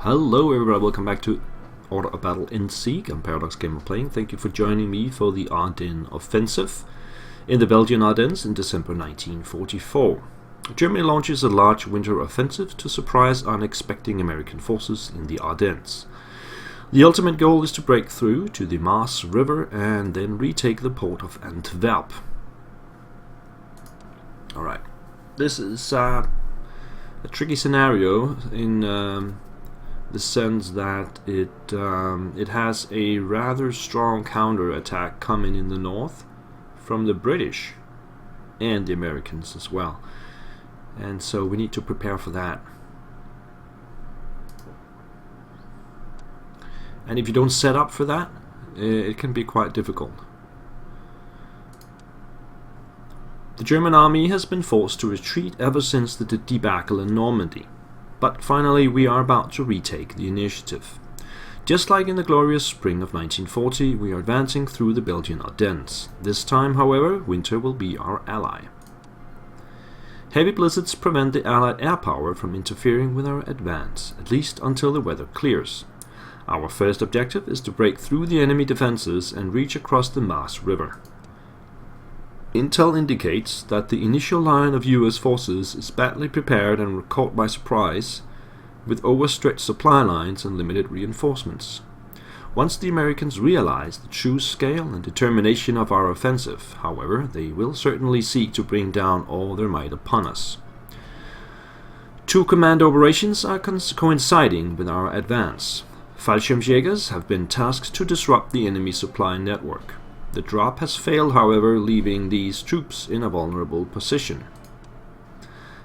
Hello everybody, welcome back to Order of Battle Endsieg. I'm Paradox Gamer playing. Thank you for joining me for the Ardenneoffensive in the Belgian Ardennes in December 1944. Germany launches a large winter offensive to surprise unexpecting American forces in the Ardennes. The ultimate goal is to break through to the Maas River and then retake the port of Antwerp. Alright, this is a tricky scenario in the sense that it has a rather strong counter-attack coming in the north from the British and the Americans as well, and so we need to prepare for that. And if you don't set up for that, it can be quite difficult. The German army has been forced to retreat ever since the debacle in Normandy. But finally we are about to retake the initiative. Just like in the glorious spring of 1940, we are advancing through the Belgian Ardennes. This time, however, winter will be our ally. Heavy blizzards prevent the Allied air power from interfering with our advance, at least until the weather clears. Our first objective is to break through the enemy defenses and reach across the Maas River. Intel indicates that the initial line of US forces is badly prepared and were caught by surprise, with overstretched supply lines and limited reinforcements. Once the Americans realize the true scale and determination of our offensive, however, they will certainly seek to bring down all their might upon us. Two command operations are coinciding with our advance. Fallschirmjägers have been tasked to disrupt the enemy supply network. The drop has failed, however, leaving these troops in a vulnerable position.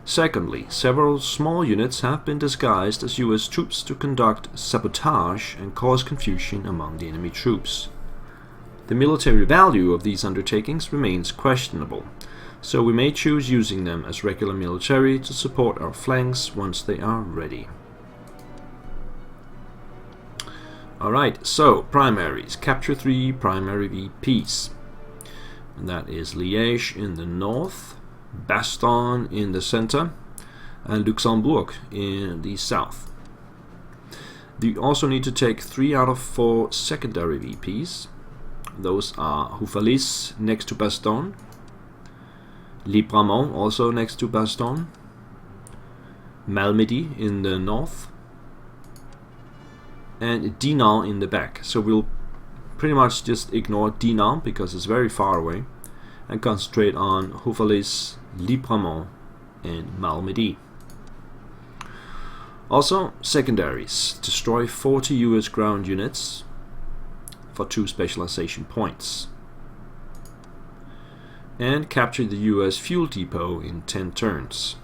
Secondly, several small units have been disguised as US troops to conduct sabotage and cause confusion among the enemy troops. The military value of these undertakings remains questionable, so we may choose using them as regular military to support our flanks once they are ready. Alright, so primaries. Capture 3 primary VPs. And that is Liege in the north, Bastogne in the center, and Luxembourg in the south. You also need to take 3 out of 4 secondary VPs. Those are Houffalize next to Bastogne, Libremont also next to Bastogne, Malmedy in the north, and Dinant in the back. So we'll pretty much just ignore Dinant because it's very far away and concentrate on Houffalize, Libremont and Malmedy. Also, secondaries. Destroy 40 US ground units for 2 specialization points. And capture the US fuel depot in 10 turns.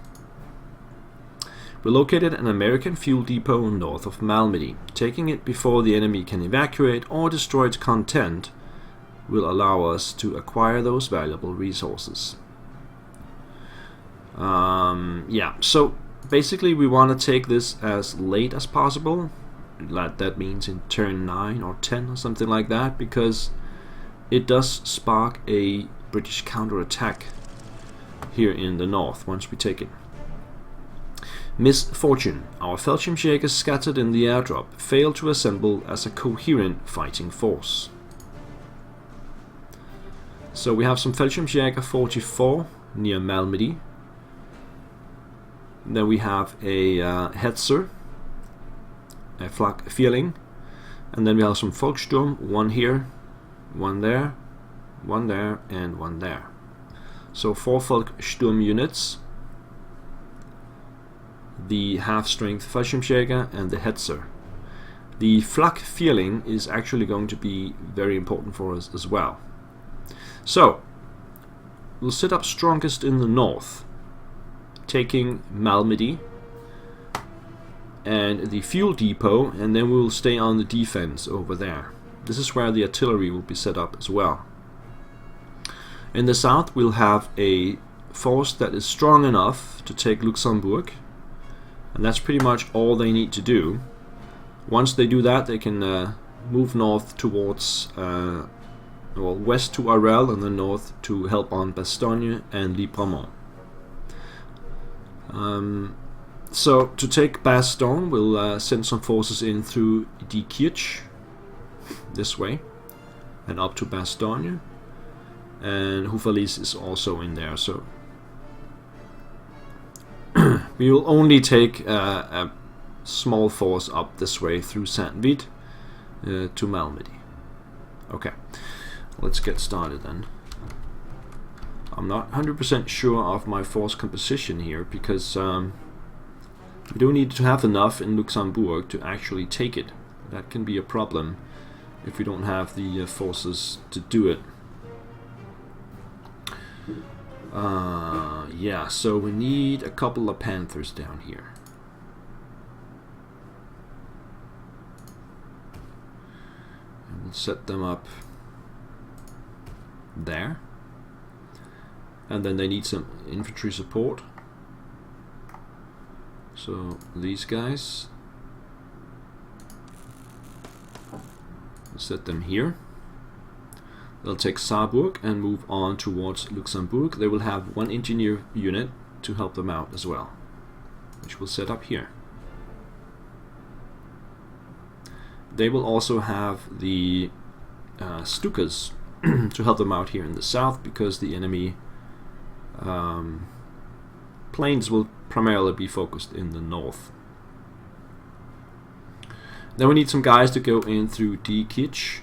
We located an American fuel depot north of Malmedy. Taking it before the enemy can evacuate or destroy its content will allow us to acquire those valuable resources. So basically we want to take this as late as possible. That means in turn 9 or 10 or something like that, because it does spark a British counterattack here in the north once we take it. Misfortune. Our Fallschirmjägers scattered in the airdrop failed to assemble as a coherent fighting force. So we have some Fallschirmjäger 44 near Malmedy. Then we have a Hetzer, a Flak Vierling, and then we have some Volkssturm, one here, one there, and one there. So 4 Volkssturm units, the half-strength Fallschirmjäger and the Hetzer. The Flak Vierling is actually going to be very important for us as well. So we'll set up strongest in the north, taking Malmedy and the fuel depot, and then we'll stay on the defense over there. This is where the artillery will be set up as well. In the south we'll have a force that is strong enough to take Luxembourg, and that's pretty much all they need to do. Once they do that, they can move north towards, west to Arel and then north to help on Bastogne and Libremont. So to take Bastogne, we'll send some forces in through Liege, this way, and up to Bastogne. And Houffalize is also in there, so we will only take a small force up this way through Saint-Vite to Malmedy. Okay, let's get started then. I'm not 100% sure of my force composition here, because we do need to have enough in Luxembourg to actually take it. That can be a problem if we don't have the forces to do it. Yeah, so we need a couple of Panthers down here. And we'll set them up there. And then they need some infantry support. So these guys, we'll set them here. They'll take Saarburg and move on towards Luxembourg. They will have one engineer unit to help them out as well, which we'll set up here. They will also have the Stukas to help them out here in the south, because the enemy planes will primarily be focused in the north. Then we need some guys to go in through Liege.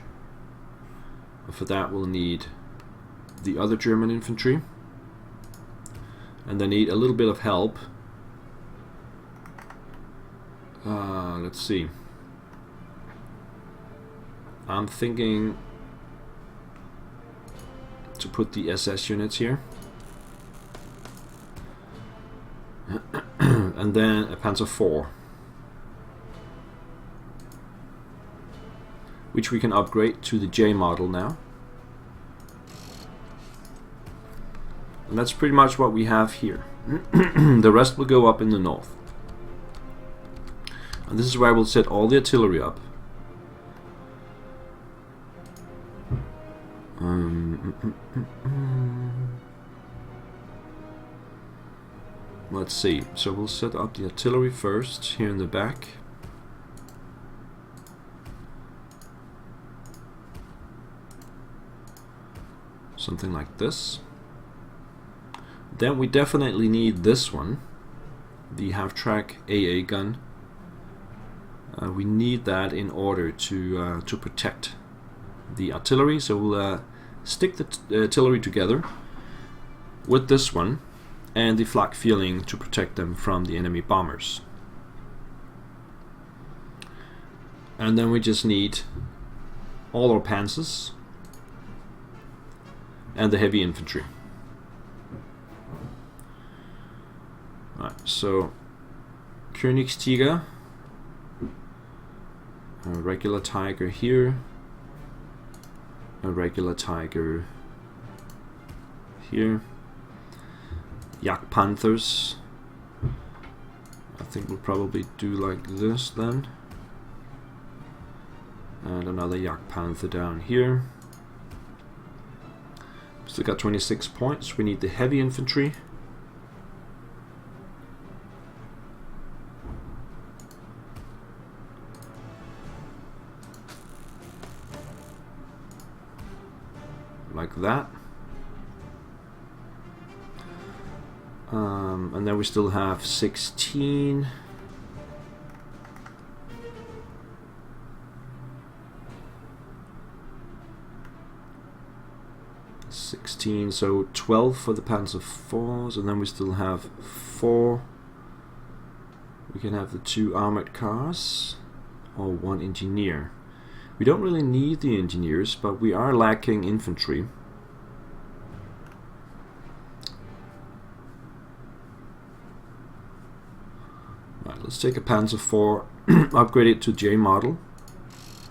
For that we'll need the other German infantry, and they need a little bit of help. Let's see. I'm thinking to put the SS units here, and then a Panzer IV, which we can upgrade to the J model now. And that's pretty much what we have here. The rest will go up in the north. And this is where we'll set all the artillery up. Let's see. So we'll set up the artillery first here in the back. Something like this. Then we definitely need this one, the half-track AA gun. We need that in order to protect the artillery. So we'll stick the artillery together with this one and the flak feeling to protect them from the enemy bombers. And then we just need all our panzers and the heavy infantry. Right, so Königstiger, a regular Tiger here, a regular Tiger here, Jagdpanthers. I think we'll probably do like this then, and another Jagdpanther down here. Still got 26 points. We need the heavy infantry. Like that. And then we still have 16. So 12 for the Panzer IVs, and then we still have 4. We can have the 2 armored cars or 1 engineer. We don't really need the engineers, but we are lacking infantry. Right, let's take a Panzer IV, upgrade it to J model,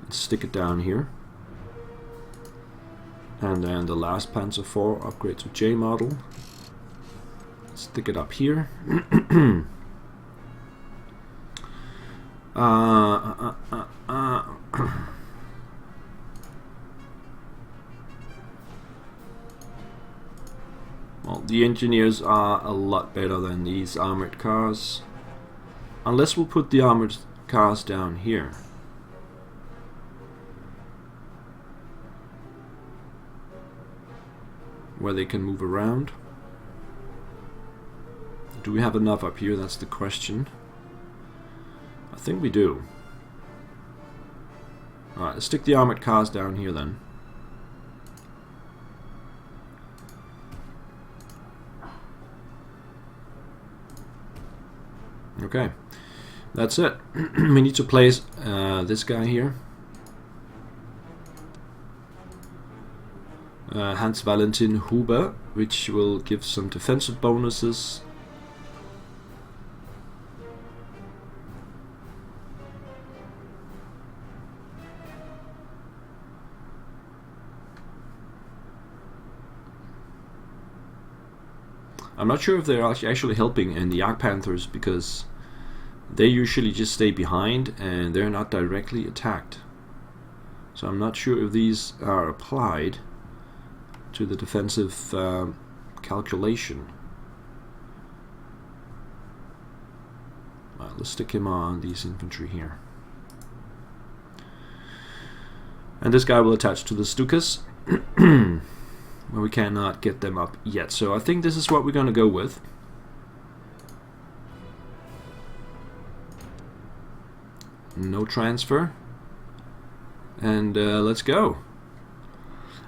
and stick it down here. And then the last Panzer IV, upgrade to J model, stick it up here. Well, the engineers are a lot better than these armored cars. Unless we'll put the armored cars down here. Where they can move around. Do we have enough up here? That's the question. I think we do. Alright, let's stick the armored cars down here then. Okay, that's it. We need to place this guy here. Hans Valentin Huber, which will give some defensive bonuses. I'm not sure if they're actually helping in the Jagdpanthers, because they usually just stay behind and they're not directly attacked. So I'm not sure if these are applied to the defensive calculation. Let's stick him on these infantry here. And this guy will attach to the Stukas. Well, we cannot get them up yet, so I think this is what we're going to go with. No transfer. And let's go.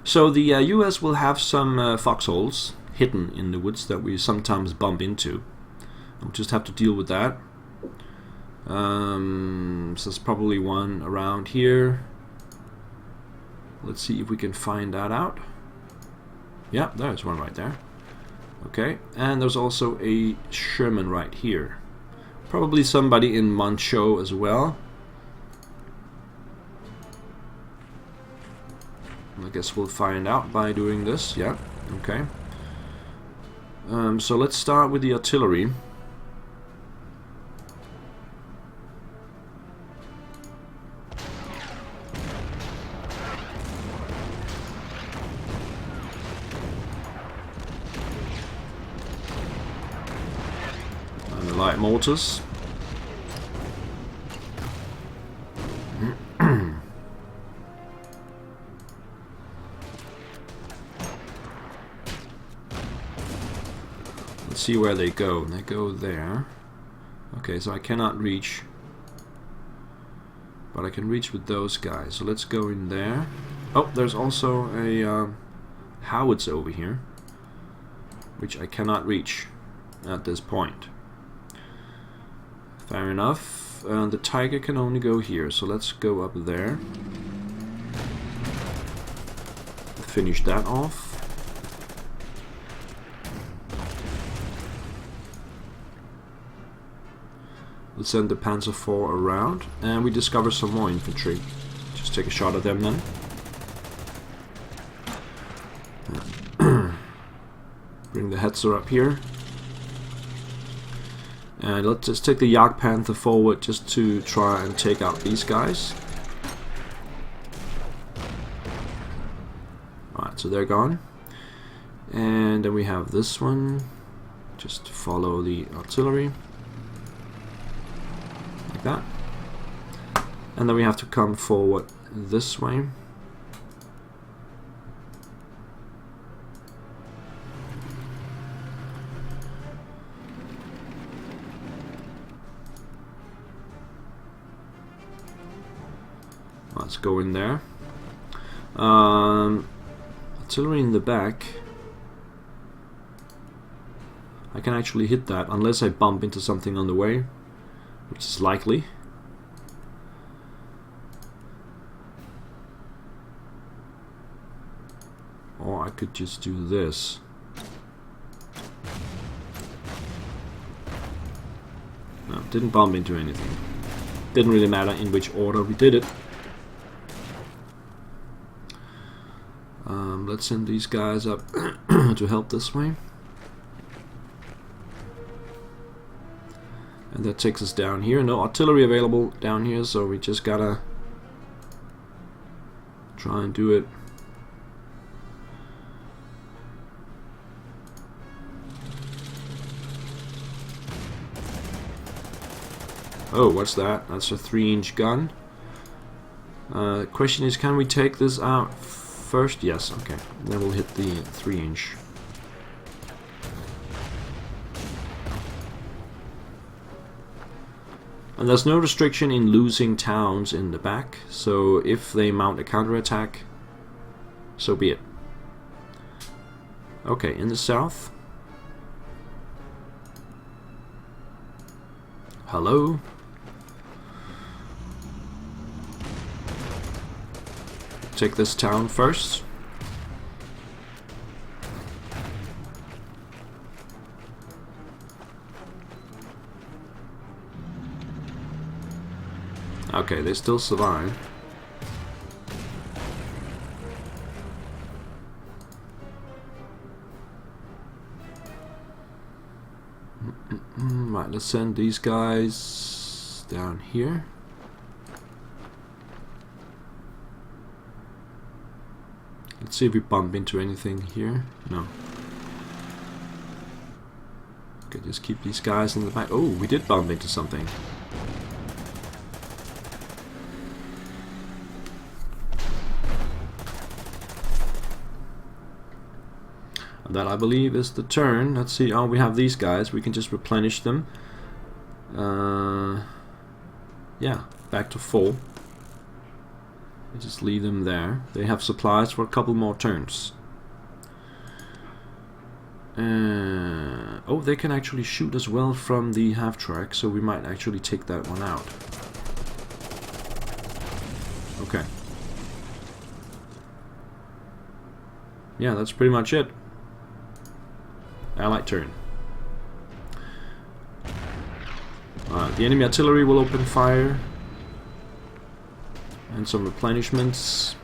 So the US will have some foxholes hidden in the woods that we sometimes bump into. We'll just have to deal with that. So there's probably one around here. Let's see if we can find that out. Yeah, there's one right there. Okay, and there's also a Sherman right here. Probably somebody in Monchaux as well. I guess we'll find out by doing this. Yeah, okay. So let's start with the artillery. And the light mortars. See where they go. They go there. Okay, so I cannot reach, but I can reach with those guys. So let's go in there. Oh, there's also a howitzer over here, which I cannot reach at this point. Fair enough. The Tiger can only go here, so let's go up there. Finish that off. Let's send the Panzer IV around, and we discover some more infantry. Just take a shot at them then. Bring the Hetzer up here. And let's just take the Jagdpanther forward just to try and take out these guys. Alright, so they're gone. And then we have this one. Just follow the artillery. Like that. And then we have to come forward this way. Let's go in there. Artillery in the back. I can actually hit that unless I bump into something on the way, which is likely. Or I could just do this. No, didn't bump into anything. Didn't really matter in which order we did it. Let's send these guys up to help this way. And that takes us down here. No artillery available down here, so we just gotta try and do it. Oh, what's that? That's a 3-inch gun. Question is, can we take this out first? Yes, okay. Then we'll hit the 3-inch. And there's no restriction in losing towns in the back, so if they mount a counterattack, so be it. Okay, in the south. Hello? Take this town first. Okay, they still survive. Right, let's send these guys down here. Let's see if we bump into anything here. No. Okay, just keep these guys in the back. Oh, we did bump into something. That, I believe, is the turn. Let's see. Oh, we have these guys. We can just replenish them. Yeah, back to full. We just leave them there. They have supplies for a couple more turns. Oh, they can actually shoot as well from the half-track, so we might actually take that one out. Okay. Yeah, that's pretty much it. Allied turn. The enemy artillery will open fire. And some replenishments.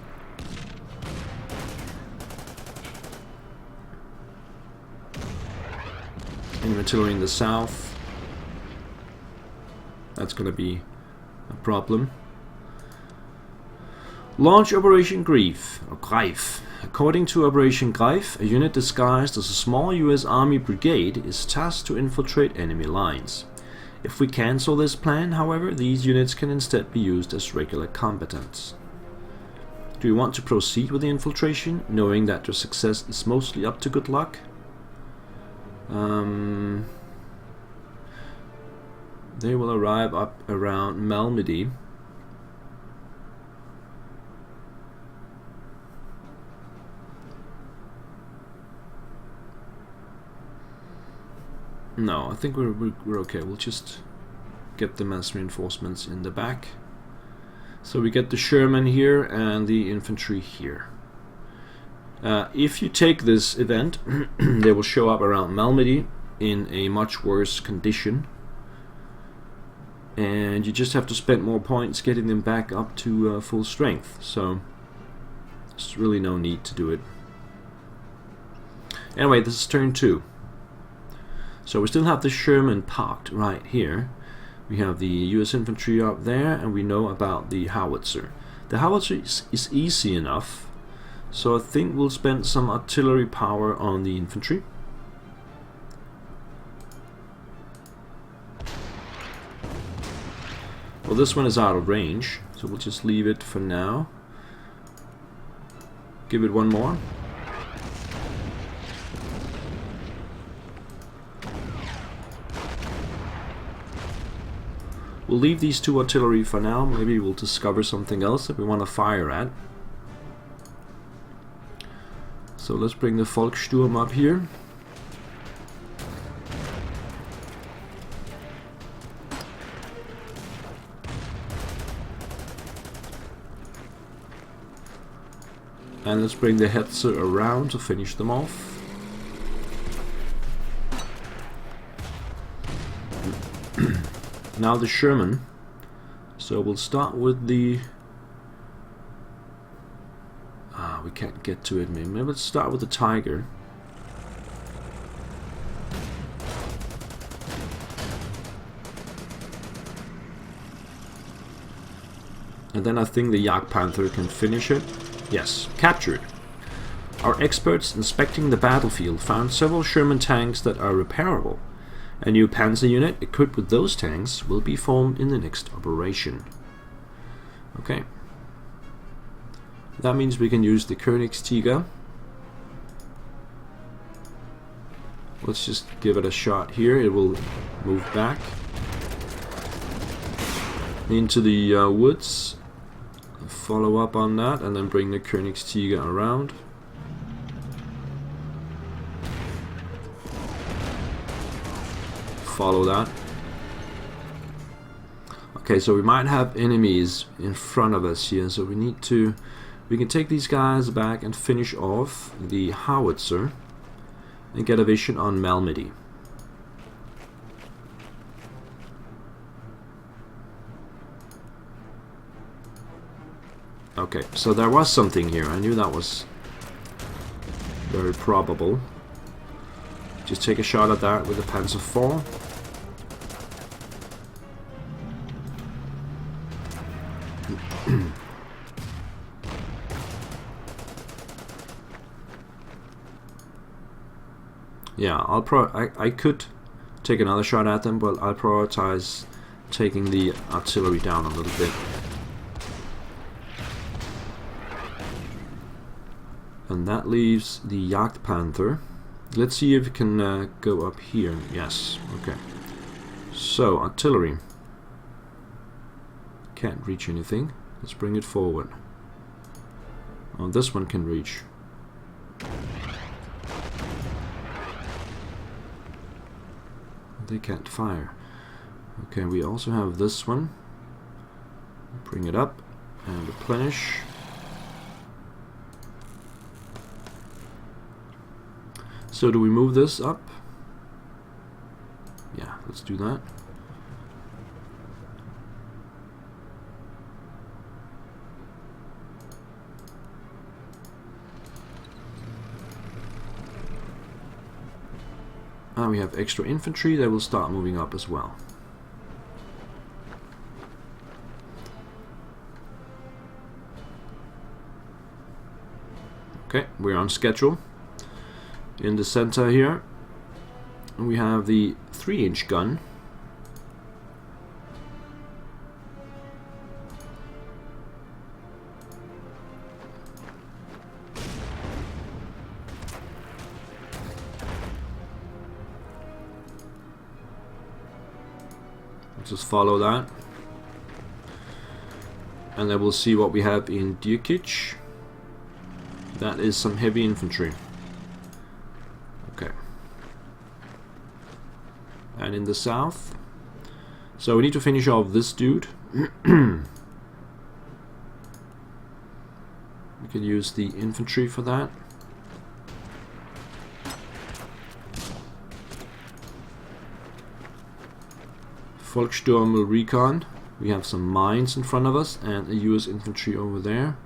Enemy artillery in the south. That's gonna be a problem. Launch Operation Greif, or Greif. According to Operation Greif, a unit disguised as a small US Army brigade is tasked to infiltrate enemy lines. If we cancel this plan, however, these units can instead be used as regular combatants. Do you want to proceed with the infiltration, knowing that your success is mostly up to good luck? They will arrive up around Malmedy. No, I think we're okay. We'll just get them as reinforcements in the back. So we get the Sherman here and the infantry here. If you take this event, they will show up around Malmedy in a much worse condition. And you just have to spend more points getting them back up to full strength. So there's really no need to do it. Anyway, this is turn 2. So we still have the Sherman parked right here. We have the US infantry up there, and we know about the howitzer. The howitzer is easy enough, so I think we'll spend some artillery power on the infantry. Well, this one is out of range, so we'll just leave it for now. Give it one more. We'll leave these 2 artillery for now. Maybe we'll discover something else that we want to fire at. So let's bring the Volkssturm up here. And let's bring the Hetzer around to finish them off. Now the Sherman. So we'll start with the... we can't get to it. Maybe let's start with the Tiger. And then I think the Jagdpanther can finish it. Yes, captured. Our experts inspecting the battlefield found several Sherman tanks that are repairable. A new panzer unit equipped with those tanks will be formed in the next operation. Okay. That means we can use the Königsjäger. Let's just give it a shot here. It will move back into the woods. Follow up on that and then bring the Königsjäger around. Follow that. Okay, so we might have enemies in front of us here, so we can take these guys back and finish off the howitzer and get a vision on Malmedy. Okay, so there was something here. I knew that was very probable. Just take a shot at that with the Panzer IV. Yeah, I could take another shot at them, but I'll prioritize taking the artillery down a little bit. And that leaves the Jagdpanther. Let's see if it can go up here. Yes, okay. So, artillery. Can't reach anything. Let's bring it forward. Oh, this one can reach. They can't fire. Okay, we also have this one. Bring it up and replenish. So do we move this up? Yeah, let's do that. Now we have extra infantry, they will start moving up as well. Okay, we're on schedule. In the center here, we have the 3-inch gun. Just follow that. And then we'll see what we have in Liege. That is some heavy infantry. Okay. And in the south. So we need to finish off this dude. We can use the infantry for that. Volkssturm will recon. We have some mines in front of us and a US infantry over there.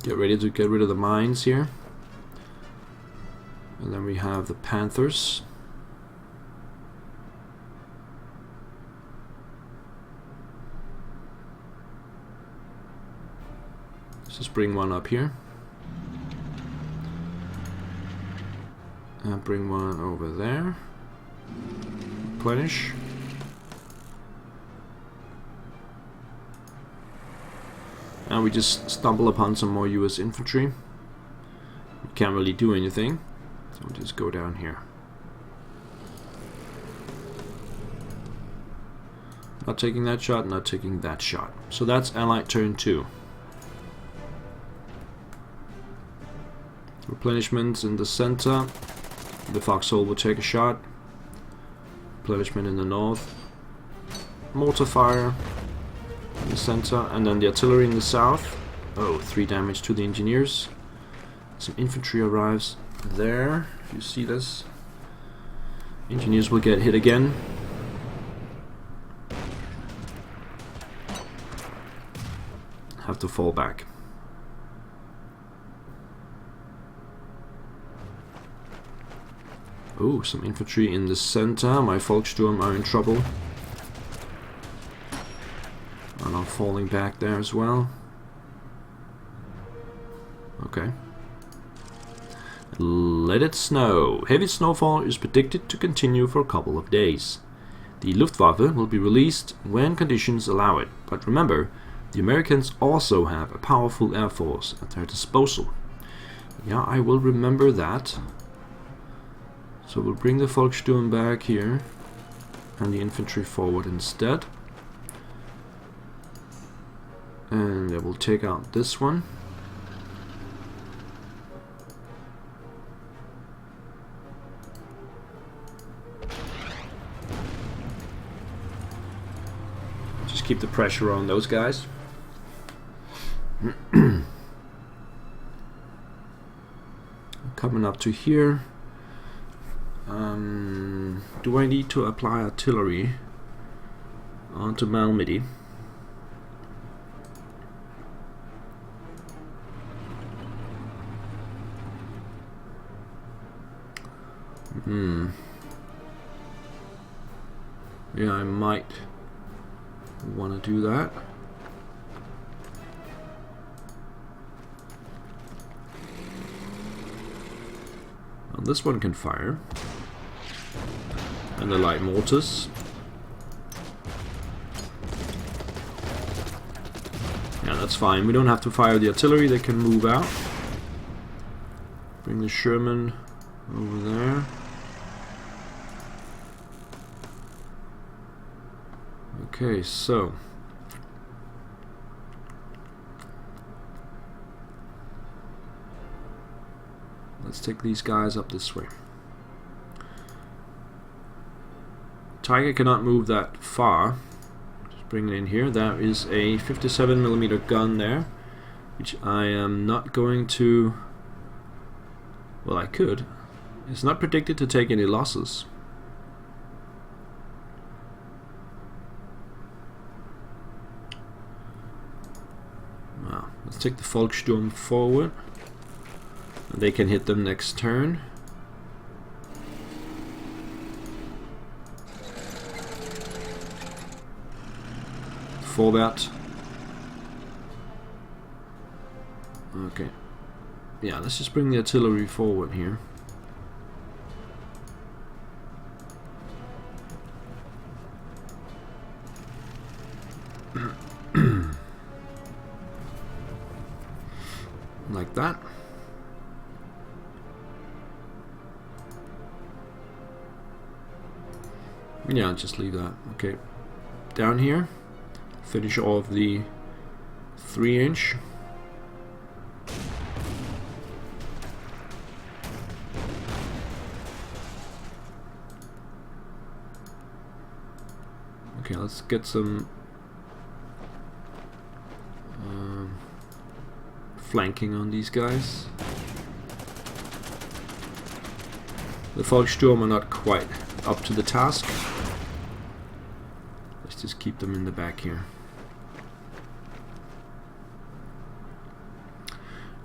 Get ready to get rid of the mines here. And then we have the Panthers. Let's just bring one up here. And bring one over there. Replenish. And we just stumble upon some more US infantry. We can't really do anything, so we'll just go down here. Not taking that shot, not taking that shot. So that's Allied turn 2. Replenishments in the center. The Foxhole will take a shot. Replenishment in the north. Mortar fire in the center. And then the artillery in the south. Oh, 3 damage to the engineers. Some infantry arrives there. If you see this. Engineers will get hit again. Have to fall back. Oh, some infantry in the center. My Volkssturm are in trouble. Are now falling back there as well. Okay. Let it snow. Heavy snowfall is predicted to continue for a couple of days. The Luftwaffe will be released when conditions allow it, but remember, the Americans also have a powerful air force at their disposal. Yeah, I will remember that. So we'll bring the Volkssturm back here and the infantry forward instead. And I will take out this one. Just keep the pressure on those guys. Coming up to here. Do I need to apply artillery onto Malmedy? Yeah, I might want to do that. Well, this one can fire. And the light mortars. Yeah, that's fine. We don't have to fire the artillery, they can move out. Bring the Sherman over there. Okay, so let's take these guys up this way. Tiger cannot move that far. Just bring it in here. There is a 57mm gun there, which I am not going to. Well, I could. It's not predicted to take any losses. Well, let's take the Volkssturm forward. They can hit them next turn. For that. Okay. Yeah, let's just bring the artillery forward here. Like that. Yeah, just leave that. Okay. Down here. Finish off the 3-inch. Okay, let's get some flanking on these guys. The Volkssturm are not quite up to the task. Let's just keep them in the back here.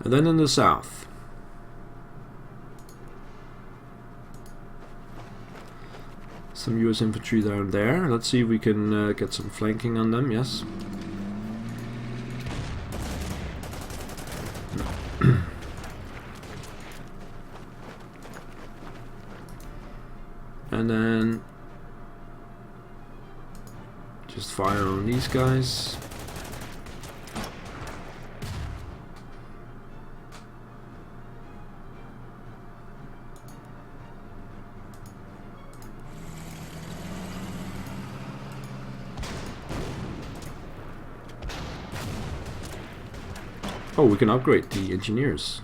And then in the south, some US infantry down there. Let's see if we can get some flanking on them. Yes. And then just fire on these guys. Oh, we can upgrade the engineers.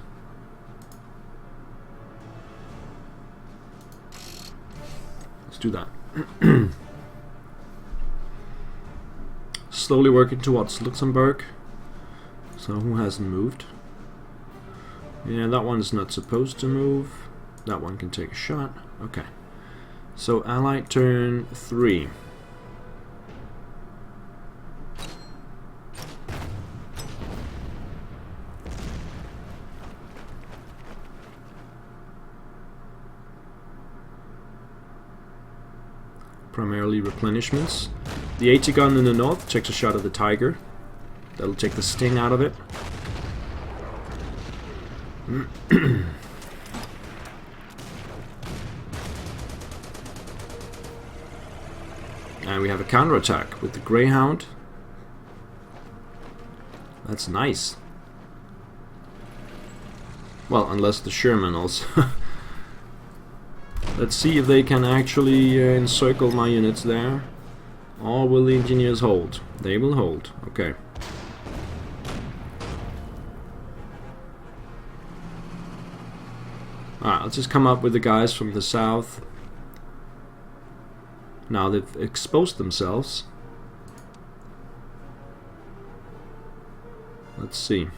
Let's do that. Slowly working towards Luxembourg. So who hasn't moved? Yeah, that one's not supposed to move. That one can take a shot. Okay. So Allied turn 3. Primarily replenishments. The 80 gun in the north takes a shot at the Tiger. That'll take the sting out of it. And we have a counterattack with the Greyhound. That's nice. Well, unless the Sherman also. Let's see if they can actually encircle my units there. Or will the engineers hold? They will hold. Okay. Alright, let's just come up with the guys from the south. Now they've exposed themselves. Let's see.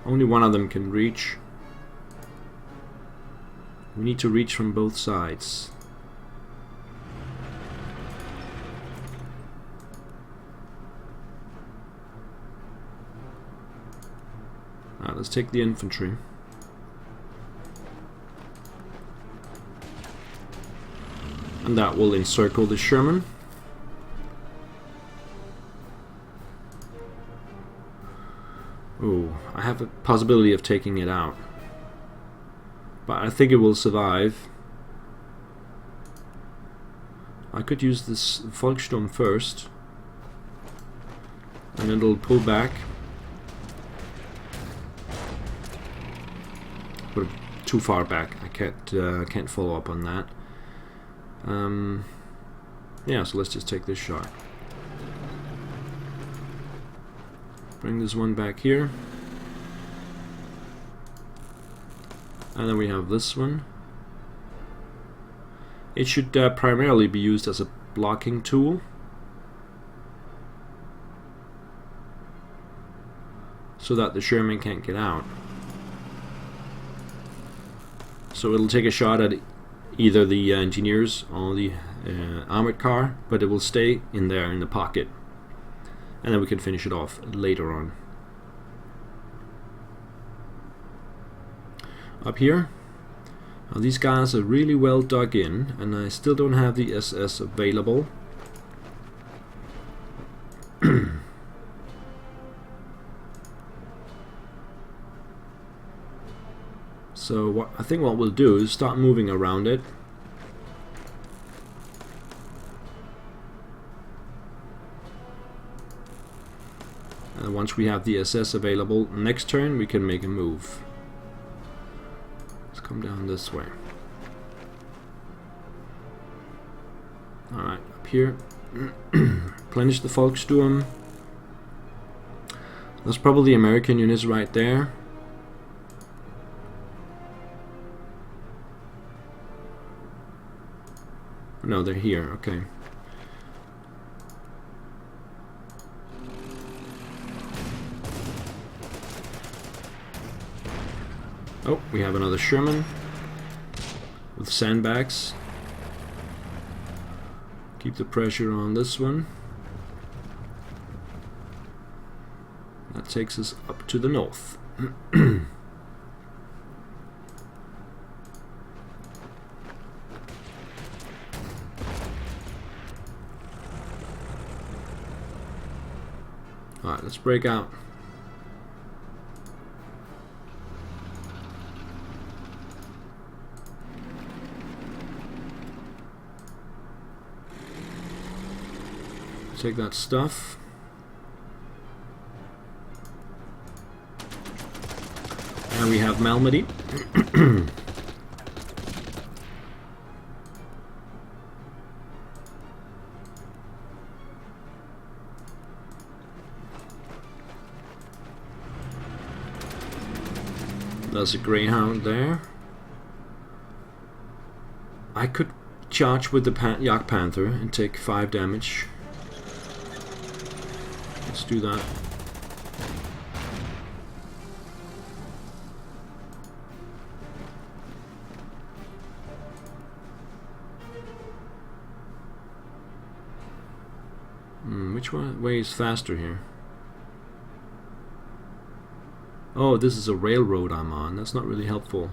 Only one of them can reach. We need to reach from both sides. Alright, let's take the infantry. And that will encircle the Sherman. Ooh, I have a possibility of taking it out. But I think it will survive. I could use this Volkssturm first. And it'll pull back. But too far back. I can't follow up on that. Yeah, so let's just take this shot. Bring this one back here. And then we have this one. It should primarily be used as a blocking tool. So that the Sherman can't get out. So it'll take a shot at either the engineers or the armored car, but it will stay in there in the pocket. And then we can finish it off later on. Up here, now these guys are really well dug in, and I still don't have the SS available. So I think what we'll do is start moving around it. And once we have the SS available, next turn we can make a move. Let's come down this way. Alright, up here. Replenish the Volkssturm. That's probably American units right there. No, they're here, okay. Oh, we have another Sherman with sandbags. Keep the pressure on this one. That takes us up to the north. Alright, let's break out. Take that stuff. And we have Malmedy. There's a Greyhound there. I could charge with the Jagd Panther and take 5 damage. Let's do that. Which way is faster here? Oh, this is a railroad I'm on. That's not really helpful.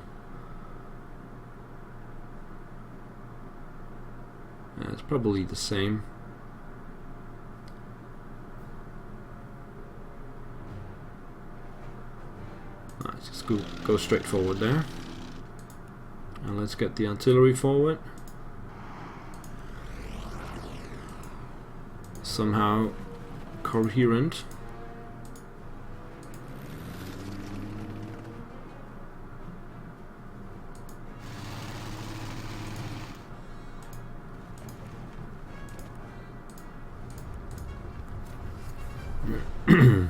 Yeah, it's probably the same. Alright, just go straight forward there. And let's get the artillery forward. Somehow coherent.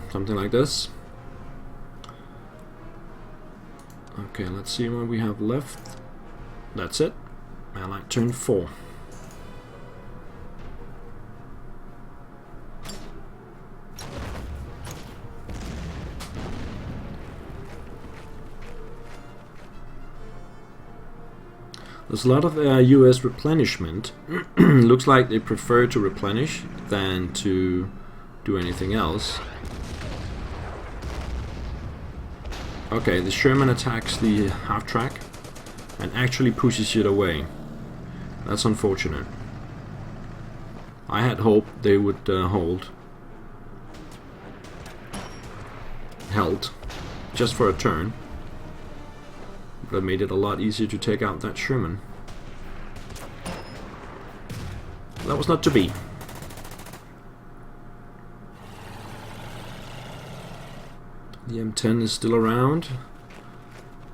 Something like this. Okay, let's see what we have left. That's it. Allied turn 4. There's a lot of US replenishment. Looks like they prefer to replenish than to do anything else. Okay, the Sherman attacks the half-track and actually pushes it away. That's unfortunate. I had hoped they would held just for a turn. But it made it a lot easier to take out that Sherman. That was not to be. The M10 is still around.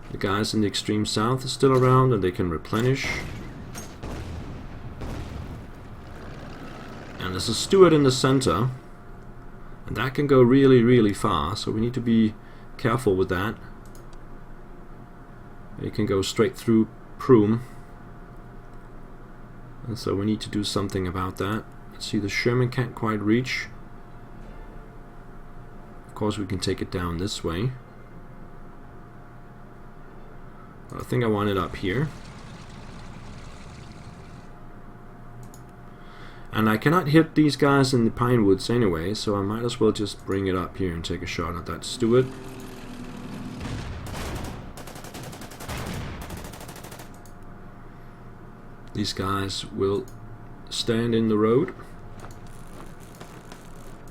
The guys in the extreme south are still around and they can replenish. And there's a Stuart in the center. And that can go really, really far, so we need to be careful with that. It can go straight through Prüm. And so we need to do something about that. See, the Sherman can't quite reach. Of course, we can take it down this way. But I think I want it up here. And I cannot hit these guys in the pine woods anyway, so I might as well just bring it up here and take a shot at that Stuart. These guys will stand in the road.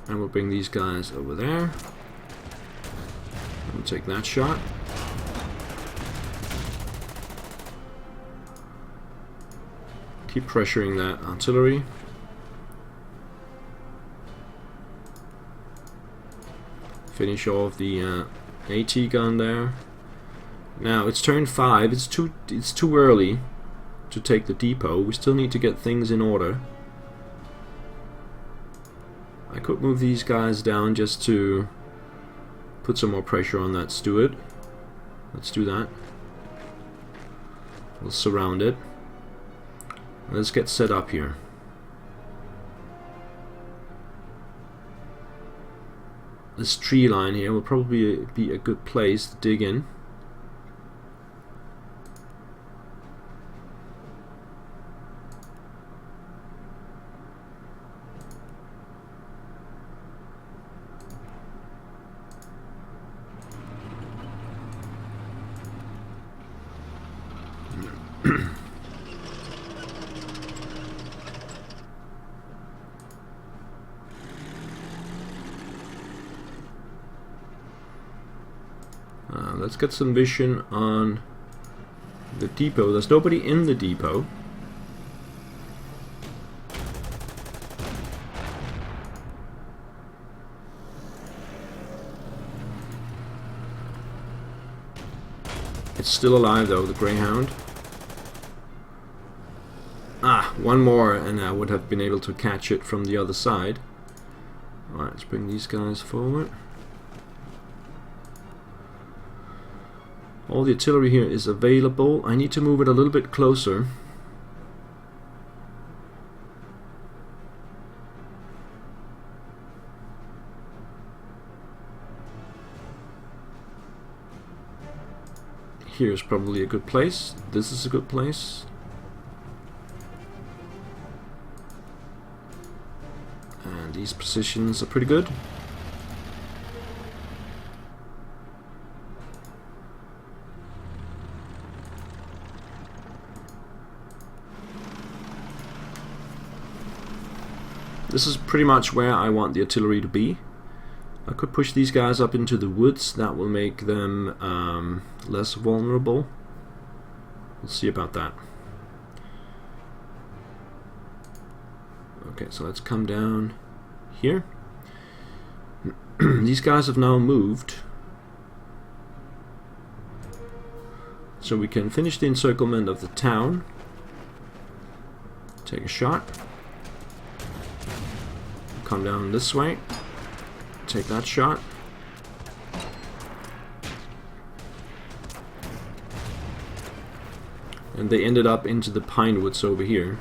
And we'll bring these guys over there. We'll take that shot. Keep pressuring that artillery. Finish off the AT gun there. Now it's turn 5. It's too early to take the depot. We still need to get things in order. I could move these guys down just to put some more pressure on that Stuart. Let's do that. We'll surround it. Let's get set up here. This tree line here will probably be a good place to dig in. Let's get some vision on the depot. There's nobody in the depot. It's still alive though, the Greyhound. Ah, one more and I would have been able to catch it from the other side. Alright, let's bring these guys forward. All the artillery here is available. I need to move it a little bit closer. Here's probably a good place. This is a good place. And these positions are pretty good. This is pretty much where I want the artillery to be. I could push these guys up into the woods. That will make them less vulnerable. We'll see about that. Okay, so let's come down here. These guys have now moved, so we can finish the encirclement of the town. Take a shot. Come down this way. Take that shot. And they ended up into the pine woods over here.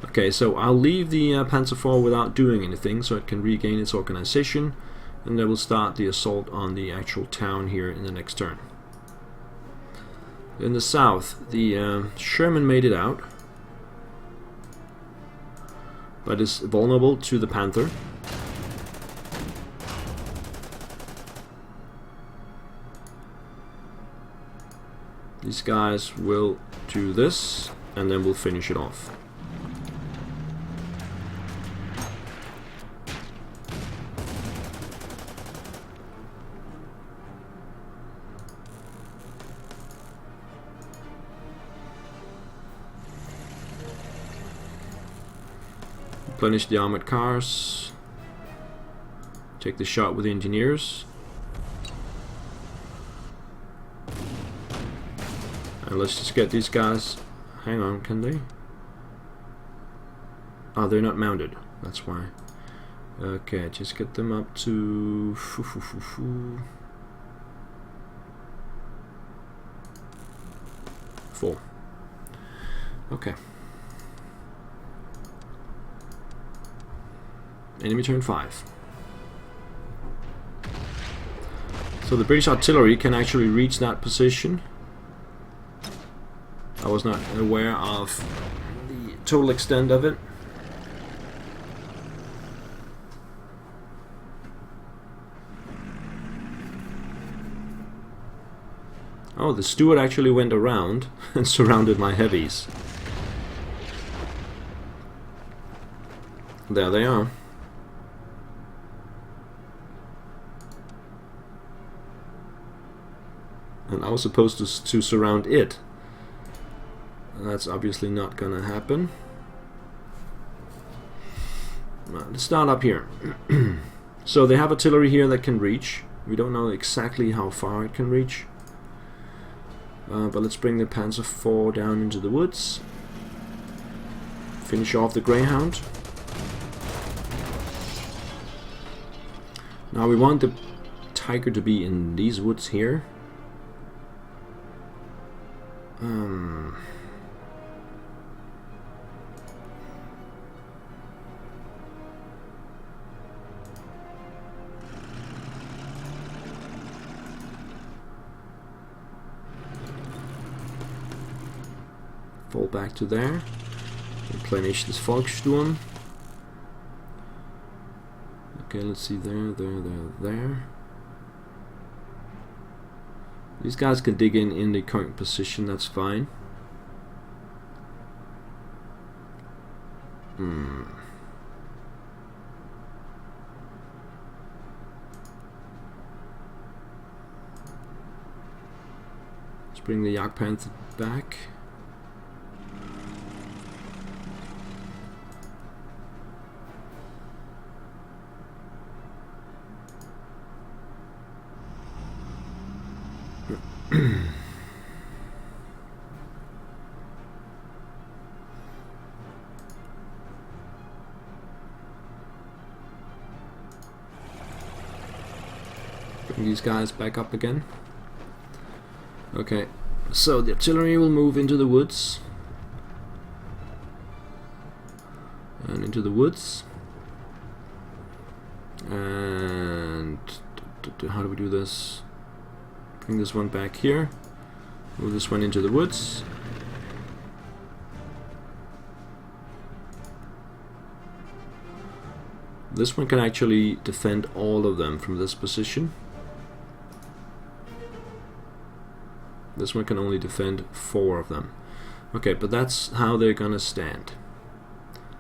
Okay, so I'll leave the Panzer IV without doing anything so it can regain its organization, and then we'll start the assault on the actual town here in the next turn. In the south, the Sherman made it out, but is vulnerable to the Panther. These guys will do this, and then we'll finish it off. Replenish the armored cars. Take the shot with the engineers. And let's just get these guys. Hang on, can they? Oh, they're not mounted. That's why. Okay, just get them up to 4. Okay. Enemy turn 5. So the British artillery can actually reach that position. I was not aware of the total extent of it. Oh, the Stuart actually went around and surrounded my heavies. There they are. And I was supposed to surround it. That's obviously not gonna happen. Let's start up here. So they have artillery here that can reach. We don't know exactly how far it can reach. But let's bring the Panzer IV down into the woods. Finish off the Greyhound. Now we want the Tiger to be in these woods here. Fall back to there. Replenish this Volkssturm. Okay, let's see there. These guys can dig in the current position, that's fine. Let's bring the Jagdpanther back. Bring these guys back up again. Okay, so the artillery will move into the woods. And into the woods. And how do we do this? Bring this one back here. Move this one into the woods. This one can actually defend all of them from this position. This one can only defend 4 of them. Okay, but that's how they're gonna stand.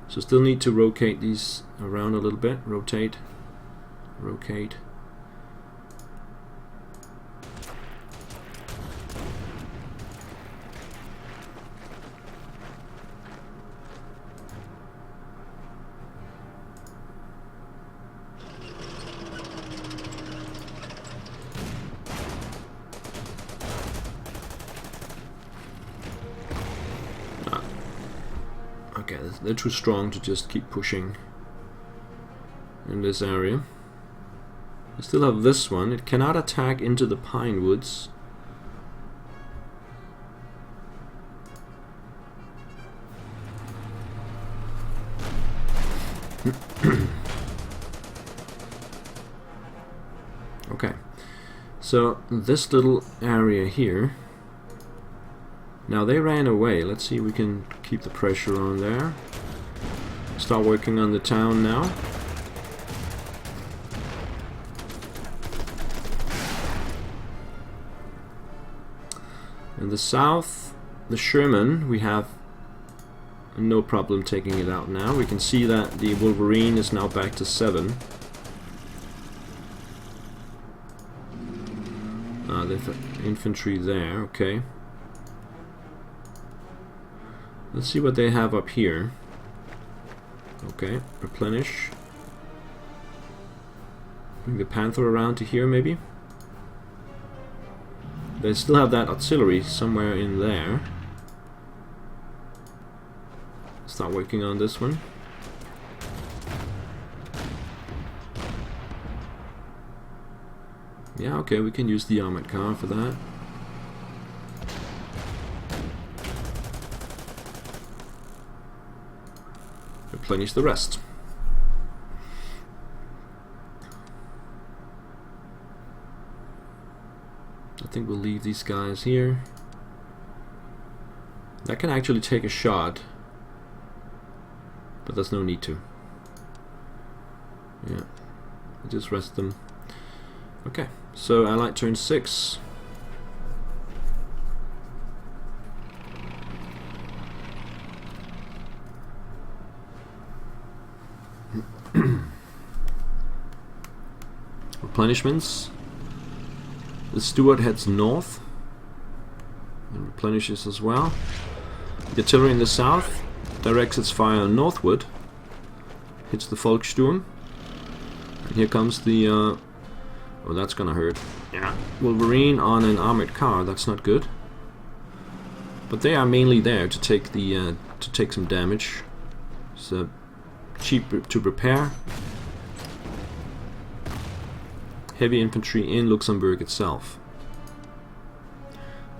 So still need to rotate these around a little bit. Rotate. Rotate. Okay, they're too strong to just keep pushing in this area. We still have this one. It cannot attack into the pine woods. Okay, so this little area here. Now they ran away. Let's see if we can keep the pressure on there. Start working on the town now. In the south, the Sherman, we have no problem taking it out now. We can see that the Wolverine is now back to 7. The infantry there, okay. Let's see what they have up here. Okay, replenish. Bring the Panther around to here, maybe. They still have that artillery somewhere in there. Start working on this one. Yeah, okay, we can use the armored car for that. Replenish the rest. I think we'll leave these guys here. That can actually take a shot, but there's no need to. Yeah, just rest them. Okay, so Allied turn 6. Replenishments. The Stuart heads north and replenishes as well. The artillery in the south directs its fire northward, hits the Volkssturm, and here comes the oh, that's gonna hurt. Yeah, Wolverine on an armored car. That's not good. But they are mainly there to take the to take some damage. So cheap to prepare. Heavy infantry in Luxembourg itself.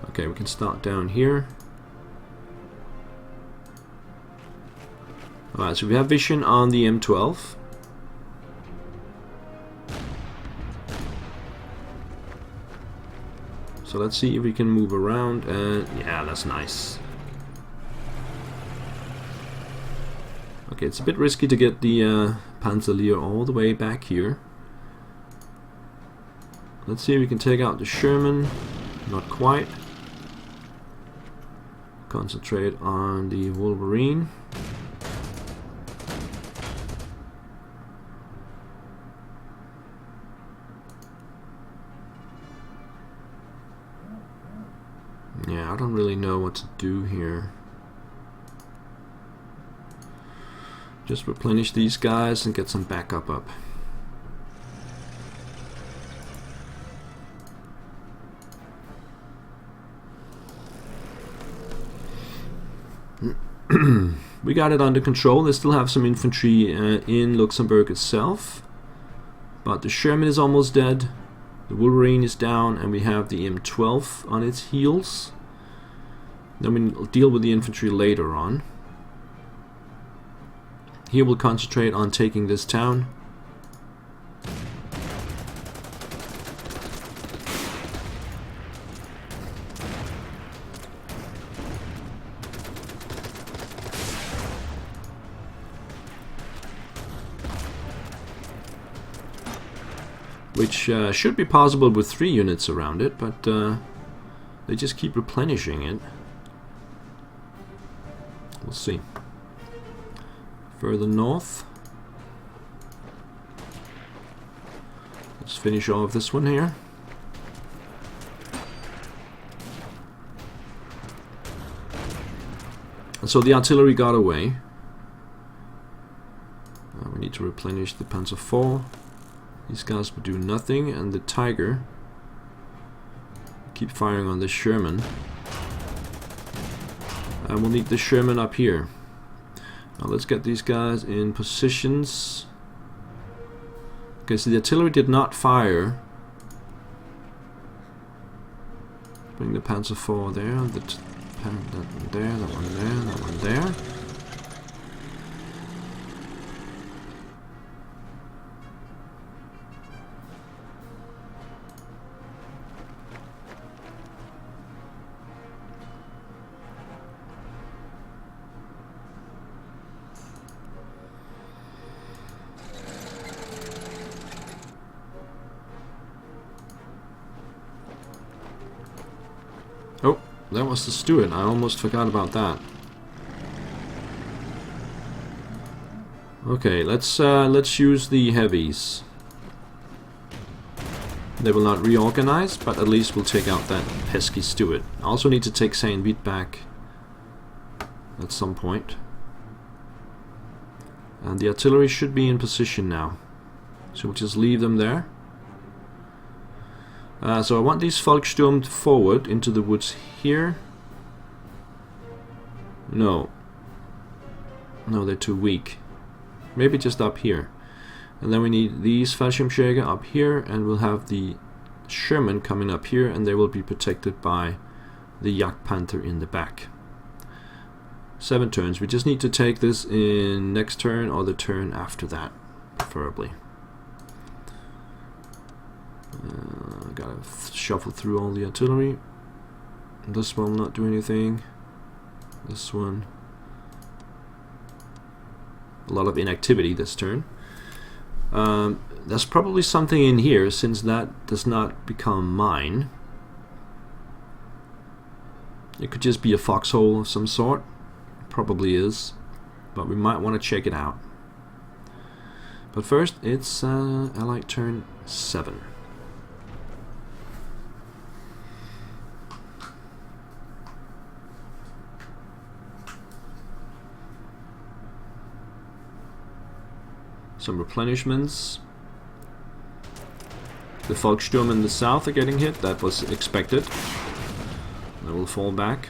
Okay, we can start down here. Alright, so we have vision on the M12. So let's see if we can move around, and yeah, that's nice. Okay, it's a bit risky to get the Panzer all the way back here. Let's see if we can take out the Sherman. Not quite. Concentrate on the Wolverine. Yeah, I don't really know what to do here. Just replenish these guys and get some backup up. We got it under control. They still have some infantry in Luxembourg itself, but the Sherman is almost dead. The Wolverine is down, and we have the M12 on its heels. Then we'll deal with the infantry later on. Here we'll concentrate on taking this town. Which should be possible with 3 units around it, but they just keep replenishing it. We'll see. Further north. Let's finish off this one here. And so the artillery got away. We need to replenish the Panzer IV. These guys will do nothing, and the Tiger keep firing on this Sherman. And we'll need the Sherman up here. Now let's get these guys in positions. Okay, so the artillery did not fire. Bring the Panzer IV there, that one there, that one there, that one there. Oh, that was the steward. I almost forgot about that. Okay, let's use the heavies. They will not reorganize, but at least we'll take out that pesky steward. I also need to take Saint-Vit back at some point. And the artillery should be in position now. So we'll just leave them there. So I want these Volkssturm forward into the woods here. No, they're too weak. Maybe just up here. And then we need these Fallschirmjäger up here, and we'll have the Sherman coming up here, and they will be protected by the Jagdpanther in the back. 7 turns. We just need to take this in next turn or the turn after that, preferably. Gotta shuffle through all the artillery. This one will not do anything. This one. A lot of inactivity this turn. There's probably something in here, since that does not become mine. It could just be a foxhole of some sort. Probably is. But we might want to check it out. But first, it's Allied turn 7. Some replenishments. The Volkssturm in the south are getting hit. That was expected. They will fall back.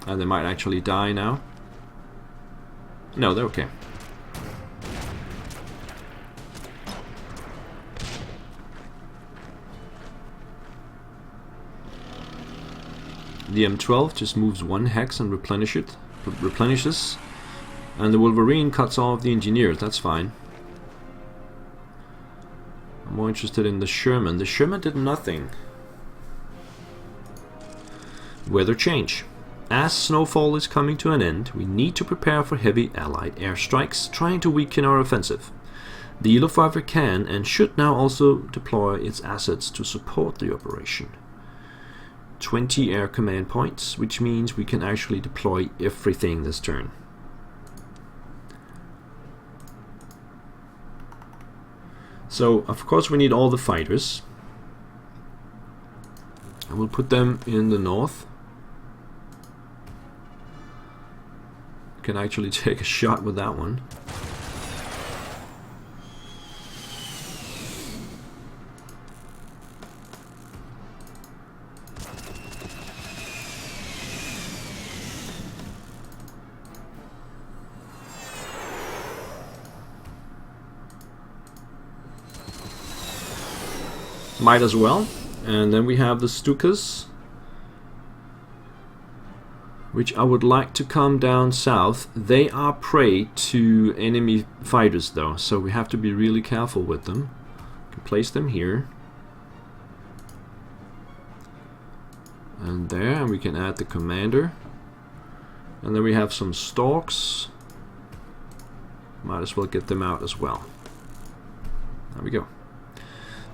And they might actually die now. No, they're okay. The M12 just moves 1 hex and replenishes. And the Wolverine cuts off the engineers, that's fine. I'm more interested in the Sherman. The Sherman did nothing. Weather change. As snowfall is coming to an end, we need to prepare for heavy Allied airstrikes, trying to weaken our offensive. The Luftwaffe can and should now also deploy its assets to support the operation. 20 air command points, which means we can actually deploy everything this turn. So, of course, we need all the fighters. And we'll put them in the north. Can actually take a shot with that one. Might as well. And then we have the Stukas, which I would like to come down south. They are prey to enemy fighters though, so we have to be really careful with them. We can place them here. And there, and we can add the commander. And then we have some Storks. Might as well get them out as well. There we go.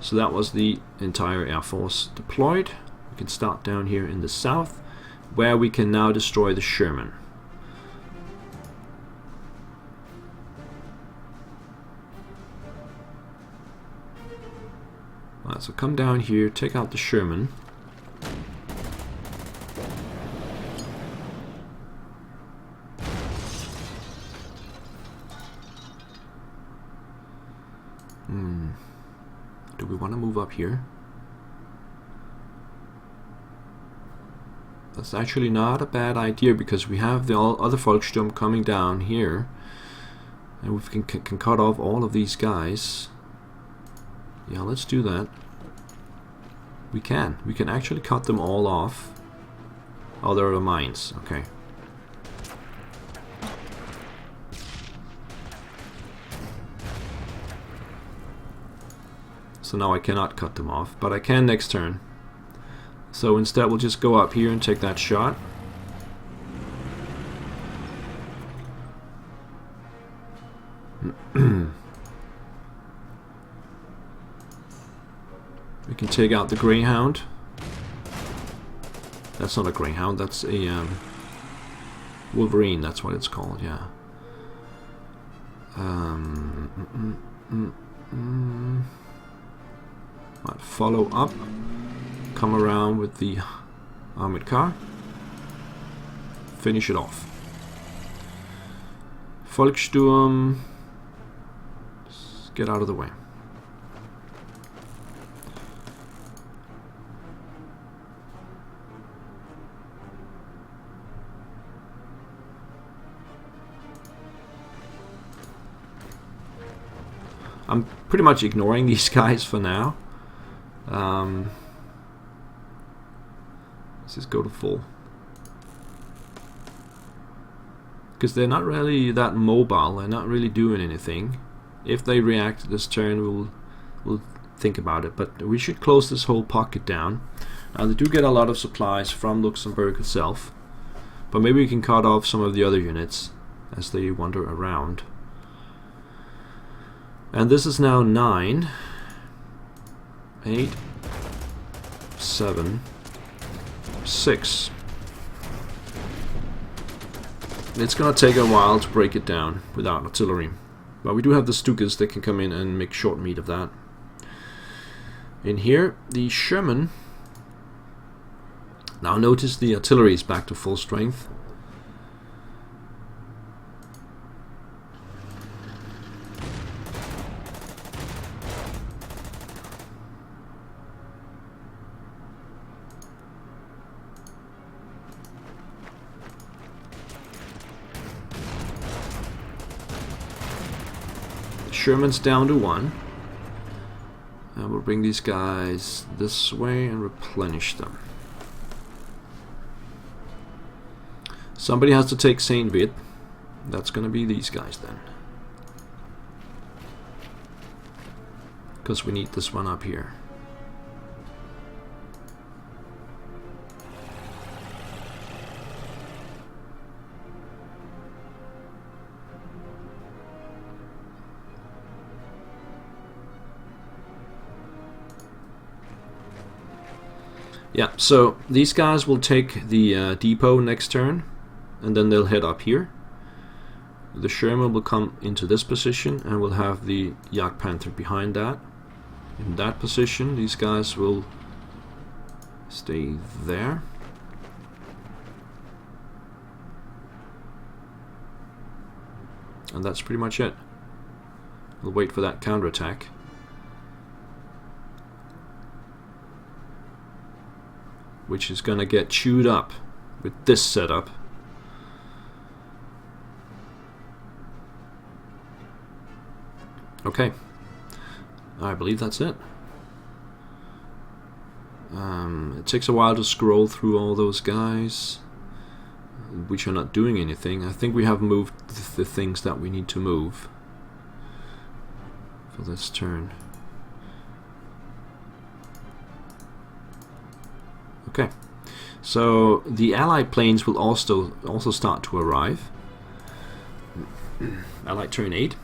So that was the entire Air Force deployed. We can start down here in the south, where we can now destroy the Sherman. Alright, so come down here, take out the Sherman. Do we want to move up here? That's actually not a bad idea, because we have the other Volkssturm coming down here, and we can cut off all of these guys. Yeah, let's do that. We can actually cut them all off. Oh, there are the mines. Okay. So now I cannot cut them off, but I can next turn. So instead we'll just go up here and take that shot. We can take out the Greyhound. That's not a Greyhound, that's a Wolverine, that's what it's called, yeah. Might follow up, come around with the armored car, finish it off. Volkssturm, get out of the way. I'm pretty much ignoring these guys for now. Let's just go to full, because they're not really that mobile. They're not really doing anything. If they react this turn, we'll think about it. But we should close this whole pocket down. Now they do get a lot of supplies from Luxembourg itself, but maybe we can cut off some of the other units as they wander around. And this is now 9, 8, 7, 6. It's gonna take a while to break it down without artillery, but we do have the Stukas that can come in and make short meat of that. In here, the Sherman. Now notice the artillery is back to full strength. Sherman's down to 1, and we'll bring these guys this way and replenish them. Somebody has to take Saint Vit. That's gonna be these guys then, because we need this one up here. Yeah, so these guys will take the depot next turn, and then they'll head up here. The Sherman will come into this position, and we'll have the Jagdpanther behind that. In that position, these guys will stay there. And that's pretty much it. We'll wait for that counterattack. Which is gonna get chewed up with this setup. Okay, I believe that's it. It takes a while to scroll through all those guys, which are not doing anything. I think we have moved the things that we need to move for this turn. Okay, so the Allied planes will also start to arrive. Allied turn 8.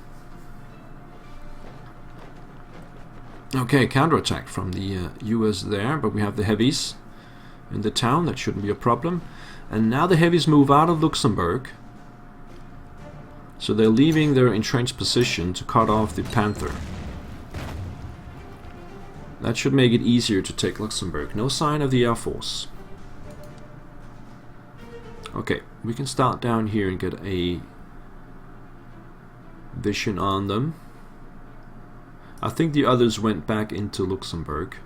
Okay, counterattack from the US there, but we have the heavies in the town. That shouldn't be a problem. And now the heavies move out of Luxembourg, so they're leaving their entrenched position to cut off the Panther. That should make it easier to take Luxembourg. No sign of the Air Force. Okay, we can start down here and get a vision on them. I think the others went back into Luxembourg.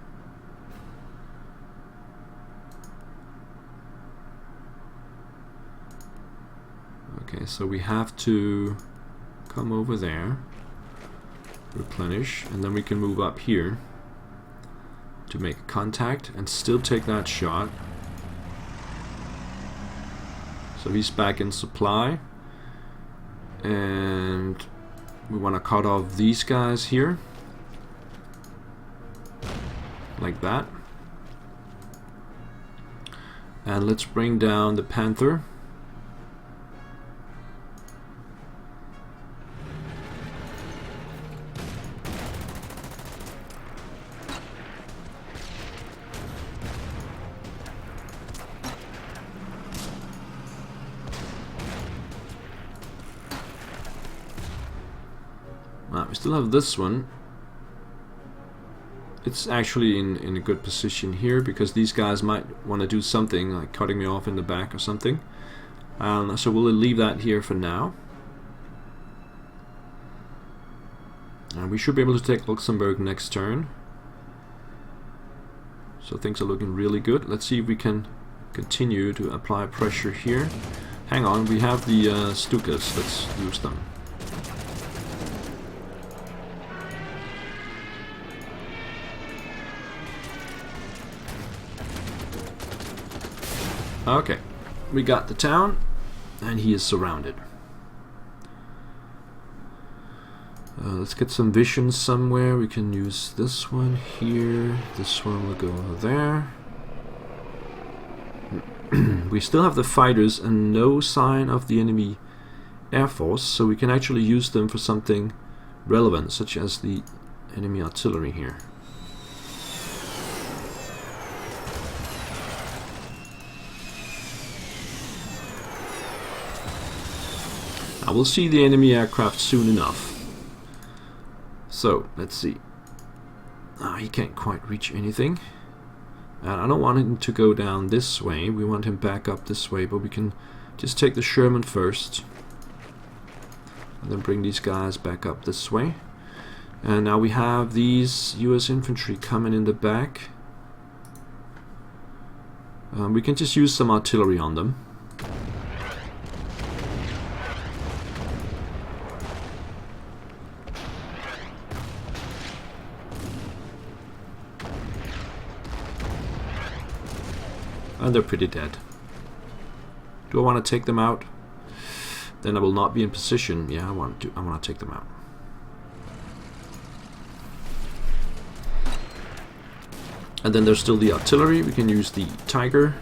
Okay, so we have to come over there, replenish, and then we can move up here to make contact and still take that shot. So he's back in supply, and we want to cut off these guys here like that, and let's bring down the Panther. We still have this one. It's actually in a good position here because these guys might want to do something like cutting me off in the back or something. So we'll leave that here for now. And we should be able to take Luxembourg next turn. So things are looking really good. Let's see if we can continue to apply pressure here. Hang on, we have the Stukas. Let's use them. Okay, we got the town, and he is surrounded. Let's get some vision somewhere. We can use this one here. This one will go there. We still have the fighters and no sign of the enemy air force, so we can actually use them for something relevant, such as the enemy artillery here. I will see the enemy aircraft soon enough. So, let's see. He can't quite reach anything. And I don't want him to go down this way. We want him back up this way, but we can just take the Sherman first. And then bring these guys back up this way. And now we have these US infantry coming in the back. We can just use some artillery on them. And they're pretty dead. Do I want to take them out? Then I will not be in position. Yeah, I want to take them out. And then there's still the artillery. We can use the Tiger.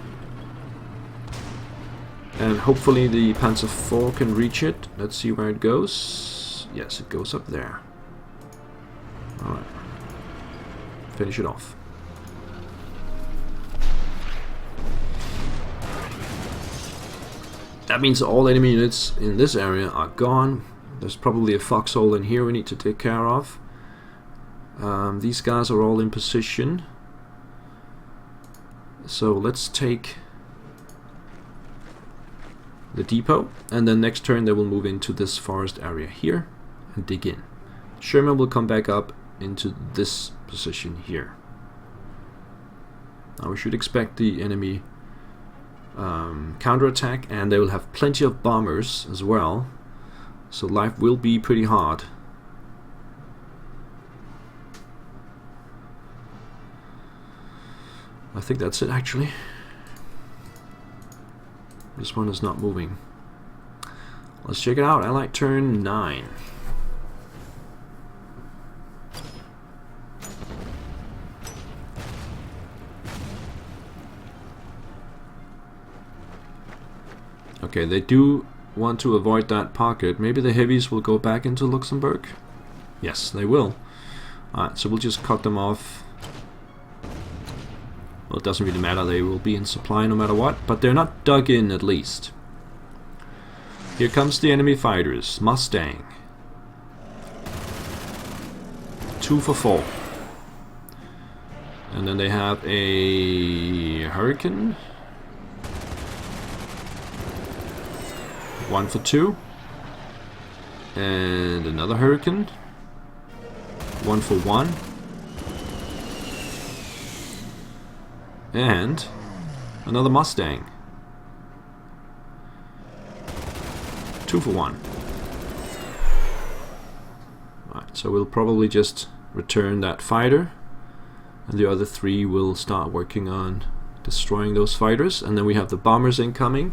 And hopefully the Panzer IV can reach it. Let's see where it goes. Yes, it goes up there. Alright. Finish it off. That means all enemy units in this area are gone. There's probably a foxhole in here we need to take care of. These guys are all in position. So let's take the depot, and then next turn they will move into this forest area here and dig in. Sherman will come back up into this position here. Now we should expect the enemy counterattack, and they will have plenty of bombers as well, so life will be pretty hard. I think that's it actually. This one is not moving. Let's check it out. Allied turn 9. Okay, they do want to avoid that pocket. Maybe the heavies will go back into Luxembourg? Yes, they will. Alright, so we'll just cut them off. Well, it doesn't really matter. They will be in supply no matter what, but they're not dug in at least. Here comes the enemy fighters. Mustang. 2 for 4. And then they have a Hurricane. 1 for 2. And another Hurricane. 1 for 1. And another Mustang. 2 for 1. Right, so we'll probably just return that fighter, and the other 3 will start working on destroying those fighters, and then we have the bombers incoming.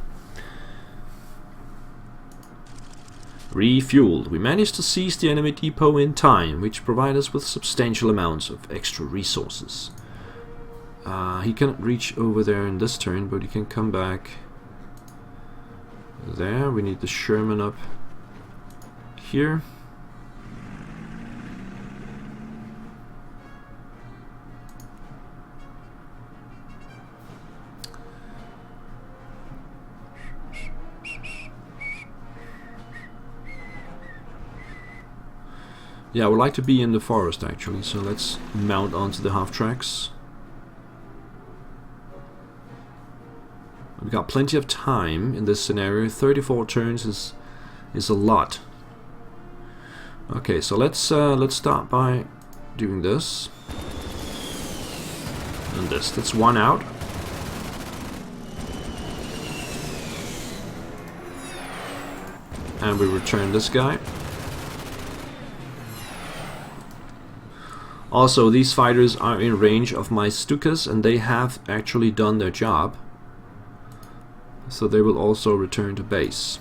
Refueled. We managed to seize the enemy depot in time, which provides us with substantial amounts of extra resources. He cannot reach over there in this turn, but he can come back there. We need the Sherman up here. Yeah, I would like to be in the forest actually, so let's mount onto the half tracks. We've got plenty of time in this scenario. 34 turns is a lot. Okay, so let's start by doing this and this. That's 1 out. And we return this guy. Also, these fighters are in range of my Stukas, and they have actually done their job. So they will also return to base.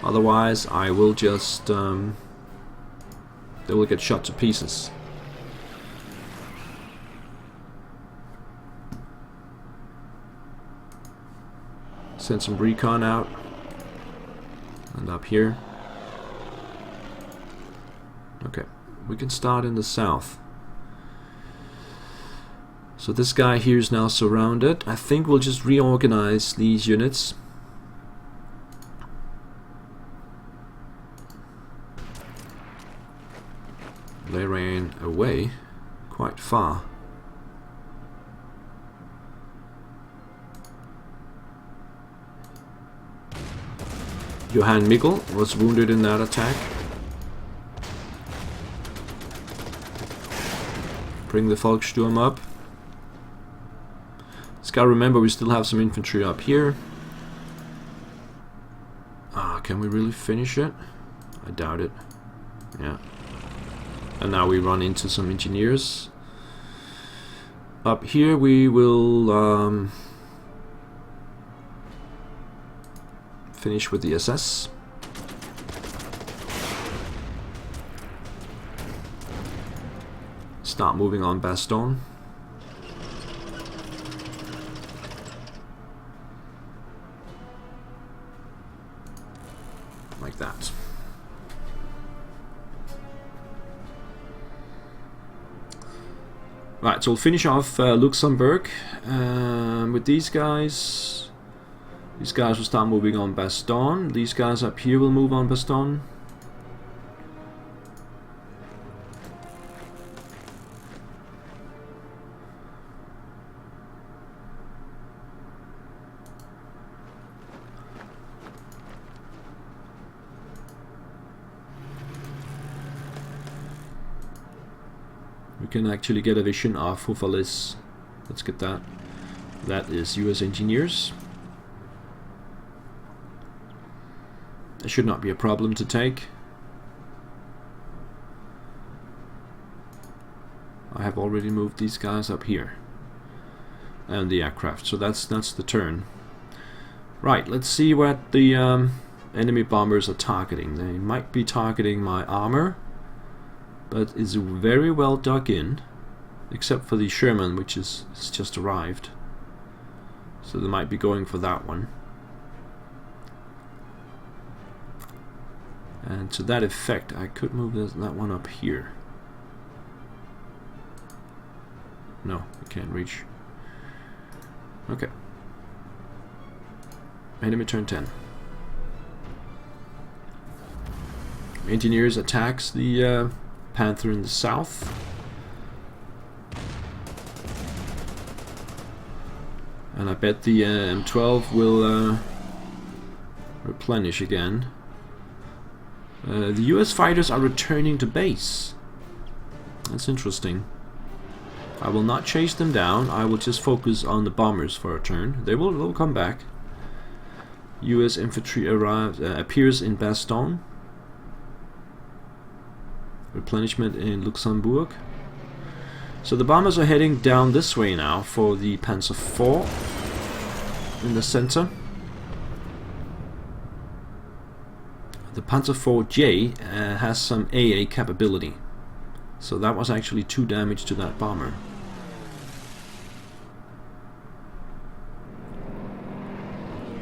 Otherwise, I will just... they will get shot to pieces. Send some recon out. And up here. Okay, we can start in the south. So this guy here is now surrounded. I think we'll just reorganize these units. They ran away quite far. Johann Mikkel was wounded in that attack. Bring the Volkssturm up. Just gotta remember we still have some infantry up here. Can we really finish it? I doubt it. Yeah. And now we run into some engineers. Up here we will finish with the SS. Start moving on Bastogne. Like that. Right, so we'll finish off Luxembourg with these guys. These guys will start moving on Bastogne. These guys up here will move on Bastogne. We can actually get a vision of Houffalize. Let's get that. That is US engineers. It should not be a problem to take. I have already moved these guys up here. And the aircraft. So that's the turn. Right, let's see what the enemy bombers are targeting. They might be targeting my armor, but it's very well dug in, except for the Sherman, which is just arrived. So they might be going for that one. And to that effect, I could move that one up here. No, I can't reach. Okay. Enemy turn 10. Engineers attacks the Panther in the south. And I bet the M12 will replenish again. The US fighters are returning to base. That's interesting. I will not chase them down. I will just focus on the bombers for a turn. They will come back. US infantry appears in Bastogne. Replenishment in Luxembourg. So the bombers are heading down this way now for the Panzer IV in the center. The Panzer IV-J has some AA capability, so that was actually 2 damage to that bomber.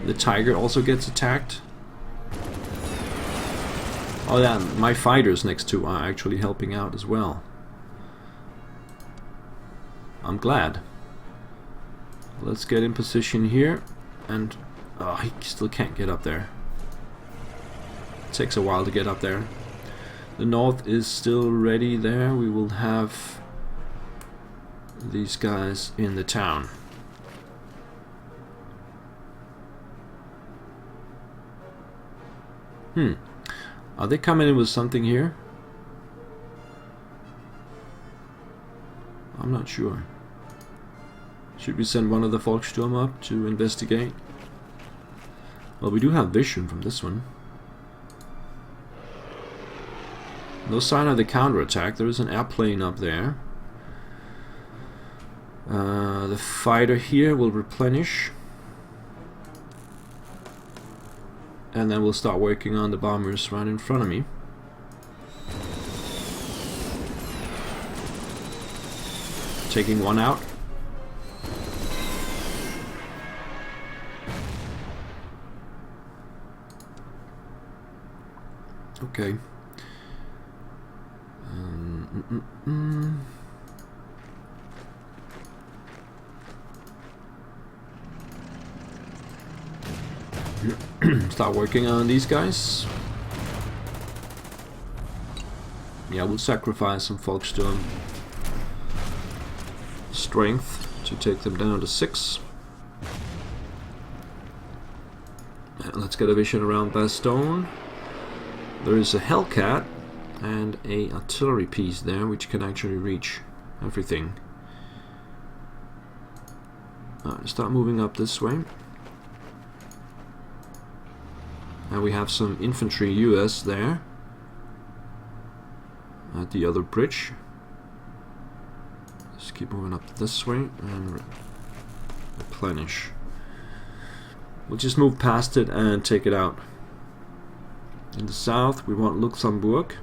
The Tiger also gets attacked. Oh yeah, my fighters next to are actually helping out as well. I'm glad. Let's get in position here, and oh, he still can't get up there. It takes a while to get up there. The north is still ready there. We will have these guys in the town. Are they coming in with something here? I'm not sure. Should we send one of the Volkssturm up to investigate? Well, we do have vision from this one. No sign of the counterattack. There is an airplane up there. The fighter here will replenish. And then we'll start working on the bombers right in front of me. Taking one out. Okay. Start working on these guys. Yeah, we'll sacrifice some Volkssturm strength to take them down to 6. Let's get a vision around Bastogne. There is a Hellcat and a artillery piece there which can actually reach everything. Start moving up this way. And we have some infantry US there at the other bridge. Let's keep moving up this way and replenish. We'll just move past it and take it out. In the south we want Luxembourg.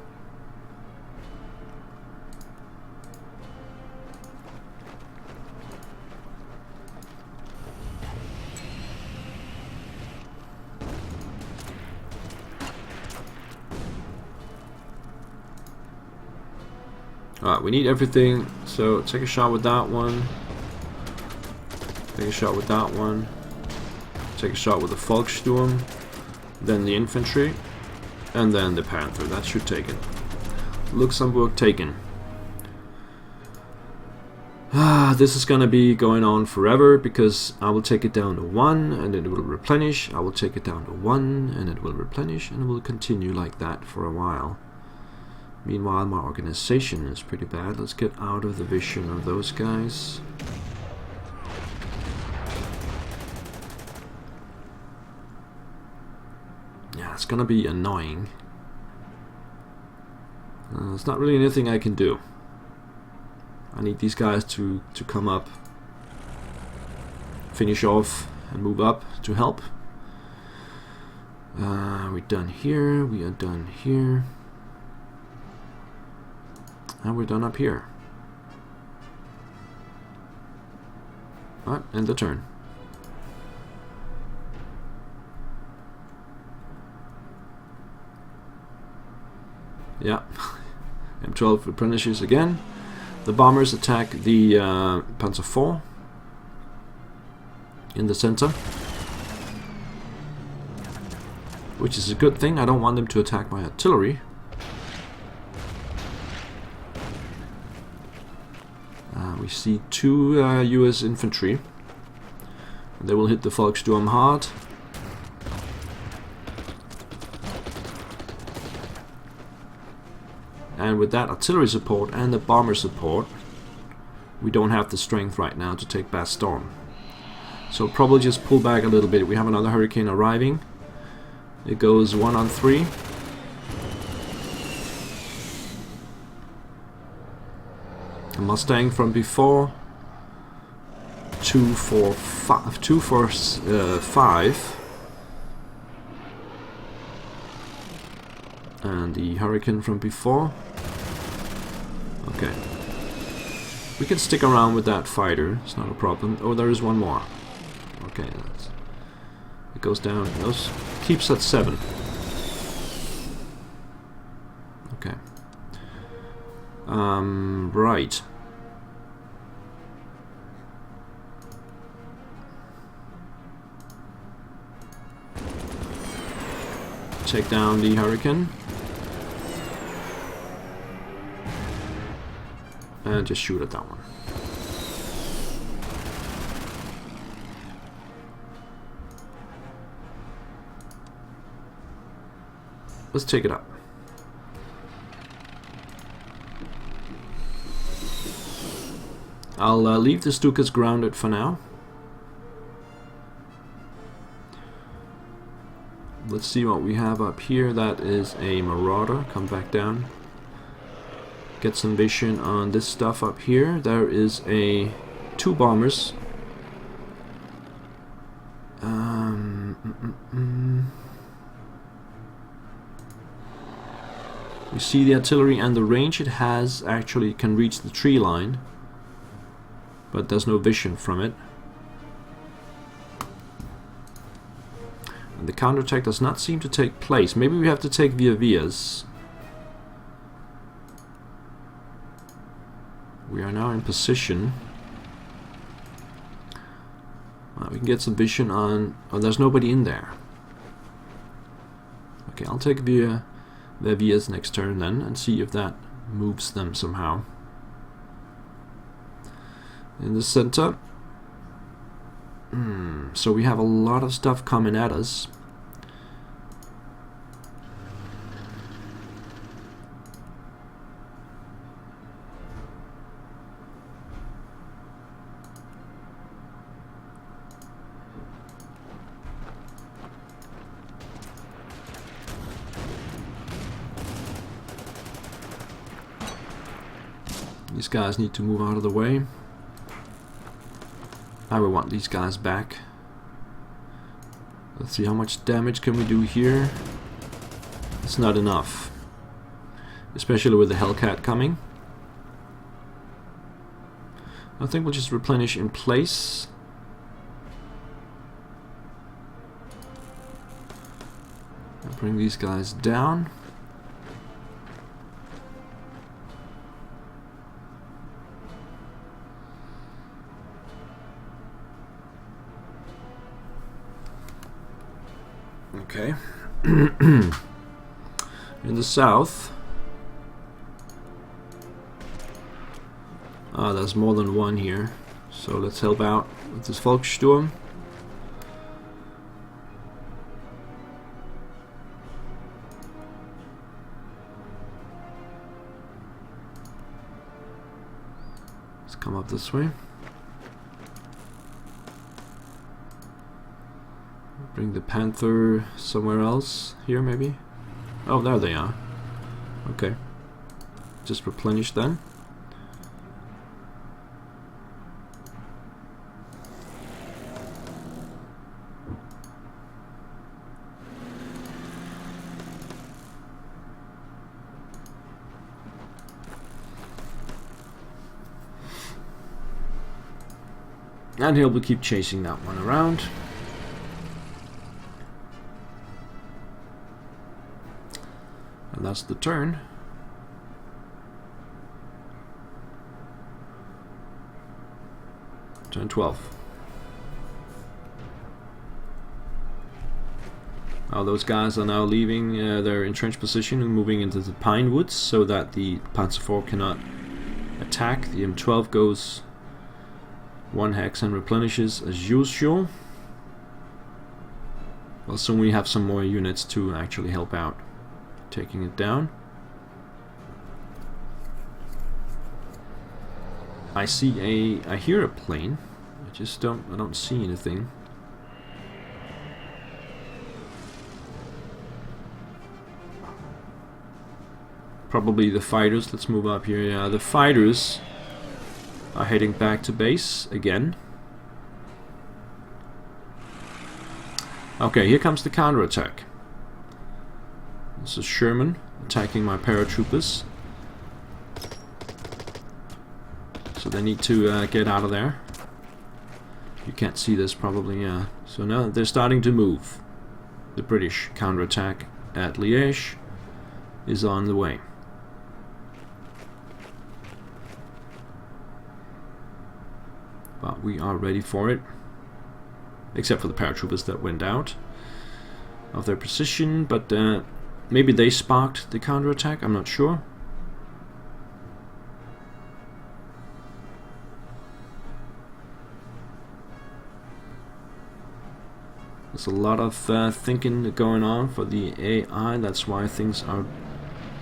Alright, we need everything, so take a shot with that one. Take a shot with that one. Take a shot with the Volkssturm. Then the infantry. And then the Panther. That should take it. Luxembourg taken. This is gonna be going on forever because I will take it down to 1 and it will replenish. I will take it down to 1 and it will replenish, and it will continue like that for a while. Meanwhile, my organization is pretty bad. Let's get out of the vision of those guys. Yeah, it's gonna be annoying. There's not really anything I can do. I need these guys to come up, finish off, and move up to help. We're done here. We are done here. And we're done up here. Alright, end the turn. Yeah, M12 replenishes again. The bombers attack the Panzer IV in the center, which is a good thing. I don't want them to attack my artillery. We see 2 US infantry. They will hit the Volkssturm hard. And with that artillery support and the bomber support, we don't have the strength right now to take Bastogne. So probably just pull back a little bit. We have another hurricane arriving. It goes 1 on 3. The Mustang from before. 2 for 5. 2 for 5. And the Hurricane from before. Okay. We can stick around with that fighter, it's not a problem. Oh, there is one more. Okay, it goes down. Those keeps at 7. Okay. Right. Take down the Hurricane. And just shoot at that one. Let's take it up. I'll leave the Stukas grounded for now. Let's see what we have up here. That is a Marauder. Come back down. Get some vision on this stuff up here. There is 2 bombers. You see the artillery and the range it has actually can reach the tree line, but there's no vision from it. And the counterattack does not seem to take place. Maybe we have to take Vias. We are now in position. We can get some vision on... Oh, there's nobody in there. Okay, I'll take the Vias next turn then and see if that moves them somehow. In the center. So we have a lot of stuff coming at us. These guys need to move out of the way. I will want these guys back. Let's see how much damage can we do here. It's not enough. Especially with the Hellcat coming. I think we'll just replenish in place. I'll bring these guys down. Okay. In the south. There's more than one here. So let's help out with this Volkssturm. Let's come up this way. Bring the Panther somewhere else. Here maybe? Oh, there they are. Okay. Just replenish then. And he'll keep chasing that one around. And that's the turn. Turn 12. Now those guys are now leaving their entrenched position and moving into the pine woods so that the Panzer IV cannot attack. The M12 goes 1 hex and replenishes as usual. Well, soon we have some more units to actually help out. Taking it down. I hear a plane. I don't see anything. Probably the fighters. Let's move up here. Yeah, the fighters are heading back to base again. Okay, here comes the counterattack. This is Sherman attacking my paratroopers. So they need to get out of there. You can't see this probably, yeah. So now they're starting to move. The British counterattack at Liege is on the way. But we are ready for it. Except for the paratroopers that went out of their position, but maybe they sparked the counterattack, I'm not sure. There's a lot of thinking going on for the AI, that's why things are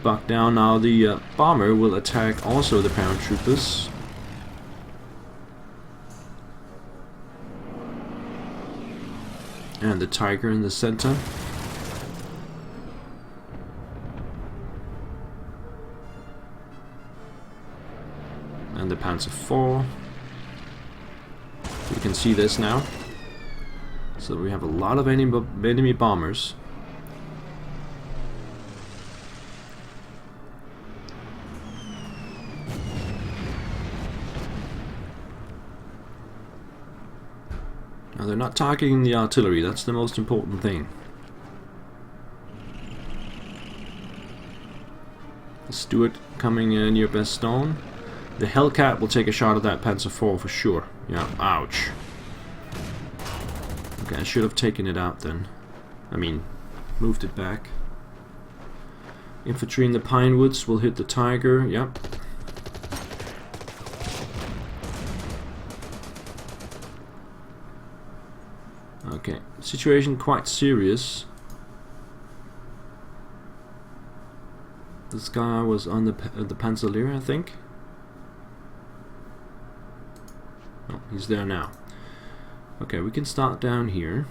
bugged down. Now the bomber will attack also the paratroopers. And the Tiger in the center. And the Panzer IV. You can see this now. So we have a lot of enemy bombers. Now they're not targeting the artillery, that's the most important thing. The Stuart coming near Bastogne. The Hellcat will take a shot at that Panzer IV for sure. Yeah, ouch. Okay, I should have taken it out then. I mean, moved it back. Infantry in the Pine Woods will hit the Tiger, yep. Okay, situation quite serious. This guy was on the Panzerkrieg, I think. Oh, he's there now. Okay, we can start down here.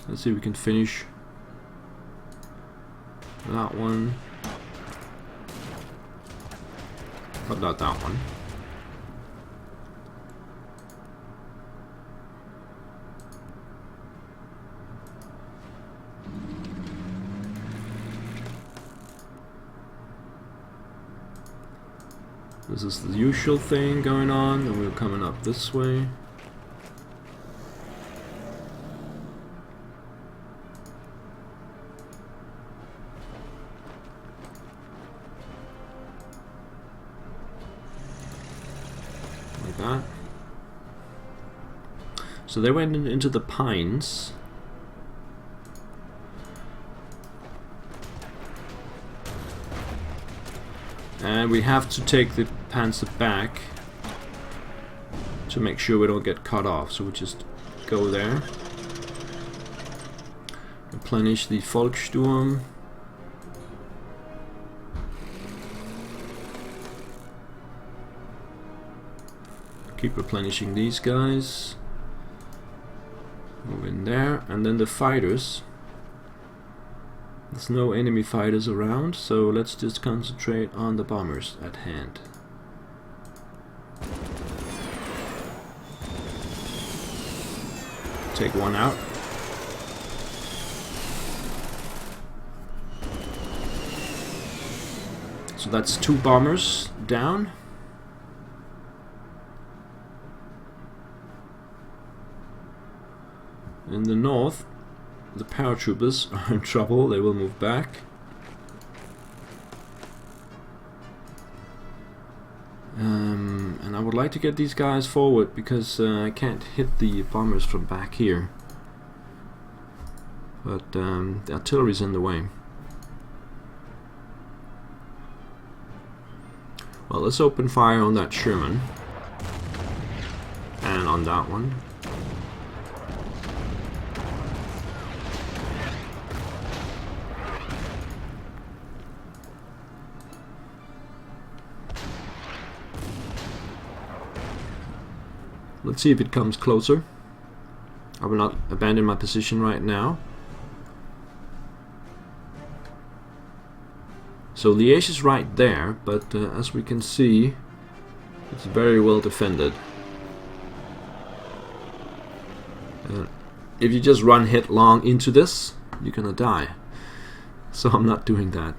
Let's see if we can finish that one. But not that one. This is the usual thing going on, and we're coming up this way. Like that. So they went into the pines. And we have to take the Panzer back to make sure we don't get cut off. So we just go there. Replenish the Volkssturm. Keep replenishing these guys. Move in there. And then the fighters. There's no enemy fighters around, so let's just concentrate on the bombers at hand. Take one out. So that's 2 bombers down. In the north, the paratroopers are in trouble, they will move back. And I would like to get these guys forward because I can't hit the bombers from back here. But the artillery's in the way. Well, let's open fire on that Sherman. And on that one. Let's see if it comes closer. I will not abandon my position right now. So Liege is right there, but as we can see, it's very well defended. If you just run headlong into this, you're gonna die. So I'm not doing that.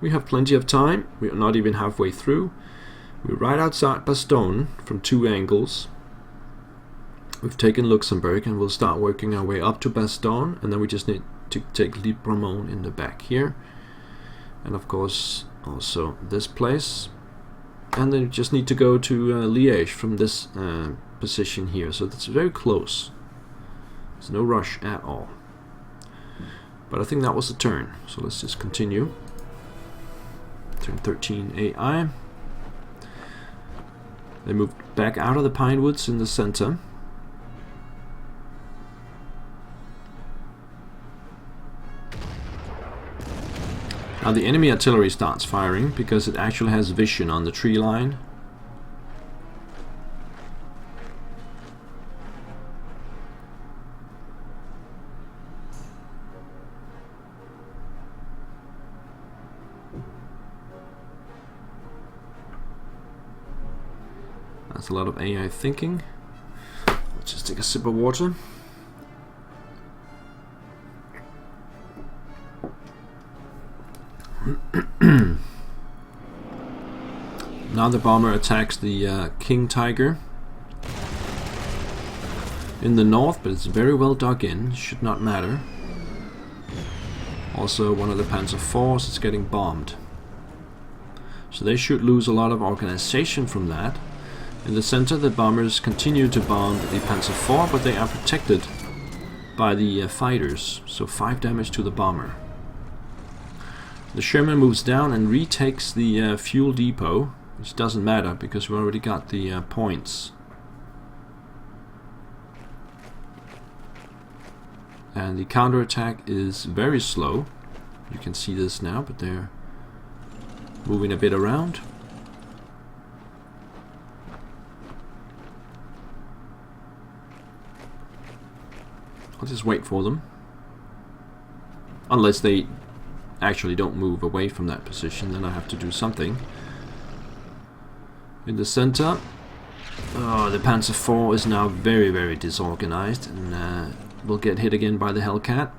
We have plenty of time. We're not even halfway through. We're right outside Bastogne from 2 angles. We've taken Luxembourg and we'll start working our way up to Bastogne, and then we just need to take Libremont in the back here. And of course also this place. And then you just need to go to Liege from this position here. So that's very close. There's no rush at all. But I think that was the turn. So let's just continue. Turn 13 AI. They moved back out of the pine woods in the center. Now the enemy artillery starts firing because it actually has vision on the tree line. That's a lot of AI thinking. Let's just take a sip of water. Now the bomber attacks the King Tiger in the north, but it's very well dug in, should not matter. Also one of the Panzer IVs is getting bombed. So they should lose a lot of organization from that. In the center the bombers continue to bomb the Panzer IV, but they are protected by the fighters, so 5 damage to the bomber. The Sherman moves down and retakes the fuel depot, which doesn't matter because we already got the points. And the counterattack is very slow. You can see this now, but they're moving a bit around. I'll just wait for them. Unless they actually don't move away from that position, then I have to do something. In the center, the Panzer IV is now very, very disorganized and will get hit again by the Hellcat.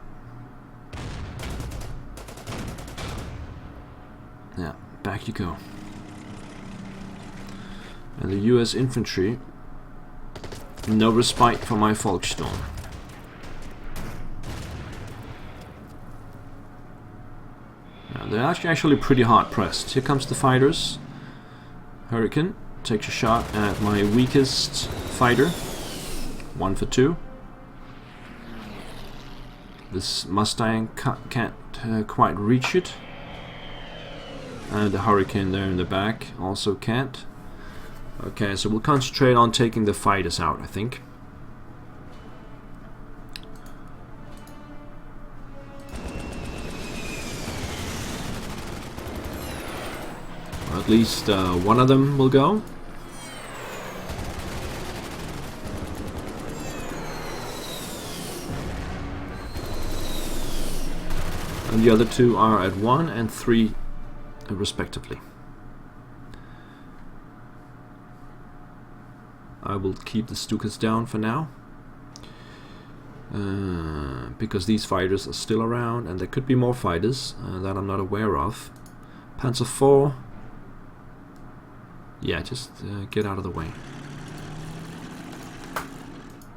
Yeah, back you go. And the US infantry, no respite for my Volkssturm. They're actually pretty hard pressed. Here comes the fighters. Hurricane takes a shot at my weakest fighter. 1 for 2. This Mustang can't quite reach it. And the Hurricane there in the back also can't. Okay, so we'll concentrate on taking the fighters out, I think. At least one of them will go. And the other 2 are at 1 and 3 respectively. I will keep the Stukas down for now. Because these fighters are still around and there could be more fighters that I'm not aware of. Panzer IV. Yeah, just get out of the way.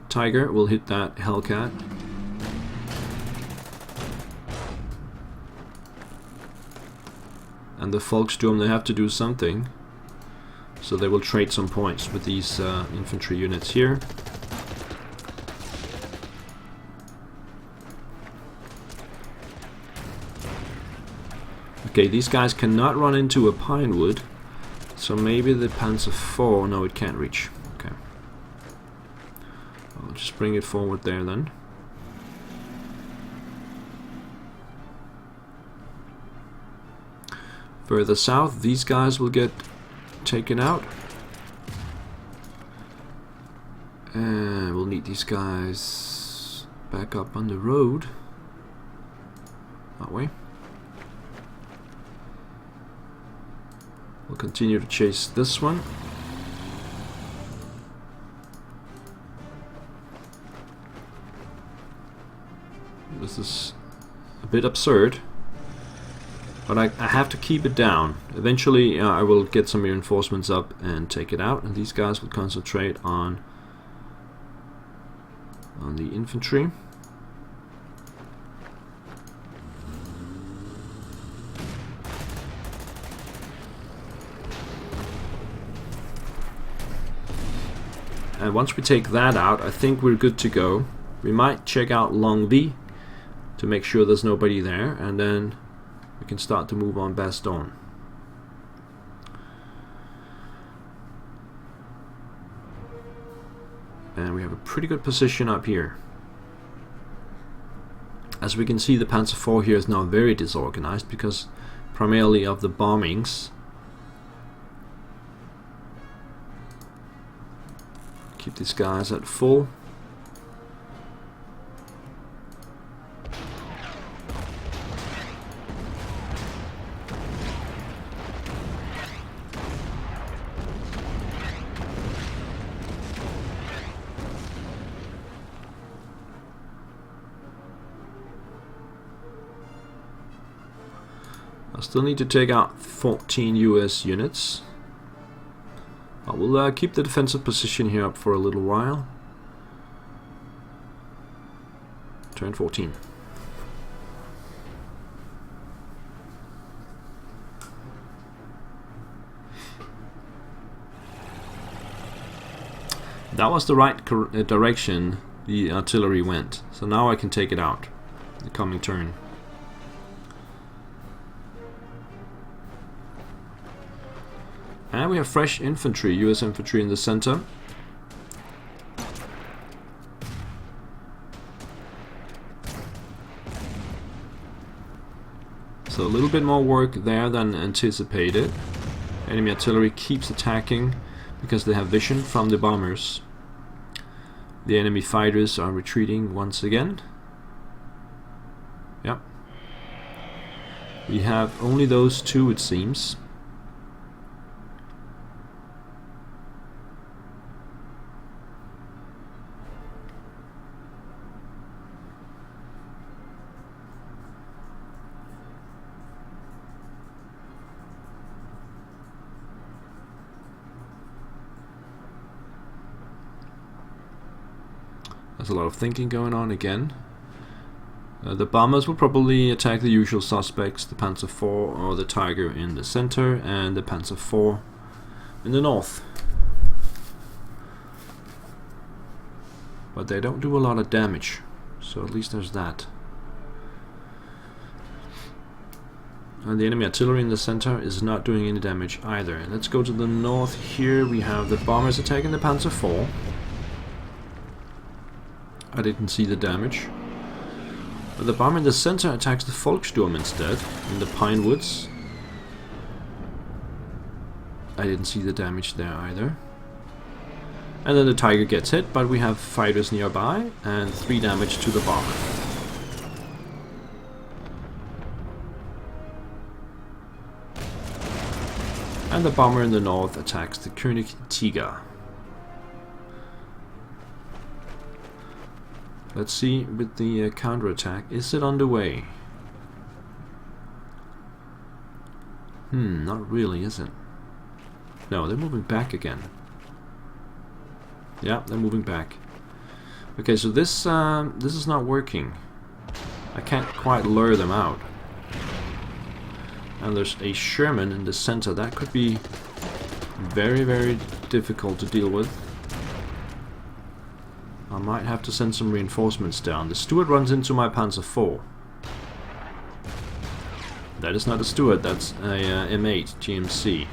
Tiger will hit that Hellcat. And the Volkssturm, they have to do something. So they will trade some points with these infantry units here. Okay, these guys cannot run into a pine wood. So maybe the Panzer IV, no, it can't reach. Okay. I'll just bring it forward there then. Further south, these guys will get taken out. And we'll need these guys back up on the road. That way. We'll continue to chase this one. This is a bit absurd, but I have to keep it down. Eventually I will get some reinforcements up and take it out, and these guys will concentrate on the infantry. And once we take that out, I think we're good to go. We might check out Longwy to make sure there's nobody there, and then we can start to move on Bastogne. And we have a pretty good position up here. As we can see, the Panzer IV here is now very disorganized because primarily of the bombings. Keep these guys at full. I still need to take out 14 US units. I will keep the defensive position here up for a little while. Turn 14. That was the right direction the artillery went. So now I can take it out the coming turn. And we have fresh infantry, US infantry in the center. So a little bit more work there than anticipated. Enemy artillery keeps attacking because they have vision from the bombers. The enemy fighters are retreating once again. Yep. We have only those two, it seems. There's a lot of thinking going on again. The bombers will probably attack the usual suspects, the Panzer IV or the Tiger in the center, and the Panzer IV in the north. But they don't do a lot of damage, so at least there's that. And the enemy artillery in the center is not doing any damage either. Let's go to the north here. We have the bombers attacking the Panzer IV. I didn't see the damage. But the bomber in the center attacks the Volkssturm instead, in the pine woods. I didn't see the damage there either. And then the Tiger gets hit, but we have fighters nearby, and 3 damage to the bomber. And the bomber in the north attacks the König Tiger. Let's see with the counterattack. Is it underway? Not really, is it? No, they're moving back again. Yeah, they're moving back. Okay, so this is not working. I can't quite lure them out. And there's a Sherman in the center. That could be very, very difficult to deal with. I might have to send some reinforcements down. The Stuart runs into my Panzer IV. That is not a Stuart, that's a M8 GMC.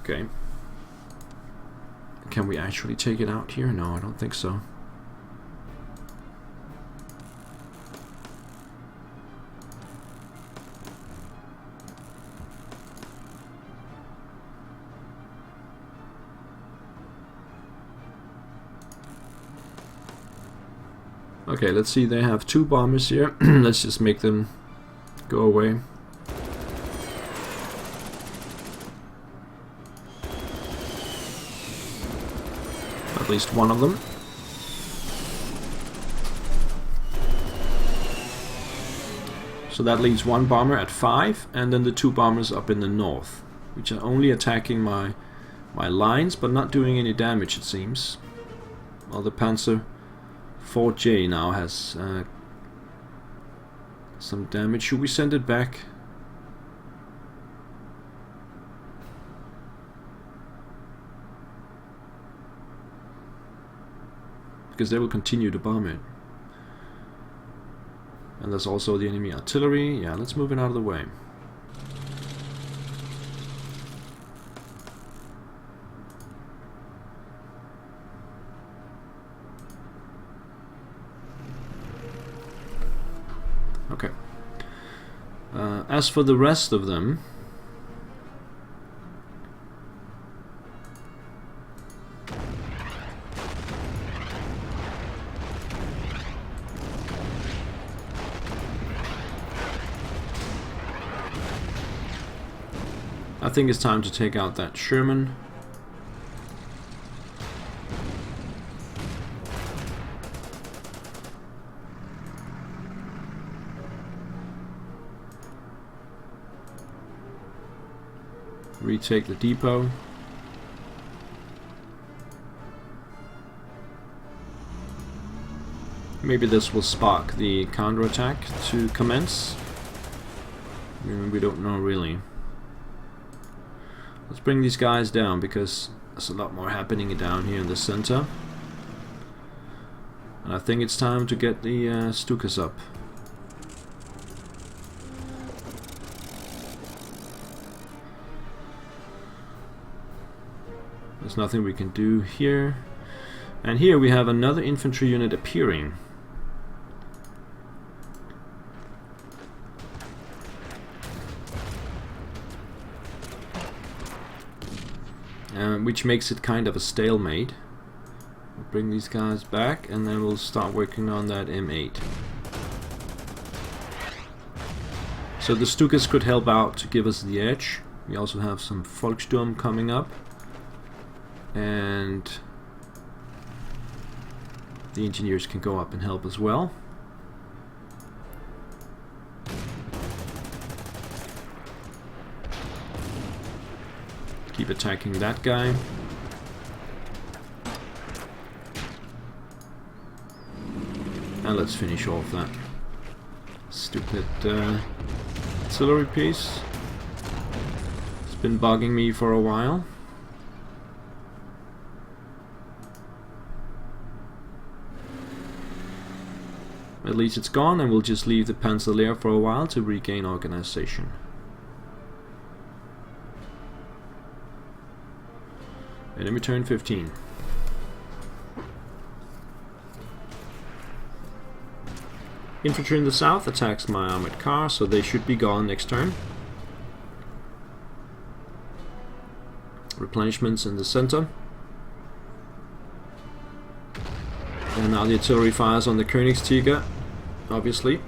Okay. Can we actually take it out here? No, I don't think so. Okay, let's see, they have 2 bombers here. Let's just make them go away. least one of them. So that leaves one bomber at 5, and then the 2 bombers up in the north, which are only attacking my lines, but not doing any damage, it seems. Well, the Panzer 4J now has some damage. Should we send it back? Because they will continue to bomb it. And there's also the enemy artillery. Yeah, let's move it out of the way. Okay. As for the rest of them, I think it's time to take out that Sherman. Retake the depot. Maybe this will spark the counterattack to commence. We don't know really. Let's bring these guys down because there's a lot more happening down here in the center. And I think it's time to get the Stukas up. There's nothing we can do here. And here we have another infantry unit appearing. Which makes it kind of a stalemate. We'll bring these guys back and then we'll start working on that M8. So the Stukas could help out to give us the edge. We also have some Volkssturm coming up. And the engineers can go up and help as well. Keep attacking that guy. And let's finish off that stupid artillery piece. It's been bugging me for a while. At least it's gone, and we'll just leave the Panzerlehr for a while to regain organization. Enemy turn 15. Infantry in the south attacks my armored car, so they should be gone next turn. Replenishments in the center. And now the artillery fires on the Königstiger, obviously,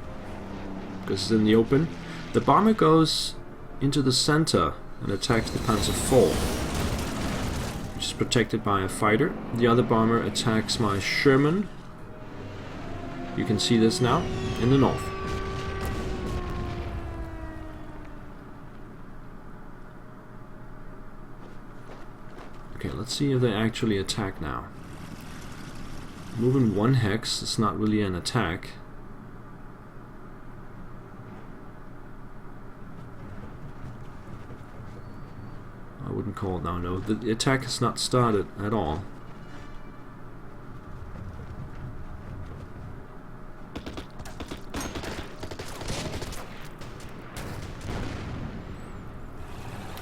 because it's in the open. The bomber goes into the center and attacks the Panzer IV, which is protected by a fighter. The other bomber attacks my Sherman. You can see this now in the north. Okay, let's see if they actually attack now. Moving 1 hex is not really an attack. I wouldn't call it now, no. The attack has not started at all.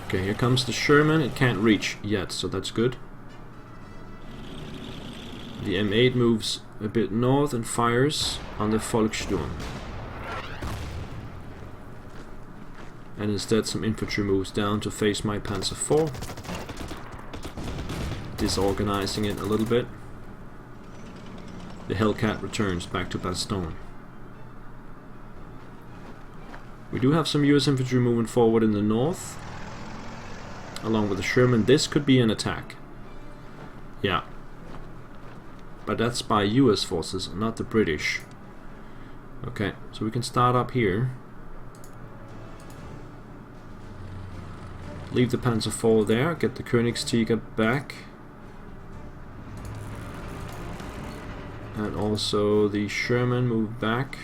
Okay, here comes the Sherman. It can't reach yet, so that's good. The M8 moves a bit north and fires on the Volkssturm. And instead some infantry moves down to face my Panzer IV, disorganizing it a little bit. The Hellcat returns back to Bastogne. We do have some US infantry moving forward in the north, along with the Sherman. This could be an attack. Yeah. but that's by US forces, not the British. Okay, so we can start up here. Leave the Panzer IV there, get the Königstiger back. And also the Sherman move back.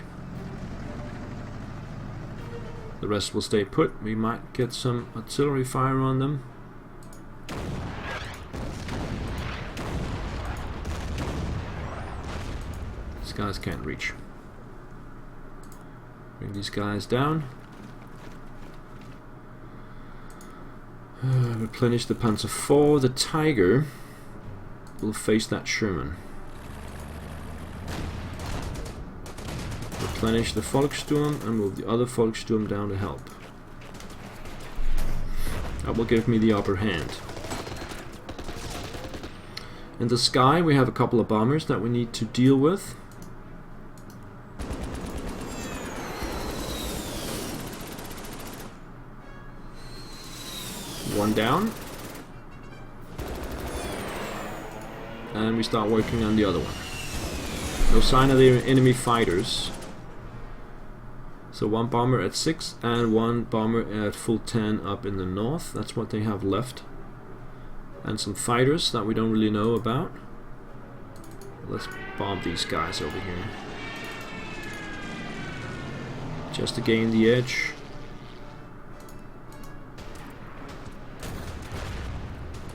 The rest will stay put. We might get some artillery fire on them. These guys can't reach. Bring these guys down. Replenish the Panzer IV. The Tiger will face that Sherman. Replenish the Volkssturm and move the other Volkssturm down to help. That will give me the upper hand. In the sky we have a couple of bombers that we need to deal with. One down. And we start working on the other one. No sign of the enemy fighters. So one bomber at 6 and one bomber at full 10 up in the north. That's what they have left. And some fighters that we don't really know about. Let's bomb these guys over here. Just to gain the edge.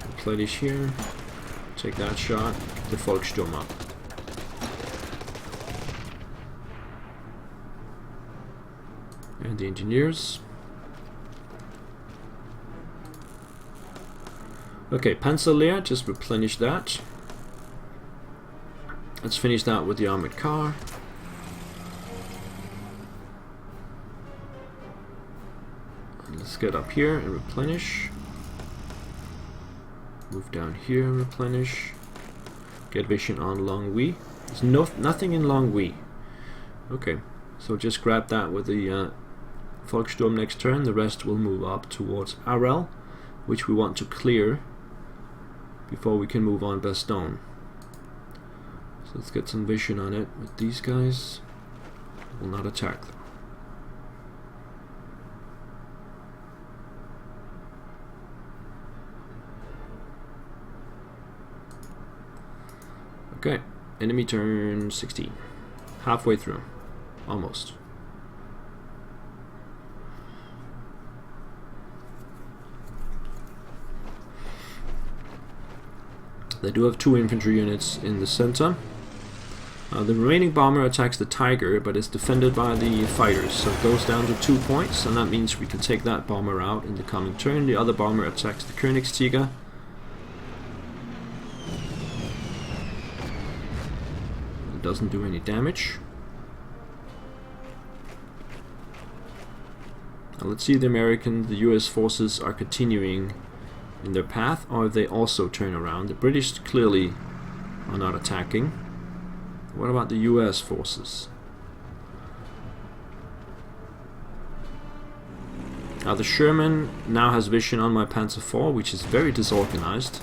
Replenish here. Take that shot. Get the Volkssturm up. And the engineers. Okay, Panzerlehr, just replenish that. Let's finish that with the armored car. And let's get up here and replenish. Move down here and replenish. Get vision on Longwy. There's nothing in Longwy. Okay, so just grab that with the Volkssturm next turn. The rest will move up towards Arel, which we want to clear before we can move on Bastogne. So let's get some vision on it with these guys. Will not attack them. Okay, enemy turn 16. Halfway through. Almost. They do have 2 infantry units in the center. The remaining bomber attacks the Tiger, but is defended by the fighters, so it goes down to 2 points, and that means we can take that bomber out in the coming turn. The other bomber attacks the Königstiger. It doesn't do any damage. Now let's see if the US forces are continuing in their path, or if they also turn around. The British clearly are not attacking. What about the US forces? Now the Sherman now has vision on my Panzer IV, which is very disorganized.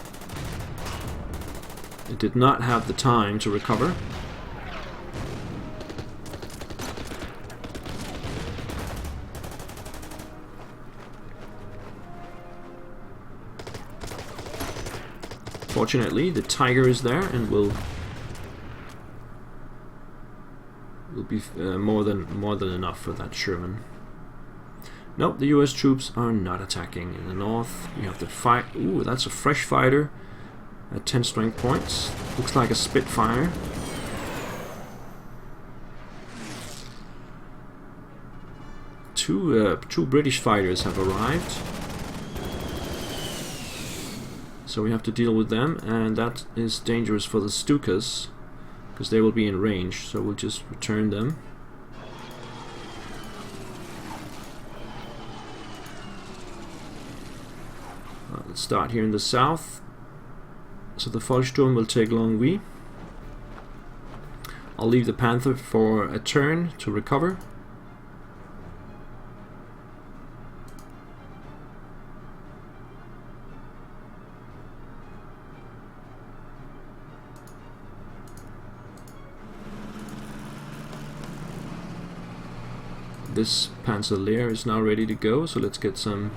It did not have the time to recover. Fortunately, the Tiger is there and will be more than enough for that Sherman. Nope, the US troops are not attacking in the north. We have to fight. Ooh, that's a fresh fighter at 10 strength points. Looks like a Spitfire. Two British fighters have arrived. So we have to deal with them, and that is dangerous for the Stukas, because they will be in range, so we'll just return them. Let's start here in the south. So the Volkssturm will take Longwy. I'll leave the Panther for a turn to recover. This Panzer is now ready to go, so let's get some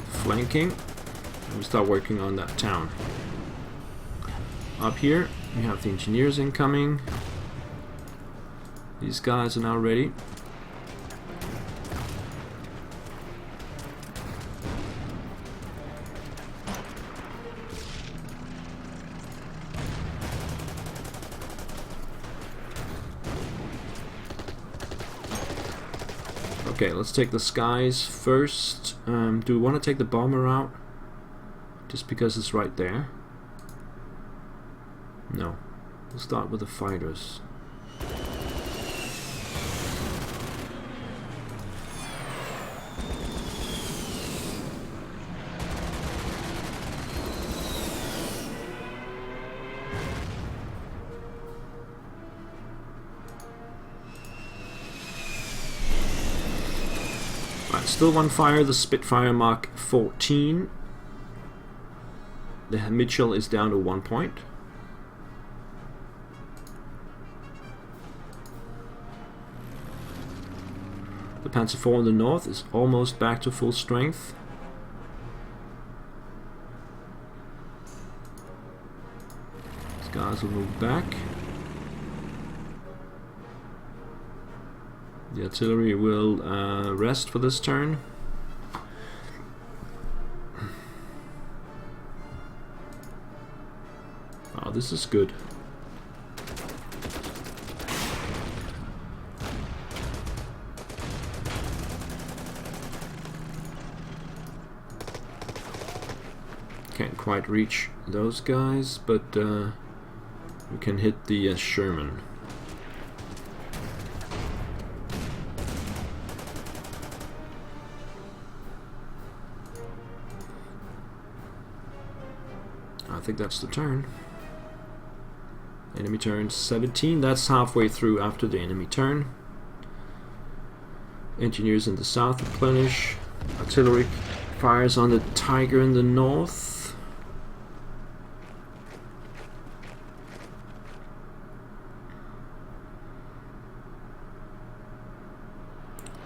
flanking. And we start working on that town. Up here, we have the engineers incoming. These guys are now ready. Okay, let's take the skies first. Do we want to take the bomber out? Just because it's right there? No. We'll start with the fighters. Still one fire, the Spitfire Mark 14. The Mitchell is down to 1 point. The Panzer IV in the north is almost back to full strength. These guys will move back. The artillery will rest for this turn. Oh, this is good. Can't quite reach those guys, but we can hit the Sherman. I think that's the turn. Enemy turn 17. That's halfway through after the enemy turn. Engineers in the south replenish. Artillery fires on the Tiger in the north.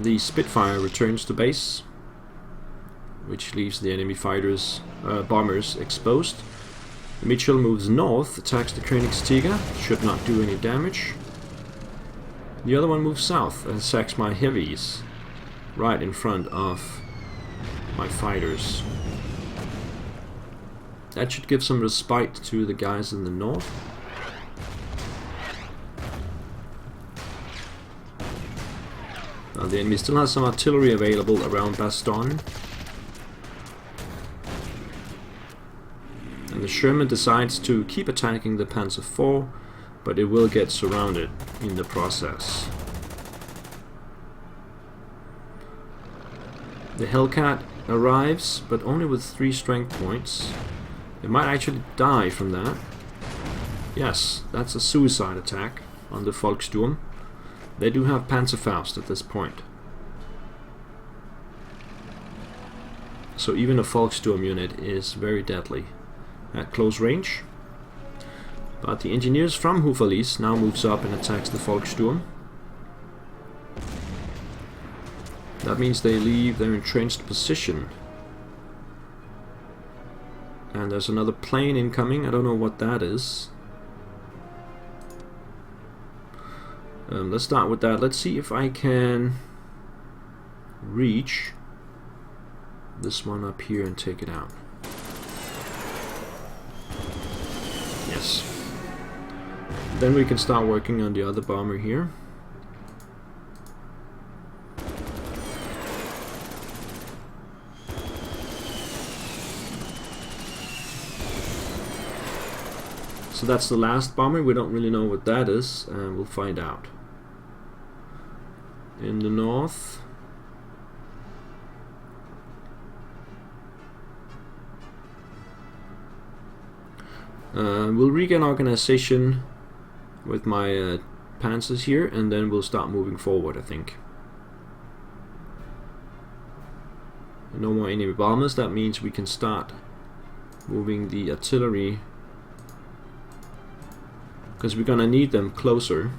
The Spitfire returns to base, which leaves the enemy fighters, bombers exposed. The Mitchell moves north, attacks the Königstiger, should not do any damage. The other one moves south and attacks my heavies, right in front of my fighters. That should give some respite to the guys in the north. Now the enemy still has some artillery available around Bastogne. And the Sherman decides to keep attacking the Panzer IV, but it will get surrounded in the process. The Hellcat arrives, but only with 3 strength points. It might actually die from that. Yes, that's a suicide attack on the Volkssturm. They do have Panzerfaust at this point. So even a Volkssturm unit is very deadly at close range. But the engineers from Houffalize now moves up and attacks the Volkssturm. That means they leave their entrenched position. And there's another plane incoming. I don't know what that is. Let's start with that. Let's see if I can reach this one up here and take it out. Yes. Then we can start working on the other bomber here. So that's the last bomber. We don't really know what that is, and we'll find out. In the north, we'll regain organization with my panzers here, and then we'll start moving forward, I think. No more enemy bombers. That means we can start moving the artillery, because we're gonna need them closer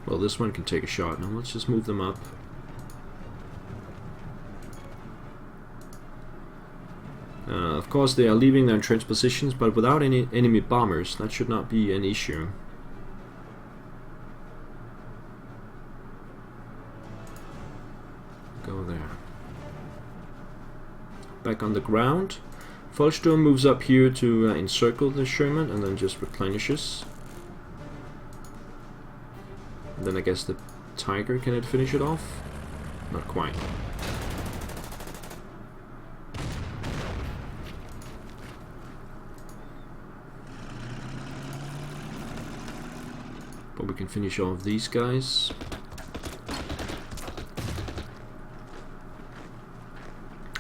Well, this one can take a shot. Now let's just move them up. Of course, they are leaving their entrenched positions, but without any enemy bombers, that should not be an issue. Go there. Back on the ground. Volksturm moves up here to encircle the Sherman and then just replenishes. And then I guess the Tiger, can it finish it off? Not quite. But we can finish off these guys.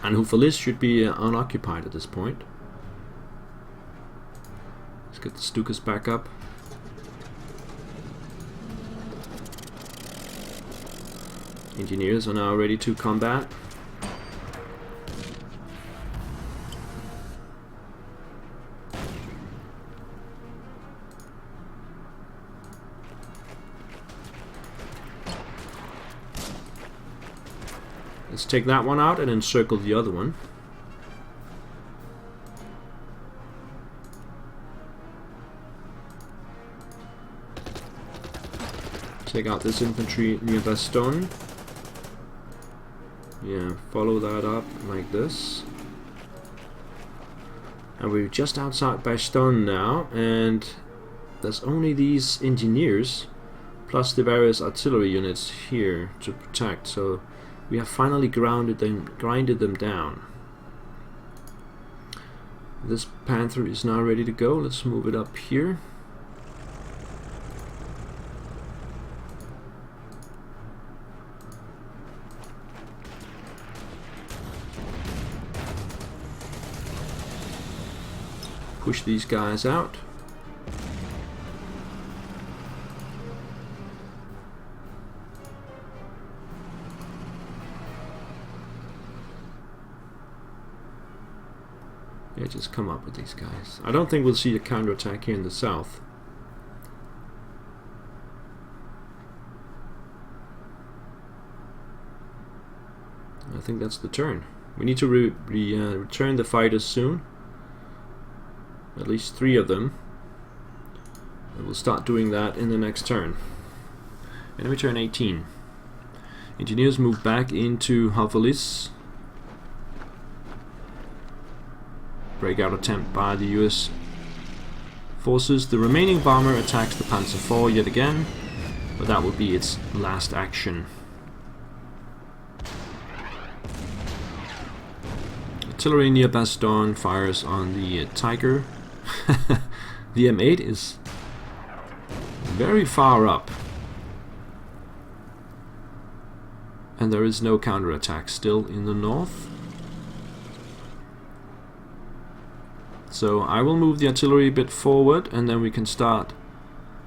And Houffalize should be unoccupied at this point. Let's get the Stukas back up. Engineers are now ready to combat. Let's take that one out and encircle the other one. Take out this infantry near Bastogne. Yeah, follow that up like this. And we're just outside Bastogne now, and there's only these engineers plus the various artillery units here to protect, so we have finally grinded them down. This Panther is now ready to go. Let's move it up here. Push these guys out. Yeah, just come up with these guys. I don't think we'll see a counterattack here in the south. I think that's the turn. We need to return the fighters soon. At least 3 of them. And we'll start doing that in the next turn. Enemy turn 18. Engineers move back into Houffalize. Breakout attempt by the US forces. The remaining bomber attacks the Panzer IV yet again, but that will be its last action. Artillery near Bastogne fires on the Tiger. The M8 is very far up, and there is no counterattack still in the north. So I will move the artillery a bit forward, and then we can start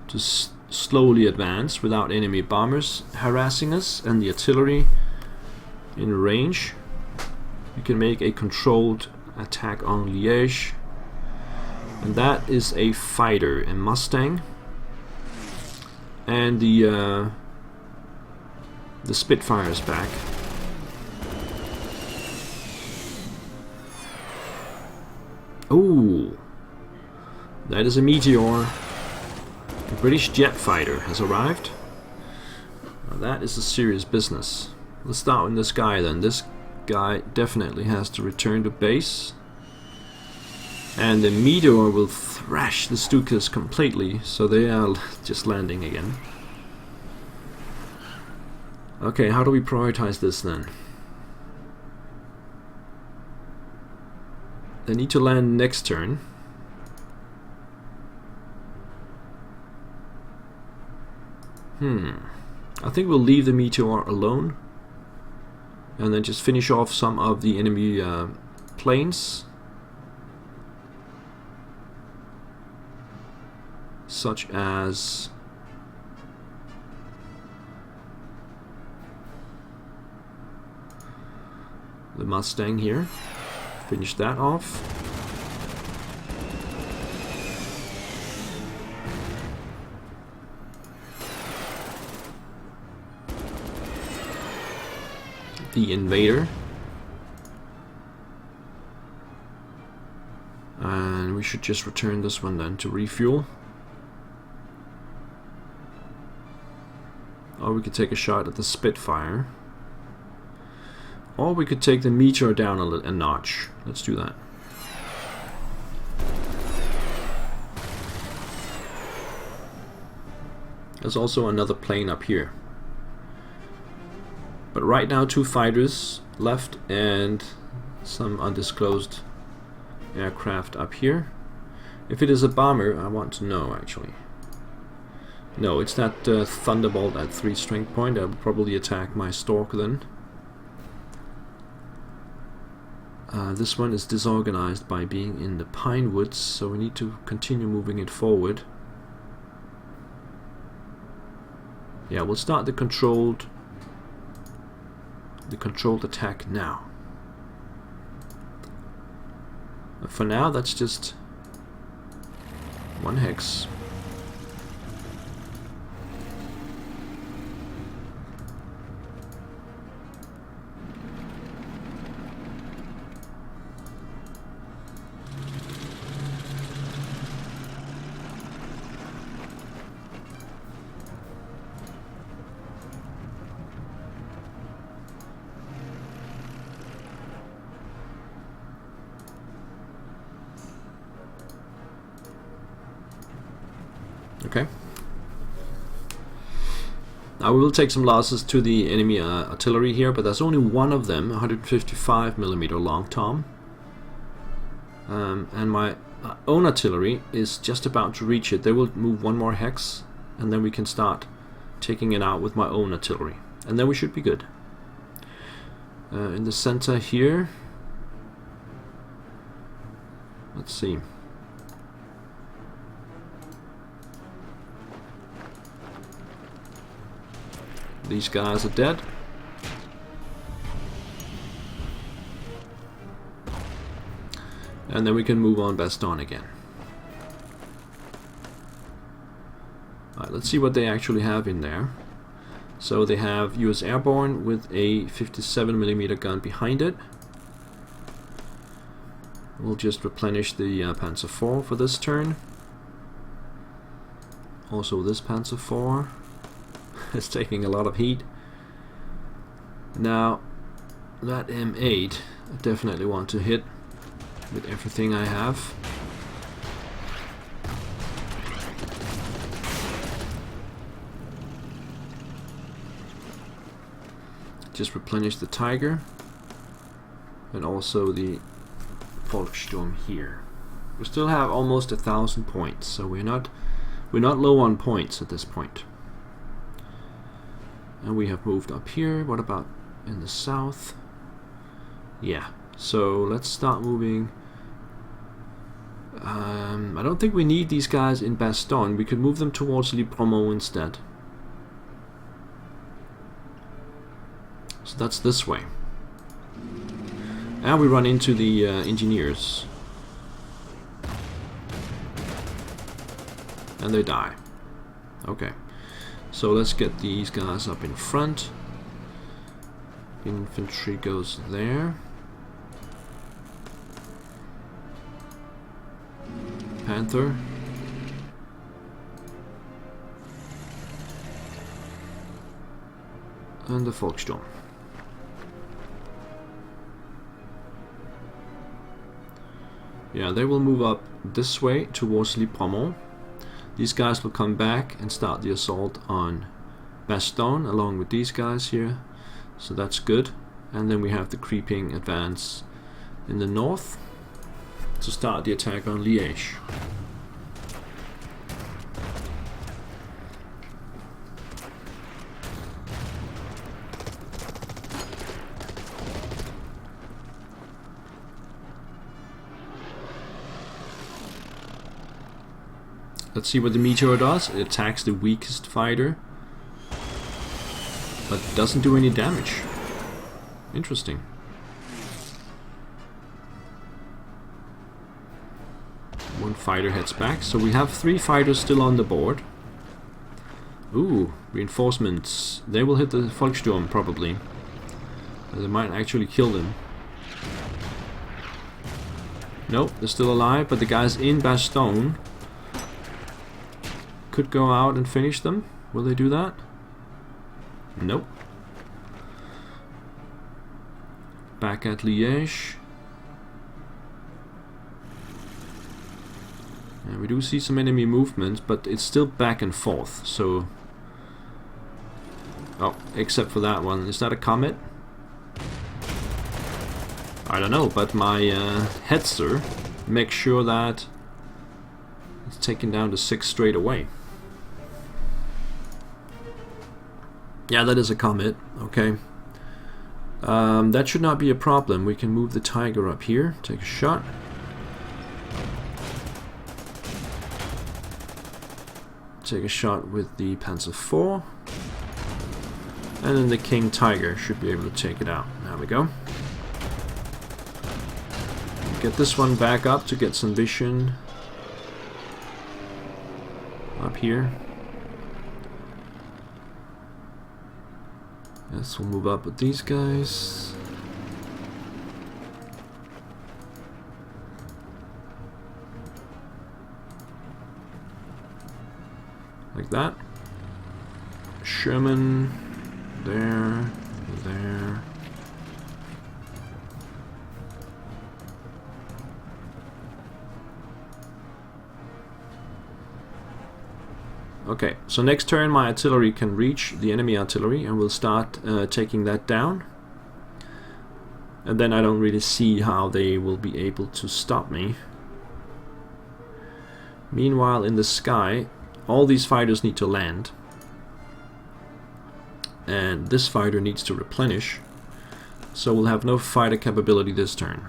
to slowly advance without enemy bombers harassing us, and the artillery in range. You can make a controlled attack on Liege, and that is a fighter, a Mustang, and the Spitfire is back. Ooh, that is a Meteor. The British jet fighter has arrived. Now that is a serious business. Let's start with this guy then. This guy definitely has to return to base. And the Meteor will thrash the Stukas completely, so they are just landing again. Okay, how do we prioritize this then? They need to land next turn. I think we'll leave the Meteor alone and then just finish off some of the enemy planes, such as the Mustang here. Finish that off. the invader. And we should just return this one then to refuel. Or we could take a shot at the Spitfire. Or we could take the Meteor down a notch. Let's do that. There's also another plane up here. But right now 2 fighters left and some undisclosed aircraft up here. If it is a bomber, I want to know actually. No, it's that Thunderbolt at 3 strength point. I will probably attack my Stork then. This one is disorganized by being in the pine woods, so we need to continue moving it forward. Yeah, we'll start the controlled attack now. But for now, that's just 1 hex. Okay. Now we will take some losses to the enemy artillery here, but there's only one of them, 155mm long tom. And my own artillery is just about to reach it. They will move 1 more hex, and then we can start taking it out with my own artillery. And then we should be good. In the center here, let's see. These guys are dead. And then we can move on Bastogne again. Alright, let's see what they actually have in there. So they have US Airborne with a 57mm gun behind it. We'll just replenish the Panzer IV for this turn. Also this Panzer IV. It's taking a lot of heat. Now that M8 I definitely want to hit with everything I have. Just replenish the Tiger and also the Volkssturm here. We still have almost 1,000 points, so we're not low on points at this point. And we have moved up here. What about in the south? Yeah, so let's start moving. I don't think we need these guys in Bastogne. We could move them towards Libremont instead. So that's this way. And we run into the engineers. And they die. Okay. So let's get these guys up in front. Infantry goes there. Panther. And the Volkssturm. Yeah, they will move up this way towards Libremont. These guys will come back and start the assault on Bastogne along with these guys here. So that's good. And then we have the creeping advance in the north to start the attack on Liege. Let's see what the Meteor does. It attacks the weakest fighter, but doesn't do any damage. Interesting. One fighter heads back, so we have 3 fighters still on the board. Ooh, reinforcements. They will hit the Volkssturm probably. They might actually kill them. Nope, they're still alive, but the guys in Bastogne could go out and finish them. Will they do that? Nope. Back at Liege. And we do see some enemy movement, but it's still back and forth, so... Oh, except for that one. Is that a comet? I don't know, but my Hetzer makes sure that it's taken down to 6 straight away. Yeah, that is a comet, okay. That should not be a problem. We can move the Tiger up here, take a shot. Take a shot with the Panzer IV. And then the King Tiger should be able to take it out. There we go. Get this one back up to get some vision up here. Yes, we'll move up with these guys. Like that. Sherman there, there. Okay, so next turn my artillery can reach the enemy artillery and we'll start taking that down. And then I don't really see how they will be able to stop me. Meanwhile, in the sky, all these fighters need to land. And this fighter needs to replenish. So we'll have no fighter capability this turn.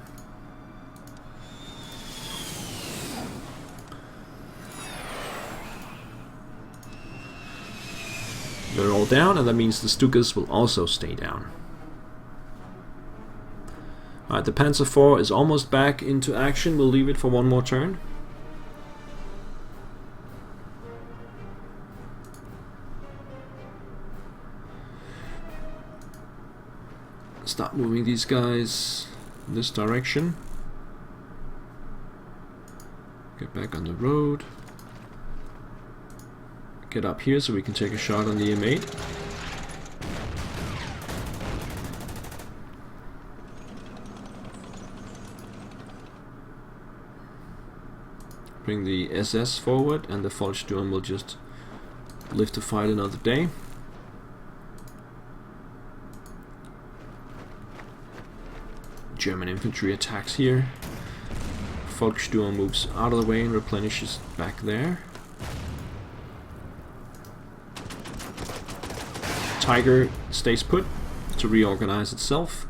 They're all down, and that means the Stukas will also stay down. Alright, the Panzer IV is almost back into action. We'll leave it for one more turn. Start moving these guys in this direction. Get back on the road. Get up here so we can take a shot on the M8. Bring the SS forward, and the Volkssturm will just live to fight another day. German infantry attacks here. Volkssturm moves out of the way and replenishes back there. Tiger stays put to reorganize itself,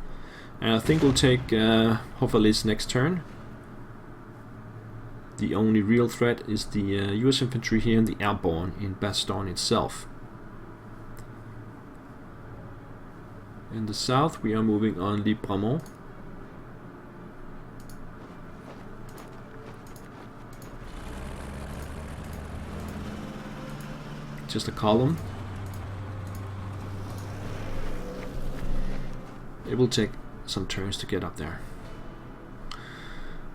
and I think we'll take Hofferlis next turn. The only real threat is the US infantry here and the airborne in Bastogne itself. In the south we are moving on Libremont. Just a column. It will take some turns to get up there.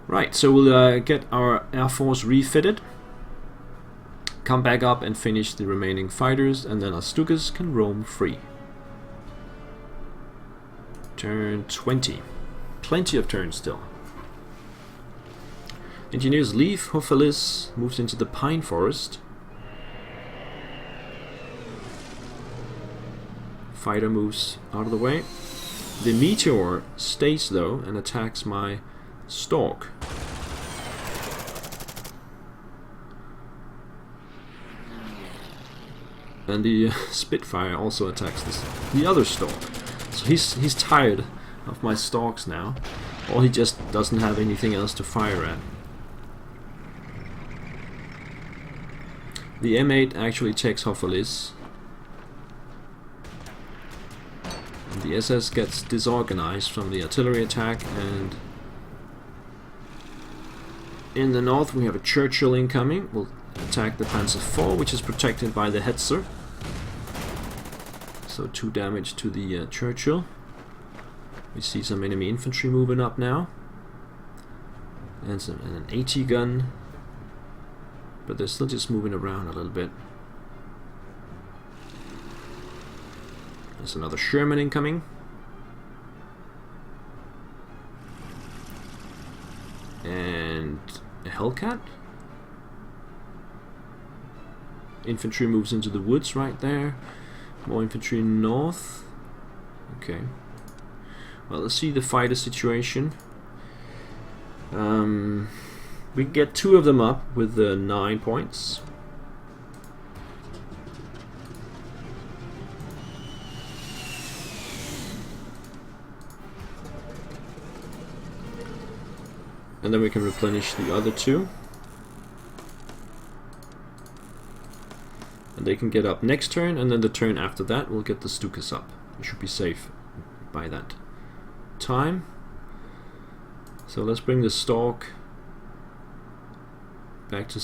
Right, so we'll get our Air Force refitted, come back up and finish the remaining fighters, and then our Stukas can roam free. Turn 20. Plenty of turns still. Engineers leave. Hofferlis moves into the pine forest. Fighter moves out of the way. The Meteor stays though and attacks my Stork. And the Spitfire also attacks the other Stork. So he's tired of my Storks now. Or he just doesn't have anything else to fire at. The M8 actually takes Hofferlis. The SS gets disorganized from the artillery attack, and in the north we have a Churchill incoming. We'll attack the Panzer IV, which is protected by the Hetzer. So 2 damage to the Churchill. We see some enemy infantry moving up now. And an AT gun. But they're still just moving around a little bit. There's another Sherman incoming. And a Hellcat. Infantry moves into the woods right there. More infantry north. Okay. Well, let's see the fighter situation. We get 2 of them up with 9 points. And then we can replenish the other 2. And they can get up next turn, and then the turn after that we'll get the Stukas up. We should be safe by that time. So let's bring the Stork back to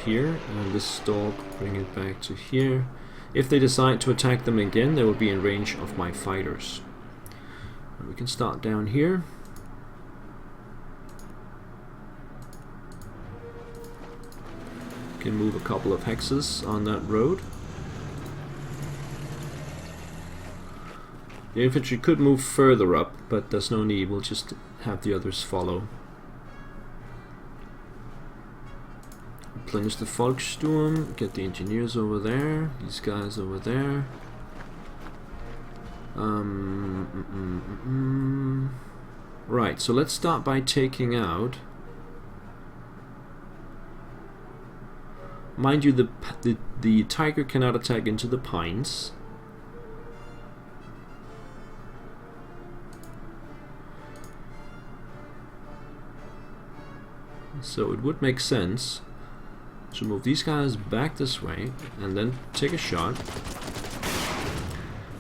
here, and this Stork bring it back to here. If they decide to attack them again, they will be in range of my fighters. And we can start down here. Can move a couple of hexes on that road. The infantry could move further up, but there's no need. We'll just have the others follow. Replenish the Volkssturm, get the engineers over there, these guys over there. Right, so let's start by taking out. Mind you, the Tiger cannot attack into the pines. So it would make sense to move these guys back this way and then take a shot.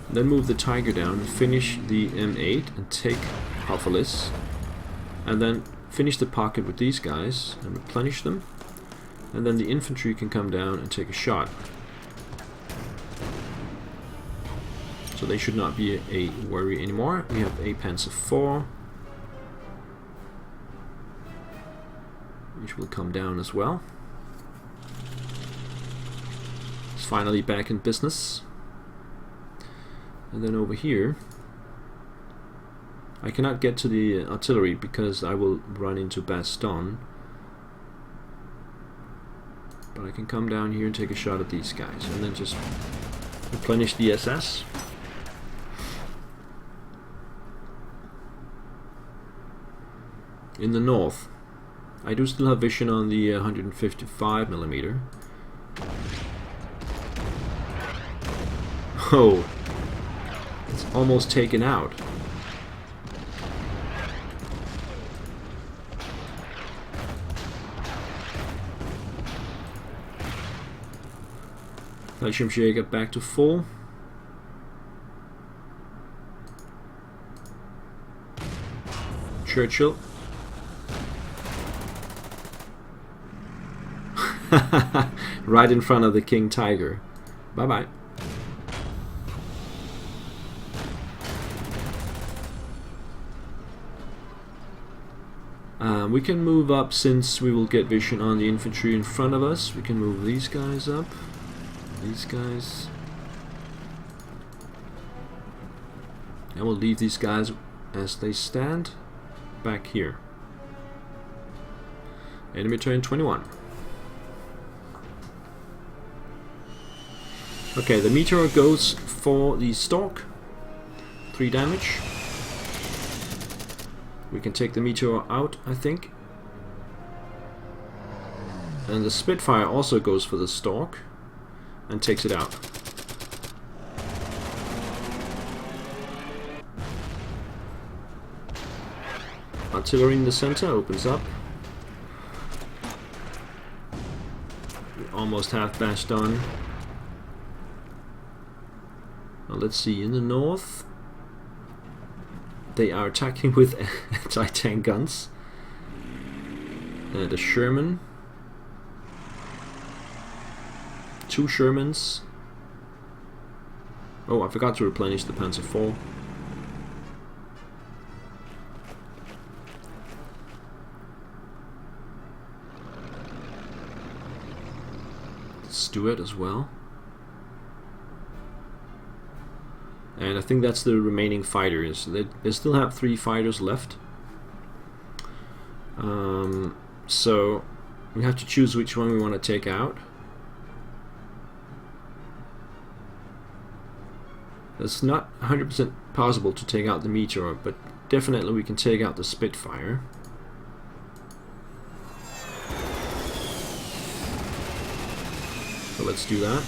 Then move the Tiger down and finish the M8 and take Hofferlis. And then finish the pocket with these guys and replenish them. And then the infantry can come down and take a shot. So they should not be a worry anymore. We have a Panzer IV, which will come down as well. It's finally back in business. And then over here, I cannot get to the artillery because I will run into Bastogne. But I can come down here and take a shot at these guys, and then just replenish the SS. In the north, I do still have vision on the 155mm. Oh, it's almost taken out. Fallschirmjäger back to full. Churchill. Right in front of the King Tiger. Bye bye. We can move up, since we will get vision on the infantry in front of us. We can move these guys up. These guys. And we'll leave these guys as they stand back here. Enemy turn 21. Okay, the meteor goes for the Stork. 3 damage. We can take the meteor out, I think. And the Spitfire also goes for the Stork and takes it out. Artillery in the center opens up. We almost have Bastogne. Now let's see, in the north they are attacking with anti-tank guns. The Sherman. 2 Shermans. Oh, I forgot to replenish the Panzer IV. Let's do it as well. And I think that's the remaining fighters. They still have 3 fighters left. So we have to choose which one we want to take out. It's not 100% possible to take out the Meteor, but definitely we can take out the Spitfire. So let's do that.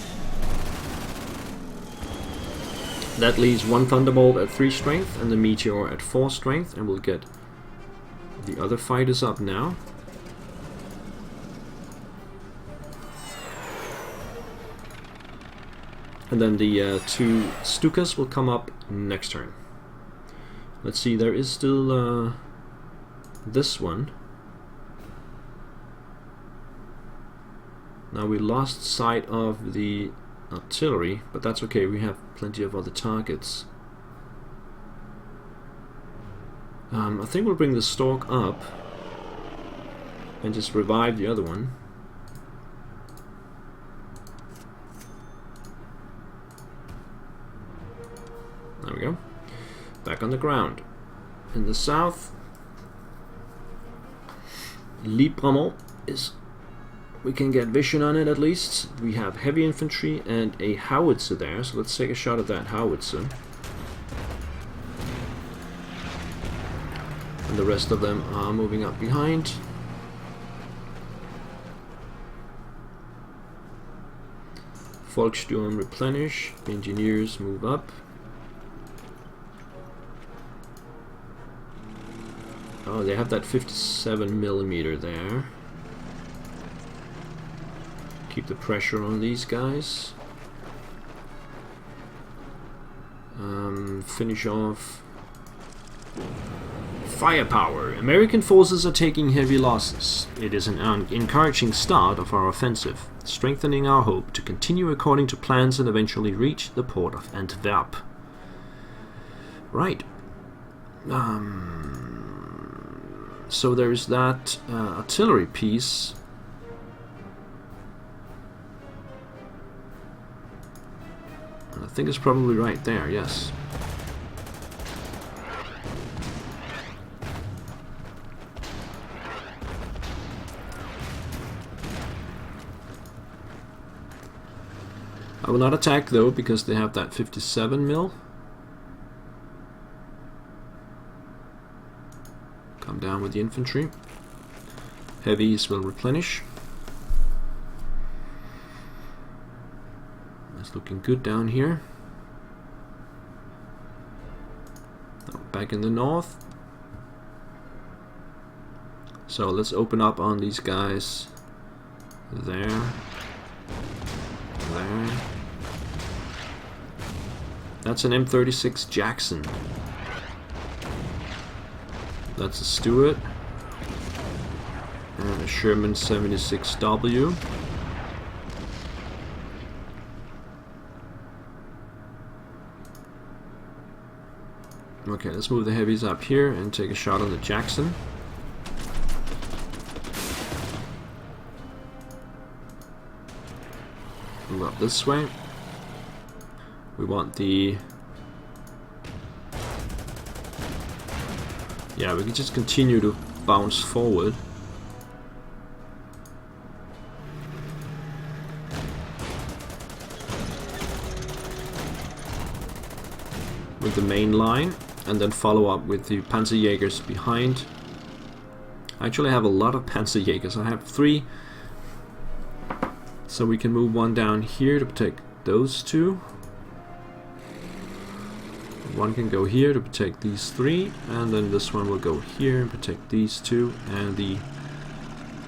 That leaves one Thunderbolt at 3 strength and the Meteor at 4 strength, and we'll get the other fighters up now. And then the 2 Stukas will come up next turn. Let's see, there is still this one. Now we lost sight of the artillery, but that's okay, we have plenty of other targets. I think we'll bring the Stork up and just revive the other one. There we go. Back on the ground. In the south, Libremont is... we can get vision on it at least. We have heavy infantry and a howitzer there, so let's take a shot at that howitzer. And the rest of them are moving up behind. Volkssturm replenish, engineers move up. Oh, they have that 57mm there. Keep the pressure on these guys. Finish off. Firepower. American forces are taking heavy losses. It is an encouraging start of our offensive, strengthening our hope to continue according to plans and eventually reach the port of Antwerp. Right. So there's that artillery piece. I think it's probably right there, yes. I will not attack though, because they have that 57mm. Come down with the infantry. Heavies will replenish. That's looking good down here. Now back in the north. So let's open up on these guys. There. There. That's an M36 Jackson. That's a Stuart. And a Sherman 76W. Okay, let's move the heavies up here and take a shot on the Jackson. Move up this way. We want the... yeah, we can just continue to bounce forward. With the main line, and then follow up with the Panzerjägers behind. I actually have a lot of Panzerjägers. I have 3. So we can move one down here to protect those 2. One can go here to protect these 3, and then this one will go here and protect these 2. And the...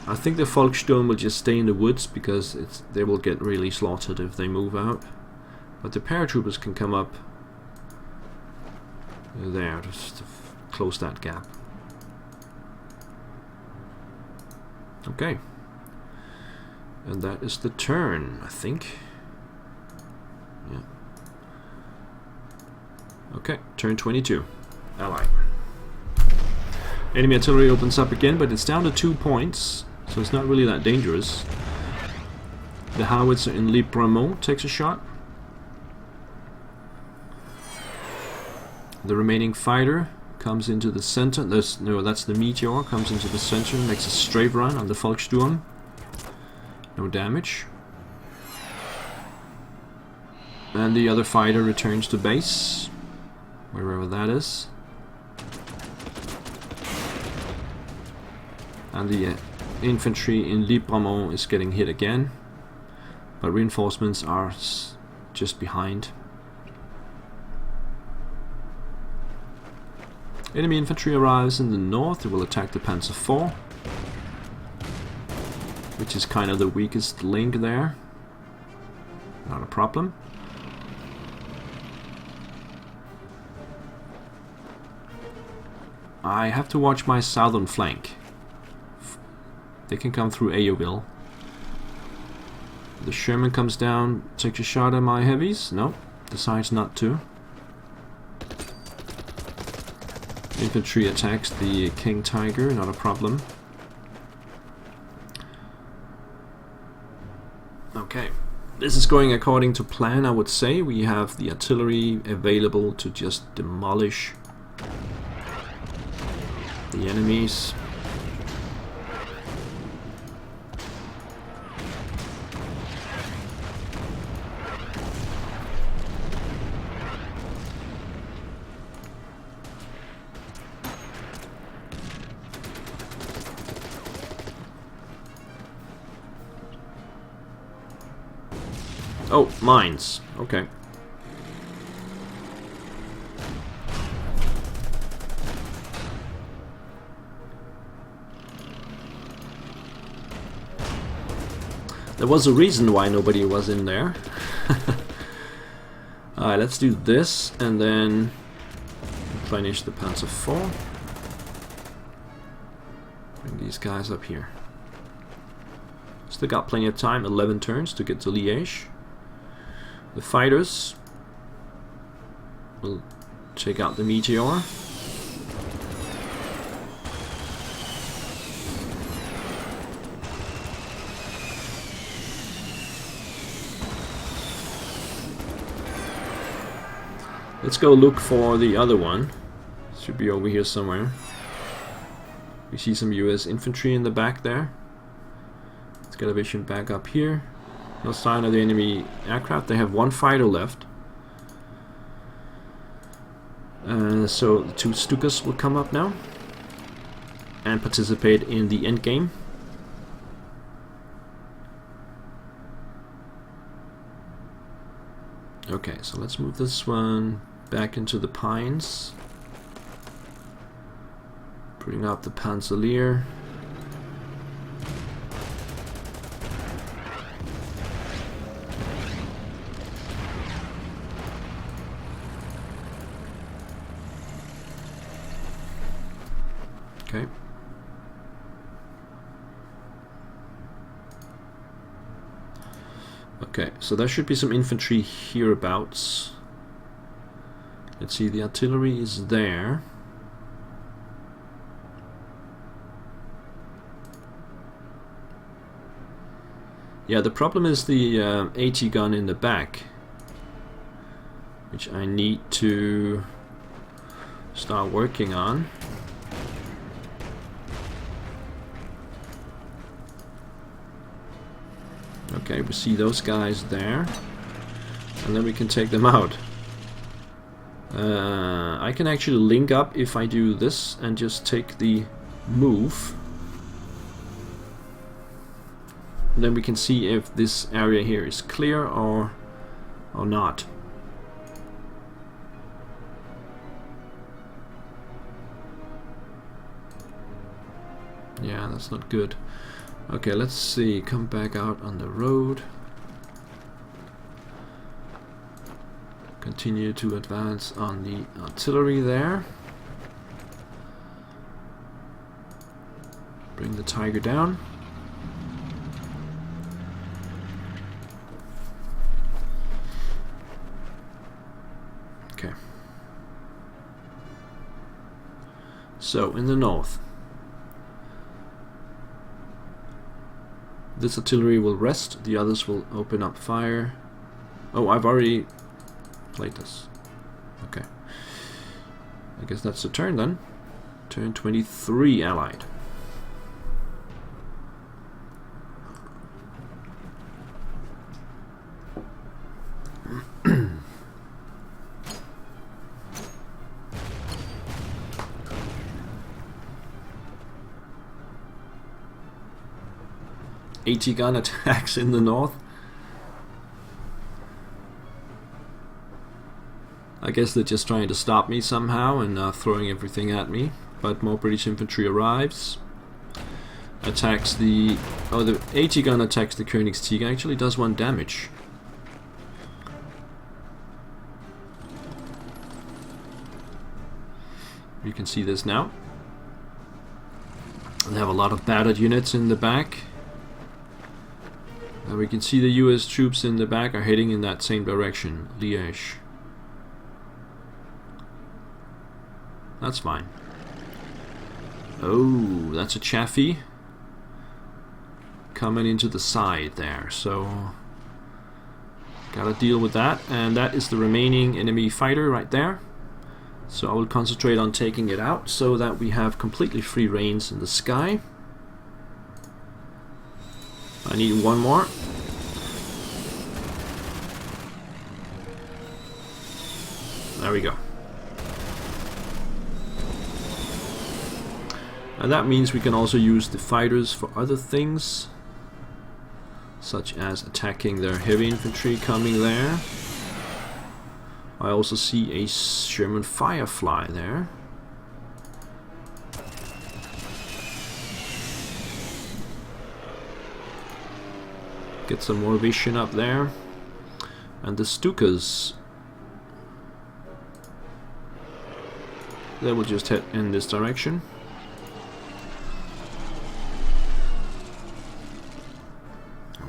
I think the Volkssturm will just stay in the woods because they will get really slaughtered if they move out. But the paratroopers can come up there just to close that gap. Okay. And that is the turn, I think. Yeah. Okay, turn 22. Ally. Enemy artillery opens up again, but it's down to 2 points, so it's not really that dangerous. The howitzer in Liege takes a shot. The remaining fighter comes into the center. That's the meteor. Comes into the center, makes a straight run on the Volkssturm. No damage. And the other fighter returns to base, wherever that is. And the infantry in Liege is getting hit again, but reinforcements are just behind. Enemy infantry arrives in the north. It will attack the Panzer IV, which is kind of the weakest link there. Not a problem. I have to watch my southern flank. They can come through Ayeoville. The Sherman comes down, takes a shot at my heavies. No, decides not to. Infantry attacks the King Tiger, not a problem. Okay, this is going according to plan, I would say. We have the artillery available to just demolish the enemies. Oh, mines. Okay. There was a reason why nobody was in there. Alright, let's do this and then replenish the Panzer IV. Bring these guys up here. Still got plenty of time, 11 turns to get to Liege. The fighters will check out the meteor. Let's go look for the other one. Should be over here somewhere. We see some US infantry in the back there. Let's get a vision back up here. No sign of the enemy aircraft. They have one fighter left. So the two Stukas will come up now and participate in the end game. Okay, so let's move this one back into the pines. Bring up the Panzerlehr. Okay. Okay, so there should be some infantry hereabouts. Let's see, the artillery is there. Yeah, the problem is the AT gun in the back, which I need to start working on. Okay, we see those guys there, and then we can take them out. I can actually link up if I do this and just take the move. And then we can see if this area here is clear or not. Yeah, that's not good. Okay, let's see, come back out on the road. Continue to advance on the artillery there. Bring the Tiger down. Okay. So, in the north, This artillery will rest, the others will open up fire. Oh, I've already played this. Okay. I guess that's the turn then. Turn 23, Allied. AT-gun attacks in the north. I guess they're just trying to stop me somehow and throwing everything at me. But more British infantry arrives. Attacks the... Oh, the AT-gun attacks the Königstieg. Actually does 1 damage. You can see this now. They have a lot of battered units in the back. And we can see the US troops in the back are heading in that same direction, Liege. That's fine. Oh, that's a Chaffee coming into the side there, so gotta deal with that. And that is the remaining enemy fighter right there. So I will concentrate on taking it out so that we have completely free reins in the sky. I need 1 more. There we go. And that means we can also use the fighters for other things, such as attacking their heavy infantry coming there. I also see a Sherman Firefly there. Get some more vision up there. And the Stukas, they will just head in this direction.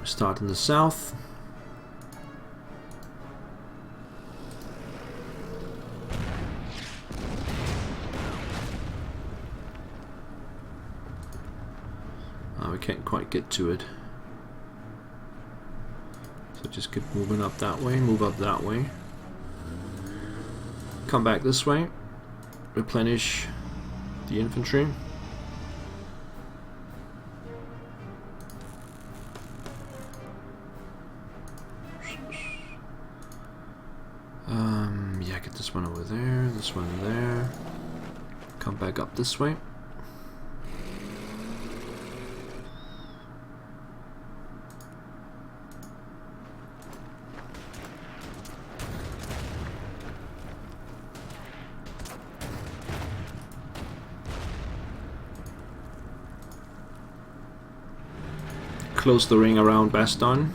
We start in the south. We can't quite get to it. So just keep moving up that way, move up that way. Come back this way. Replenish the infantry. Yeah, get this one over there, this one there. Come back up this way. Close the ring around Bastogne.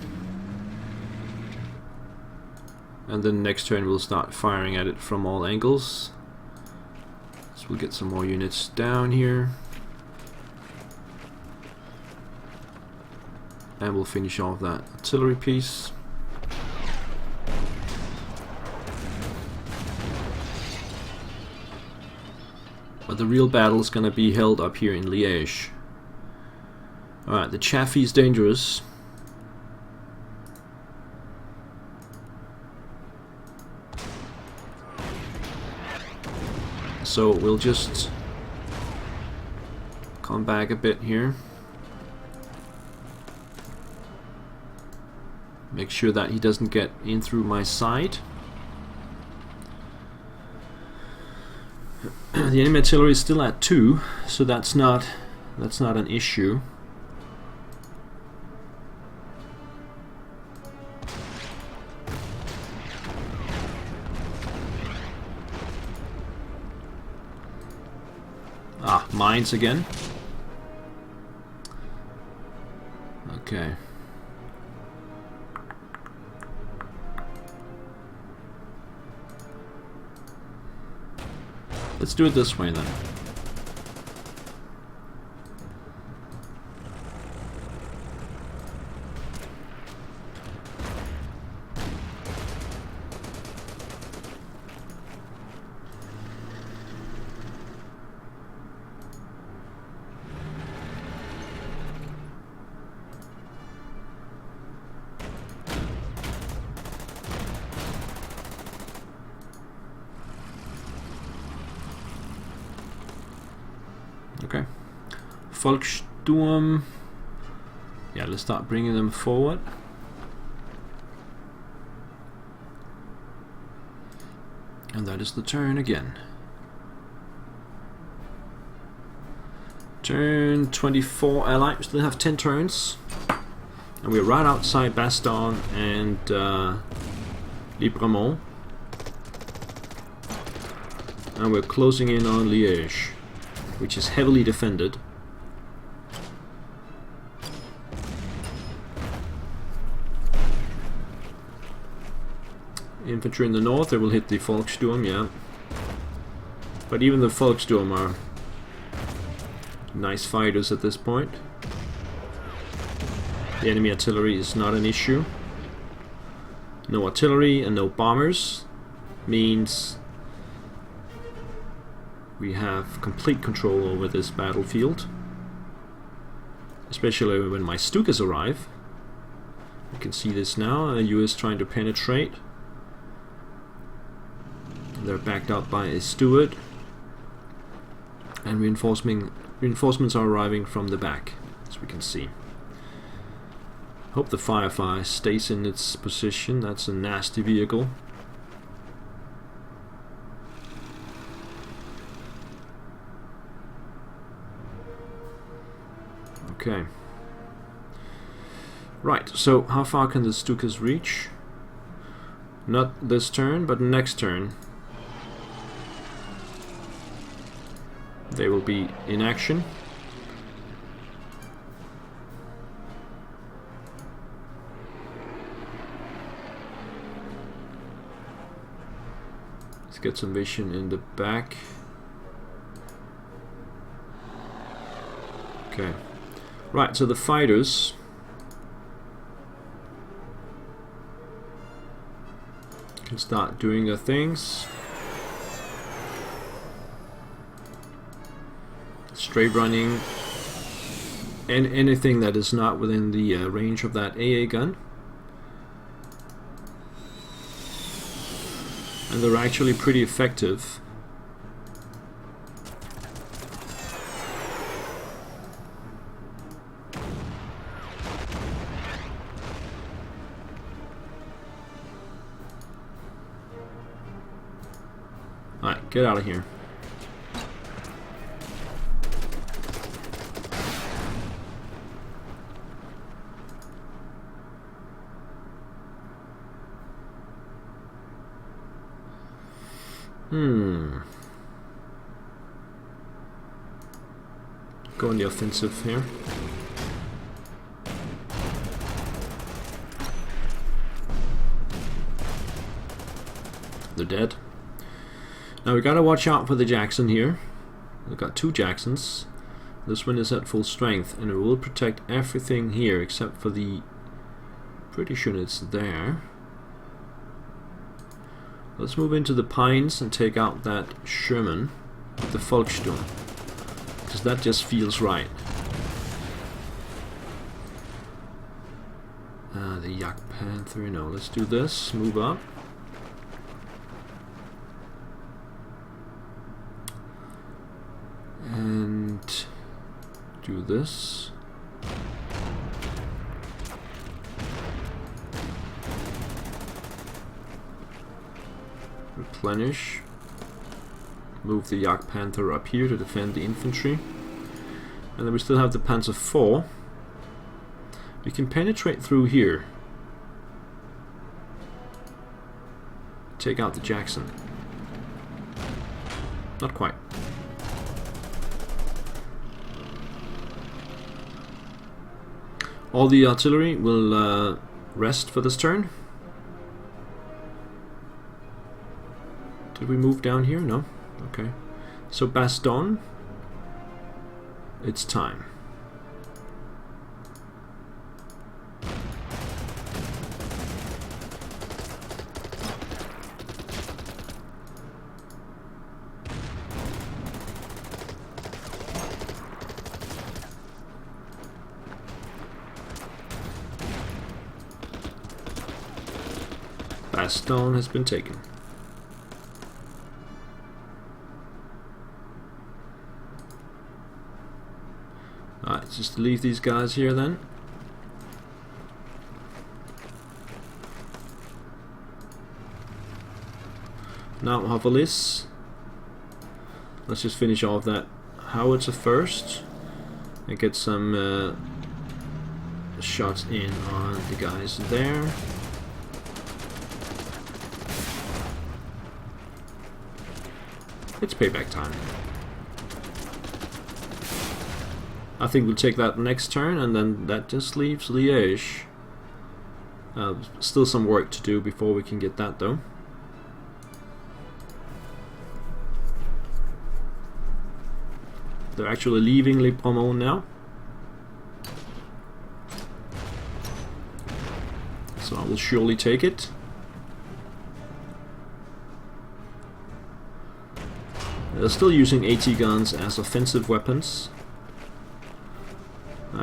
And then next turn we'll start firing at it from all angles. So we'll get some more units down here. And we'll finish off that artillery piece. But the real battle is gonna be held up here in Liege. Alright, the Chaffee is dangerous. So we'll just come back a bit here. Make sure that he doesn't get in through my side. The enemy artillery is still at 2, so that's not an issue. Ah, mines again. Okay. Let's do it this way then. Volkssturm. Yeah, let's start bringing them forward. And that is the turn again. Turn 24 Allied. We still have 10 turns. And we're right outside Bastogne and Libremont. And we're closing in on Liege, which is heavily defended. Infantry in the north, they will hit the Volkssturm, yeah. But even the Volkssturm are nice fighters at this point. The enemy artillery is not an issue. No artillery and no bombers means we have complete control over this battlefield. Especially when my Stukas arrive. You can see this now, the US trying to penetrate. They're backed up by a steward. And reinforcements are arriving from the back, as we can see. Hope the Firefly stays in its position. That's a nasty vehicle. Okay. Right, so how far can the Stukas reach? Not this turn, but next turn. They will be in action. Let's get some vision in the back. Okay. Right, so the fighters can start doing their things. Straight running and anything that is not within the range of that AA gun. And they're actually pretty effective. Alright, get out of here. Go on the offensive here. They're dead. Now we gotta watch out for the Jackson here. We've got 2 Jacksons. This one is at full strength and it will protect everything here except for the British units there. Let's move into the Pines and take out that Sherman with the Volkssturm, because that just feels right. The Jagdpanther, no, let's do this, move up. And do this. Replenish. Move the Jagdpanther up here to defend the infantry. And then we still have the Panzer IV. We can penetrate through here. Take out the Jackson. Not quite. All the artillery will rest for this turn. Did we move down here? No? Okay. So Bastogne, it's time. Bastogne has been taken. just leave these guys here then. Now Havolis. Let's just finish off that howitzer first and get some shots in on the guys there. It's payback time. I think we'll take that next turn, and then that just leaves Liege. Still some work to do before we can get that though. They're actually leaving Le Bromont now. So I will surely take it. They're still using AT guns as offensive weapons.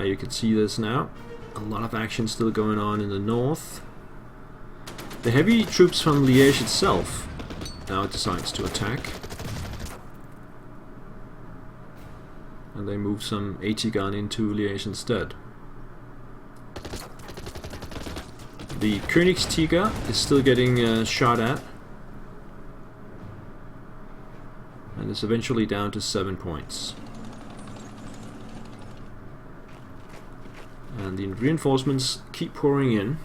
You can see this now. A lot of action still going on in the north. The heavy troops from Liege itself now decides to attack. And they move some AT gun into Liege instead. The Königstiger is still getting shot at. And it's eventually down to 7 points. And the reinforcements keep pouring in.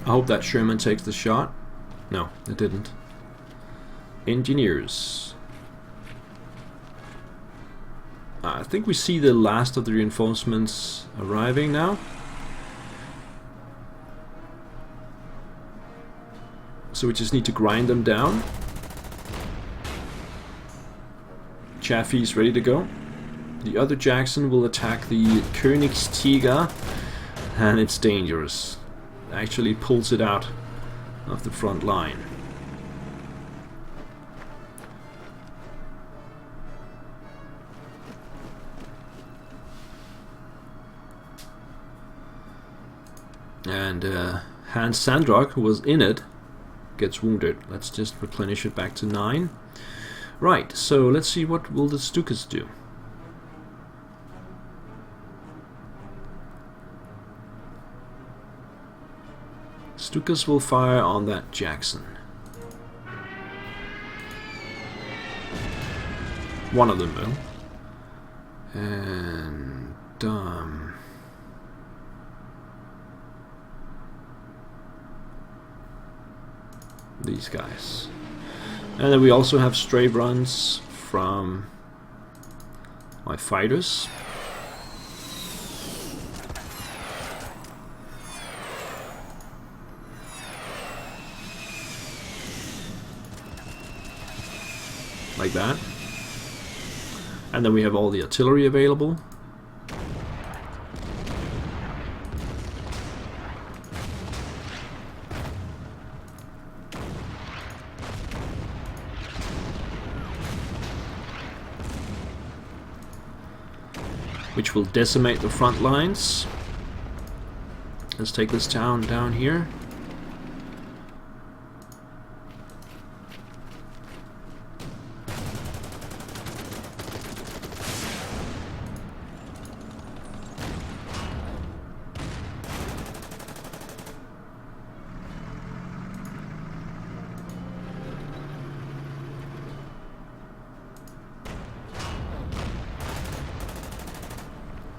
I hope that Sherman takes the shot. No, it didn't. Engineers. I think we see the last of the reinforcements arriving now. So we just need to grind them down. Chaffee's ready to go. The other Jackson will attack the Königstiger, and it's dangerous. Actually pulls it out of the front line. And Hans Sandrock, who was in it, gets wounded. Let's just replenish it back to 9. Right, so let's see what will the Stukas do. Stukas will fire on that Jackson. One of them will. And these guys. And then we also have stray runs from my fighters. Like that. And then we have all the artillery available. Which will decimate the front lines. Let's take this town down here.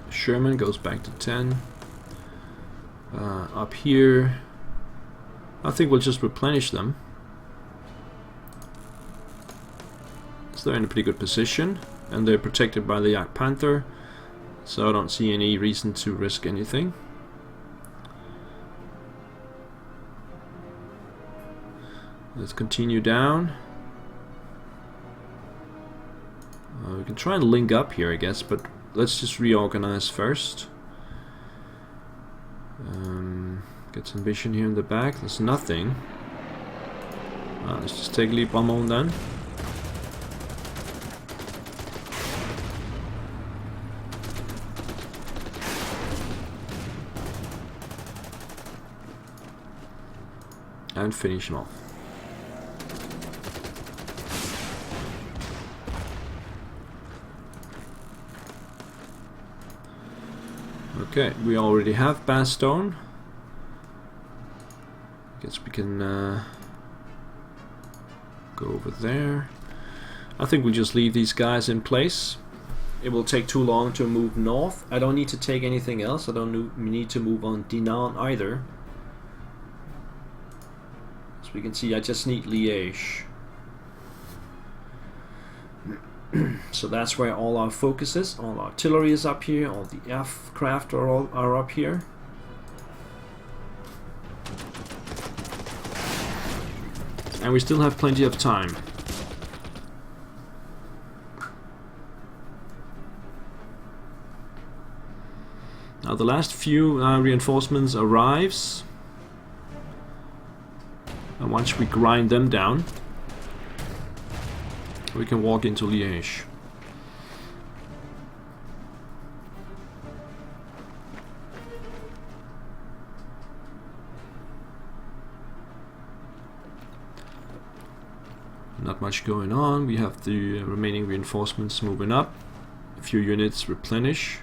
Sherman goes back to 10. Up here, I think we'll just replenish them. So they're in a pretty good position, and they're protected by the Jagd Panther, so I don't see any reason to risk anything. Let's continue down. We can try and link up here, I guess, but let's just reorganize first. Get some vision here in the back. There's nothing. Let's just take Le Bromont then. And finish him off. Okay, we already have Bastogne. Guess we can go over there. I think we just leave these guys in place. It will take too long to move north. I don't need to take anything else. I don't need to move on Dinan either. As we can see, I just need Liege. So that's where all our focus is. All artillery is up here. All the aircraft are up here. And we still have plenty of time. Now the last few reinforcements arrives. And once we grind them down, we can walk into Liege. Not much going on. We have the remaining reinforcements moving up. A few units replenish.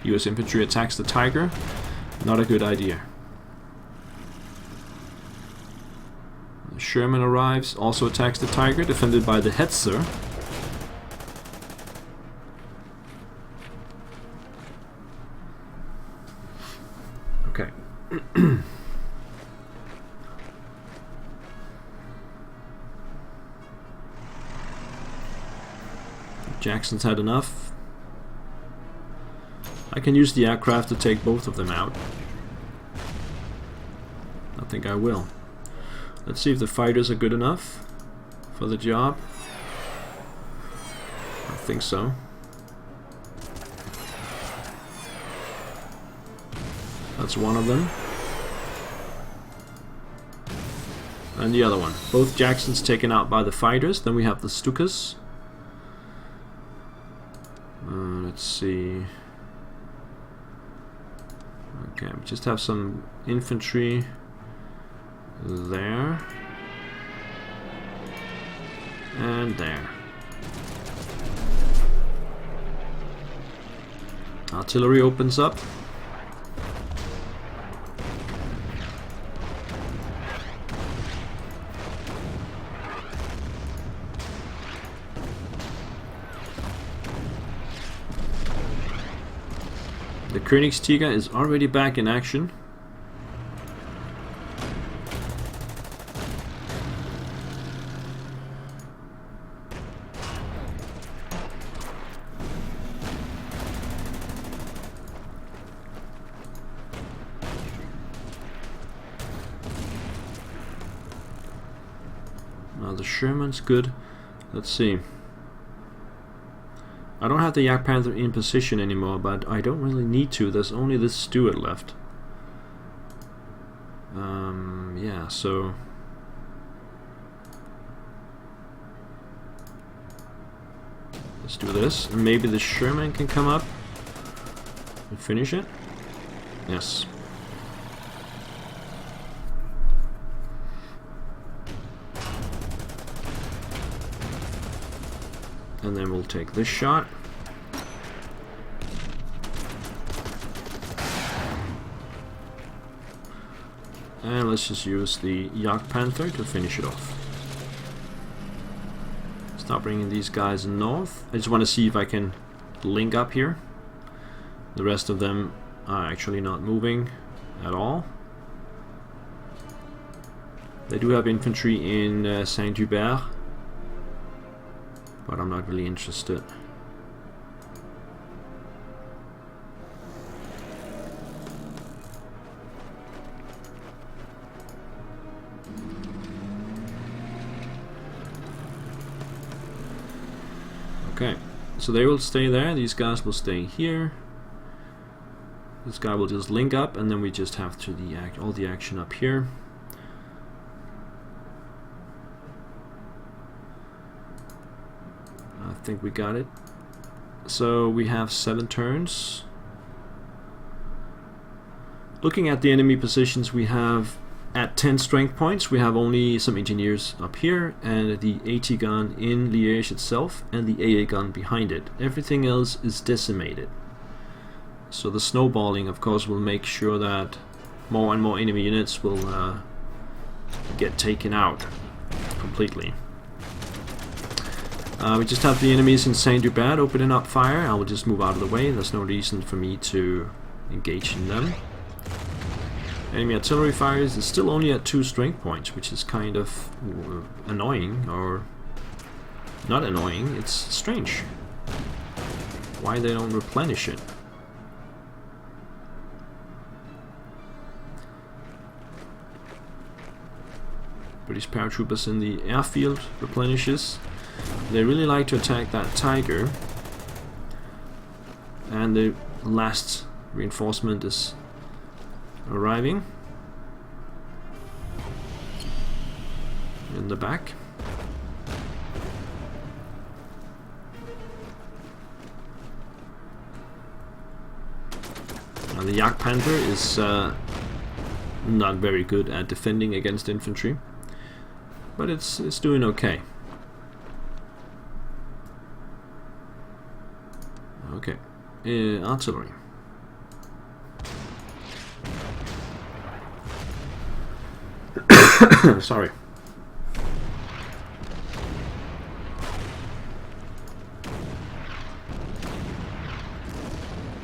US infantry attacks the Tiger. Not a good idea. The Sherman arrives, also attacks the Tiger, defended by the Hetzer. Okay. Jackson's had enough. I can use the aircraft to take both of them out. I think I will. Let's see if the fighters are good enough for the job. I think so. That's one of them. And the other one. Both Jacksons taken out by the fighters. Then we have the Stukas. Let's see. Okay, we just have some infantry there. And there. Artillery opens up. The Königstiger is already back in action. Now the Sherman's good. Let's see. I don't have the Yak Panther in position anymore, but I don't really need to. There's only this Stuart left. Yeah, so let's do this. And maybe the Sherman can come up and finish it. Yes. And then we'll take this shot. And let's just use the Yak Panther to finish it off. Start bringing these guys north. I just want to see if I can link up here. The rest of them are actually not moving at all. They do have infantry in Saint-Hubert, but I'm not really interested. Okay, so they will stay there, these guys will stay here. This guy will just link up, and then we just have to all the action up here. I think we got it. So we have 7 turns. Looking at the enemy positions, we have at 10 strength points, we have only some engineers up here and the AT gun in Liege itself and the AA gun behind it. Everything else is decimated. So the snowballing, of course, will make sure that more and more enemy units will get taken out completely. We just have the enemies in Saint-Hubert opening up fire. I will just move out of the way. There's no reason for me to engage in them. Enemy artillery fires is still only at 2 strength points, which is kind of annoying, or not annoying, it's strange why they don't replenish it. British paratroopers in the airfield replenishes. They really like to attack that Tiger, and the last reinforcement is arriving in the back. Now the Jagd Panther is not very good at defending against infantry, but it's doing okay. Okay, artillery. Sorry.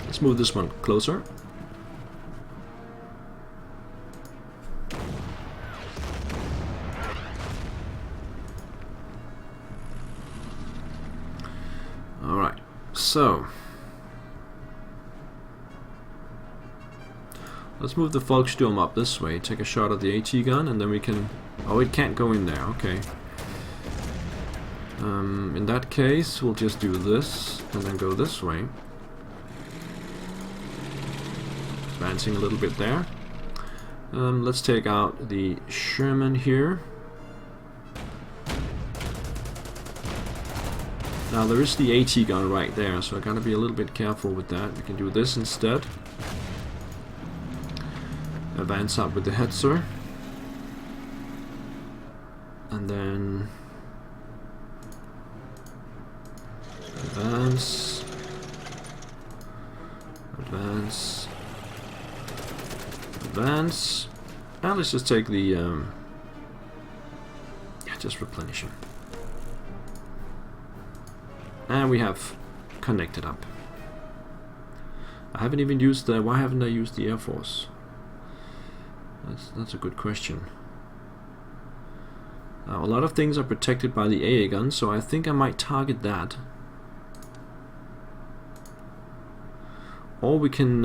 Let's move this one closer. All right. So let's move the Volkssturm up this way, take a shot at the AT gun, and then we can... Oh, it can't go in there, okay. In that case, we'll just do this, and then go this way. Advancing a little bit there. Let's take out the Sherman here. Now there is the AT gun right there, so I gotta be a little bit careful with that. We can do this instead. Advance up with the Hetzer, and then advance, advance, advance, and let's just take the yeah, just replenish him, and we have connected up. I haven't even used the... Why haven't I used the Air Force? That's a good question. A lot of things are protected by the AA gun, so I think I might target that. Or we can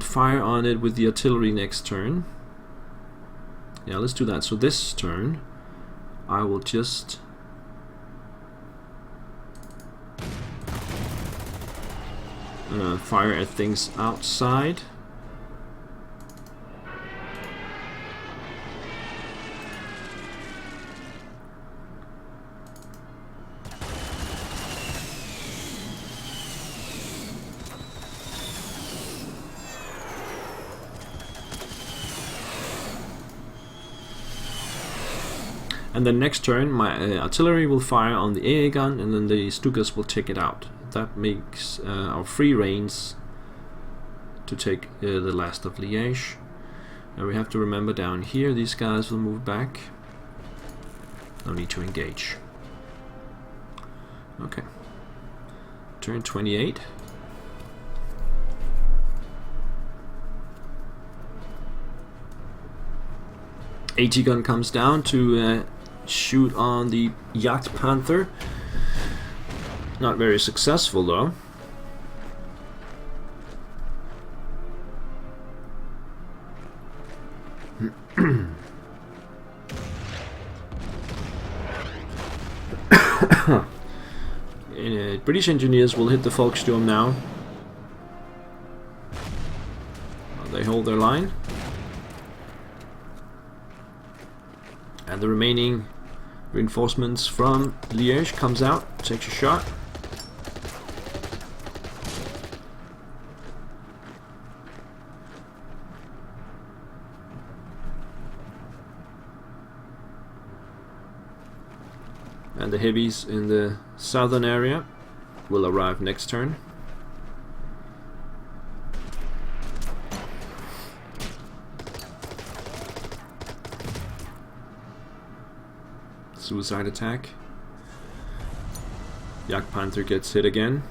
fire on it with the artillery next turn. Yeah, let's do that. So this turn, I will just fire at things outside. And then next turn, my artillery will fire on the AA gun, and then the Stukas will take it out. That makes our free reigns to take the last of Liège. And we have to remember down here, these guys will move back. No need to engage. Okay. Turn 28. AT gun comes down to shoot on the Jagd Panther. Not very successful though. British engineers will hit the Volkssturm now. They hold their line. And the remaining reinforcements from Liège comes out, takes a shot. And the heavies in the southern area will arrive next turn. Suicide attack. Jagdpanther gets hit again.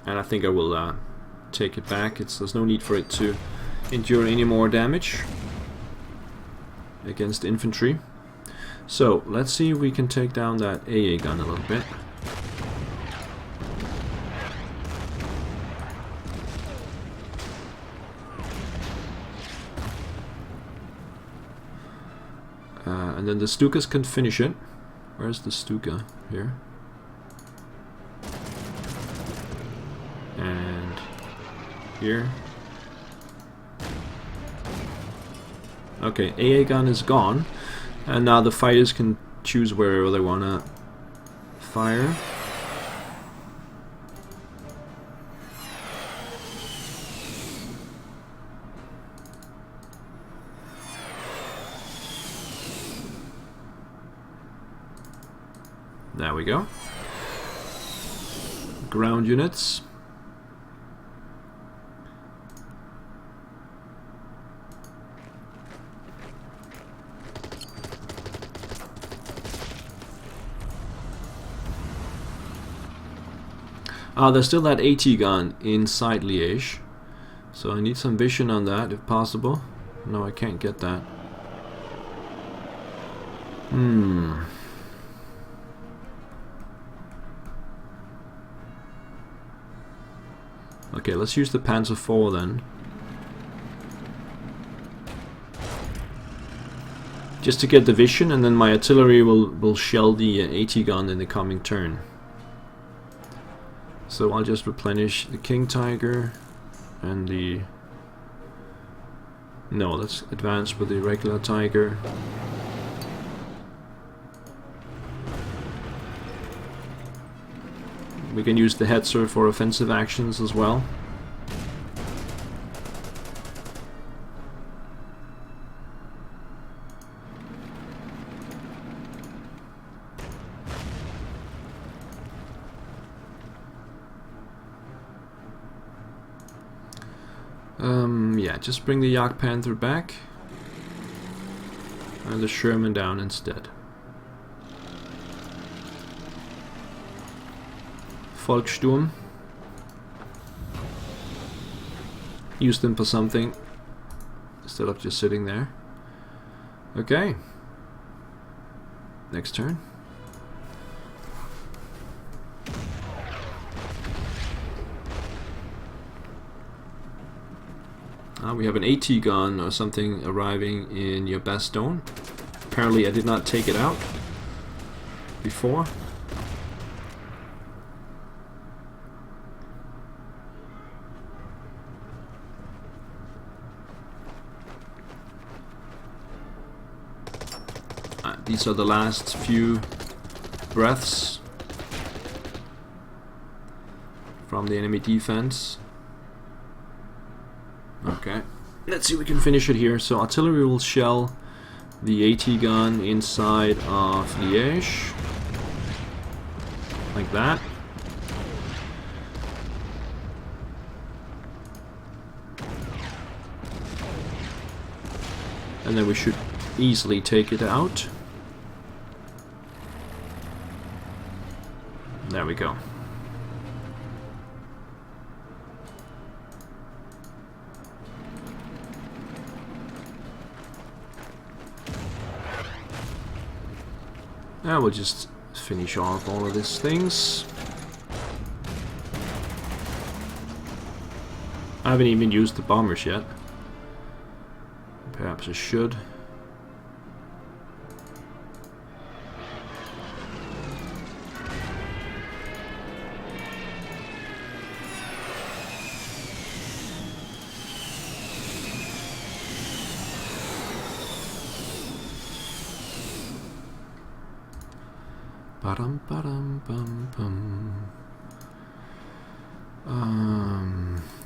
And I think I will take it back. There's no need for it to endure any more damage against infantry. So let's see if we can take down that AA gun a little bit. And then the Stukas can finish it. Where's the Stuka? Here. And here. Okay, AA gun is gone. And now the fighters can choose wherever they want to fire. There we go. Ground units. There's still that AT gun inside Liege, so I need some vision on that if possible. No, I can't get that. Okay, let's use the Panzer IV then. Just to get the vision, and then my artillery will shell the AT gun in the coming turn. So I'll just replenish the King Tiger and the... No, let's advance with the regular Tiger. We can use the Hetzer for offensive actions as well. Yeah, just bring the Jagdpanther back and the Sherman down instead. Volkssturm. Use them for something instead of just sitting there. Okay. Next turn. We have an AT gun or something arriving in your Bastogne. Apparently I did not take it out before. These are the last few breaths from the enemy defense. Okay, let's see if we can finish it here. So artillery will shell the AT gun inside of Liege, like that. And then we should easily take it out. There we go. Now we'll just finish off all of these things. I haven't even used the bombers yet. Perhaps I should.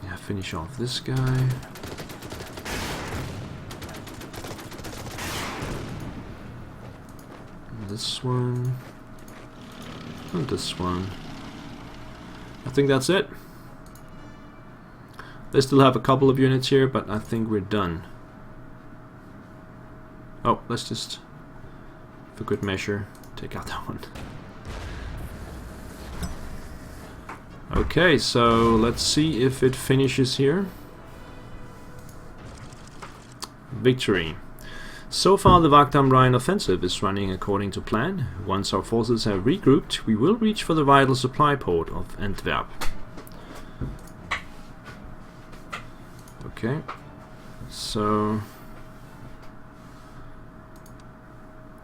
Yeah, finish off this guy. this one, and this one. I think that's it. They still have a couple of units here, but I think we're done. Oh, let's just, for good measure, take out that one. Okay, so let's see if it finishes here. Victory. So far the Ardenneoffensive offensive is running according to plan. Once our forces have regrouped, we will reach for the vital supply port of Antwerp. Okay, so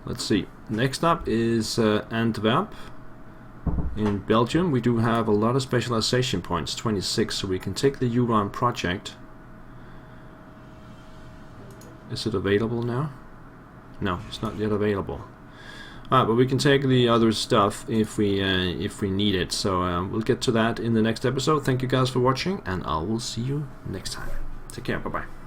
let's see. Next up is Antwerp in Belgium. We do have a lot of specialization points, 26, so we can take the Uran project. Is it available now? No, it's not yet available. But we can take the other stuff if we need it. So we'll get to that in the next episode. Thank you guys for watching, and I will see you next time. Take care. Bye bye.